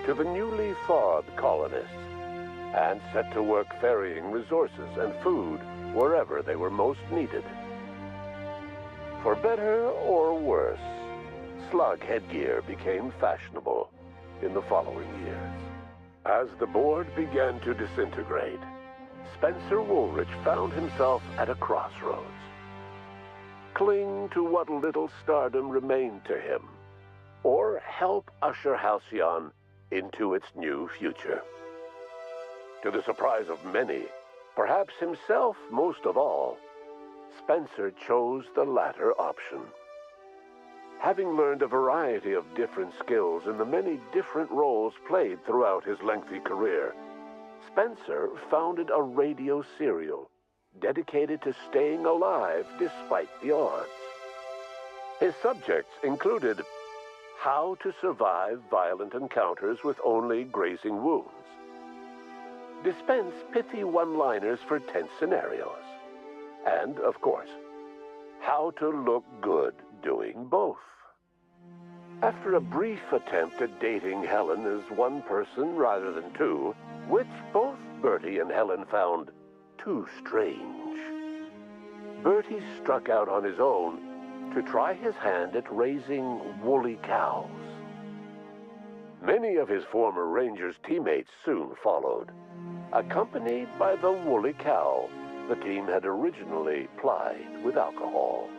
to the newly thawed colonists and set to work ferrying resources and food wherever they were most needed. For better or worse, slug headgear became fashionable in the following years. As the board began to disintegrate, Spencer Woolrich found himself at a crossroads. Cling to what little stardom remained to him, or help usher Halcyon into its new future. To the surprise of many, perhaps himself most of all, Spencer chose the latter option. Having learned a variety of different skills in the many different roles played throughout his lengthy career, Spencer founded a radio serial dedicated to staying alive despite the odds. His subjects included how to survive violent encounters with only grazing wounds, dispense pithy one-liners for tense scenarios, and, of course, how to look good doing both. After a brief attempt at dating Helen as one person rather than two, which both Bertie and Helen found too strange, Bertie struck out on his own to try his hand at raising woolly cows. Many of his former Rangers teammates soon followed, accompanied by the woolly cow the team had originally plied with alcohol.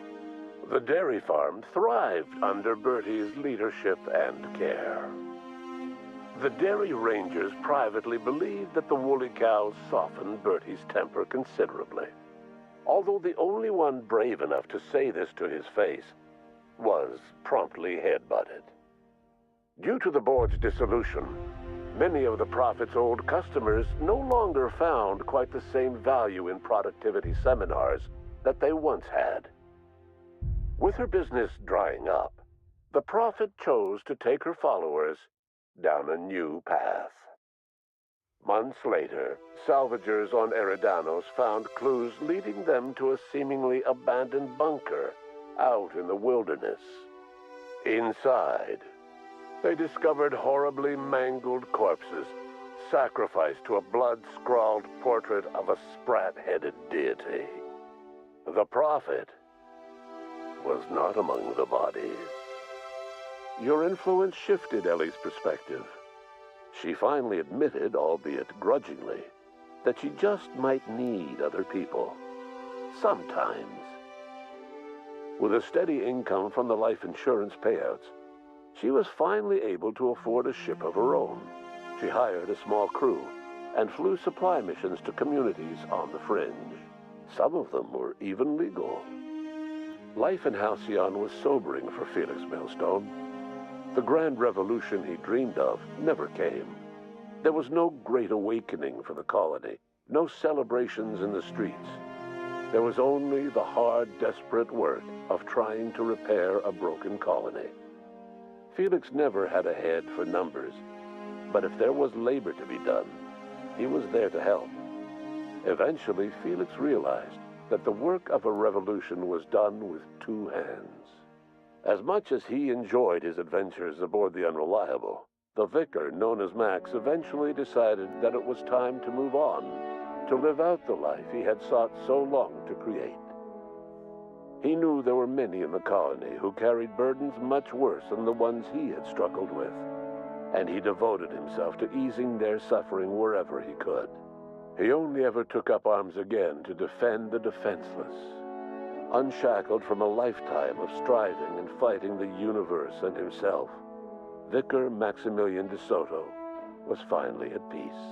The dairy farm thrived under Bertie's leadership and care. The Dairy Rangers privately believed that the woolly cows softened Bertie's temper considerably, although the only one brave enough to say this to his face was promptly headbutted. Due to the board's dissolution, many of the Prophet's old customers no longer found quite the same value in productivity seminars that they once had. With her business drying up, the Prophet chose to take her followers down a new path. Months later, salvagers on Eridanos found clues leading them to a seemingly abandoned bunker out in the wilderness. Inside, they discovered horribly mangled corpses, sacrificed to a blood-scrawled portrait of a sprat-headed deity. The Prophet was not among the bodies. Your influence shifted Ellie's perspective. She finally admitted, albeit grudgingly, that she just might need other people. Sometimes. With a steady income from the life insurance payouts, she was finally able to afford a ship of her own. She hired a small crew and flew supply missions to communities on the fringe. Some of them were even legal. Life in Halcyon was sobering for Felix Millstone. The grand revolution he dreamed of never came. There was no great awakening for the colony, no celebrations in the streets. There was only the hard, desperate work of trying to repair a broken colony. Felix never had a head for numbers, but if there was labor to be done, he was there to help. Eventually, Felix realized that the work of a revolution was done with two hands. As much as he enjoyed his adventures aboard the Unreliable, the vicar, known as Max, eventually decided that it was time to move on, to live out the life he had sought so long to create. He knew there were many in the colony who carried burdens much worse than the ones he had struggled with, and he devoted himself to easing their suffering wherever he could. He only ever took up arms again to defend the defenseless. Unshackled from a lifetime of striving and fighting the universe and himself, Vicar Maximilian de Soto was finally at peace.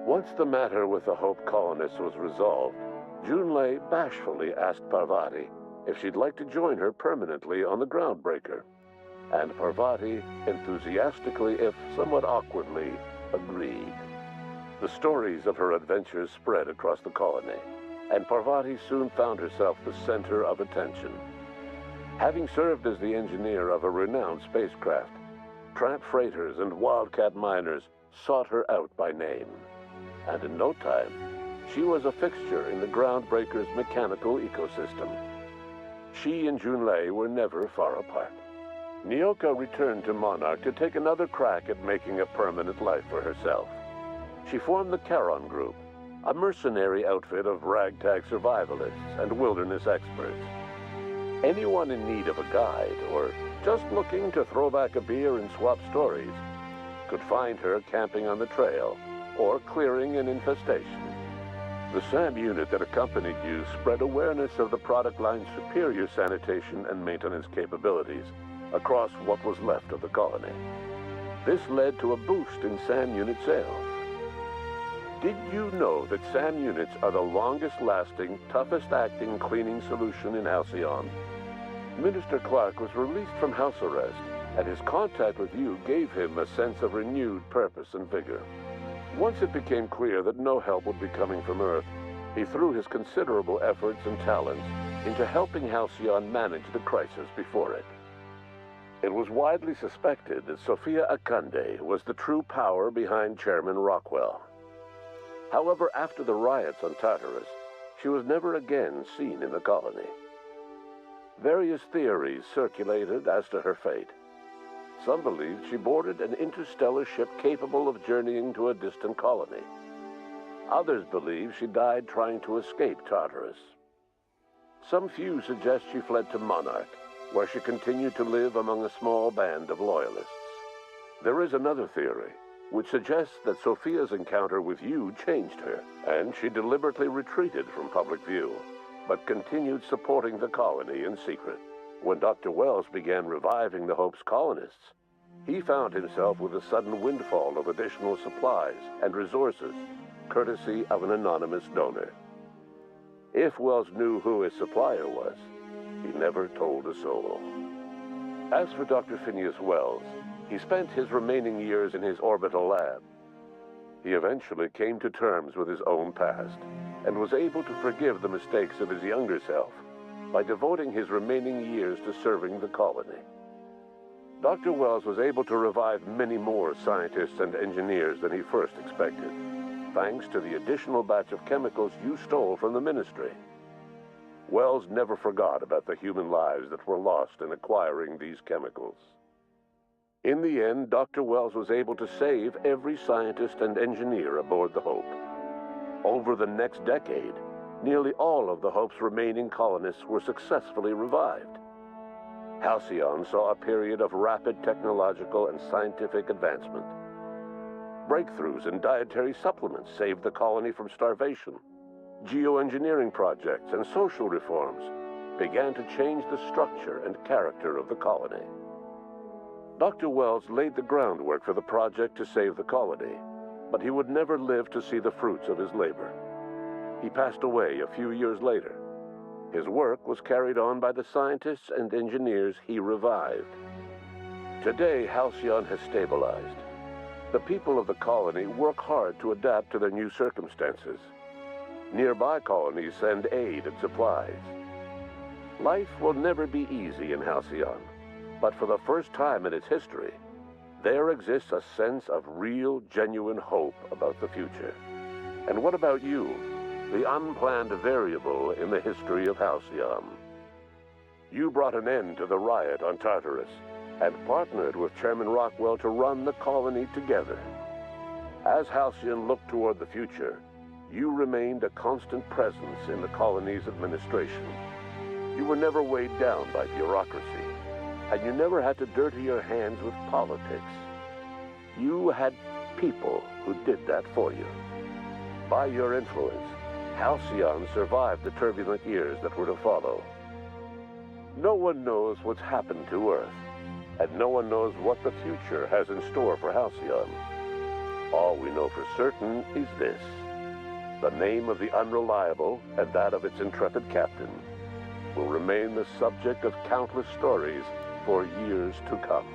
Once the matter with the Hope colonists was resolved, Junlei bashfully asked Parvati if she'd like to join her permanently on the Groundbreaker. And Parvati enthusiastically, if somewhat awkwardly, agreed. The stories of her adventures spread across the colony, and Parvati soon found herself the center of attention. Having served as the engineer of a renowned spacecraft, tramp freighters and wildcat miners sought her out by name. And in no time, she was a fixture in the Groundbreaker's mechanical ecosystem. She and Junlei were never far apart. Nyoka returned to Monarch to take another crack at making a permanent life for herself. She formed the Charon Group, a mercenary outfit of ragtag survivalists and wilderness experts. Anyone in need of a guide, or just looking to throw back a beer and swap stories, could find her camping on the trail or clearing an infestation. The SAM unit that accompanied you spread awareness of the product line's superior sanitation and maintenance capabilities across what was left of the colony. This led to a boost in SAM unit sales. Did you know that SAM units are the longest-lasting, toughest-acting cleaning solution in Halcyon? Minister Clark was released from house arrest, and his contact with you gave him a sense of renewed purpose and vigor. Once it became clear that no help would be coming from Earth, he threw his considerable efforts and talents into helping Halcyon manage the crisis before it. It was widely suspected that Sophia Akande was the true power behind Chairman Rockwell. However, after the riots on Tartarus, she was never again seen in the colony. Various theories circulated as to her fate. Some believed she boarded an interstellar ship capable of journeying to a distant colony. Others believe she died trying to escape Tartarus. Some few suggest she fled to Monarch, where she continued to live among a small band of loyalists. There is another theory, which suggests that Sophia's encounter with you changed her, and she deliberately retreated from public view, but continued supporting the colony in secret. When Dr. Wells began reviving the Hope's colonists, he found himself with a sudden windfall of additional supplies and resources, courtesy of an anonymous donor. If Wells knew who his supplier was, he never told a soul. As for Dr. Phineas Wells, he spent his remaining years in his orbital lab. He eventually came to terms with his own past and was able to forgive the mistakes of his younger self by devoting his remaining years to serving the colony. Dr. Wells was able to revive many more scientists and engineers than he first expected, thanks to the additional batch of chemicals you stole from the Ministry. Wells never forgot about the human lives that were lost in acquiring these chemicals. In the end, Dr. Wells was able to save every scientist and engineer aboard the Hope. Over the next decade, nearly all of the Hope's remaining colonists were successfully revived. Halcyon saw a period of rapid technological and scientific advancement. Breakthroughs in dietary supplements saved the colony from starvation. Geoengineering projects and social reforms began to change the structure and character of the colony. Dr. Wells laid the groundwork for the project to save the colony, but he would never live to see the fruits of his labor. He passed away a few years later. His work was carried on by the scientists and engineers he revived. Today, Halcyon has stabilized. The people of the colony work hard to adapt to their new circumstances. Nearby colonies send aid and supplies. Life will never be easy in Halcyon, but for the first time in its history, there exists a sense of real, genuine hope about the future. And what about you, the unplanned variable in the history of Halcyon? You brought an end to the riot on Tartarus and partnered with Chairman Rockwell to run the colony together. As Halcyon looked toward the future, you remained a constant presence in the colony's administration. You were never weighed down by bureaucracy, and you never had to dirty your hands with politics. You had people who did that for you. By your influence, Halcyon survived the turbulent years that were to follow. No one knows what's happened to Earth, and no one knows what the future has in store for Halcyon. All we know for certain is this: the name of the Unreliable and that of its intrepid captain will remain the subject of countless stories for years to come.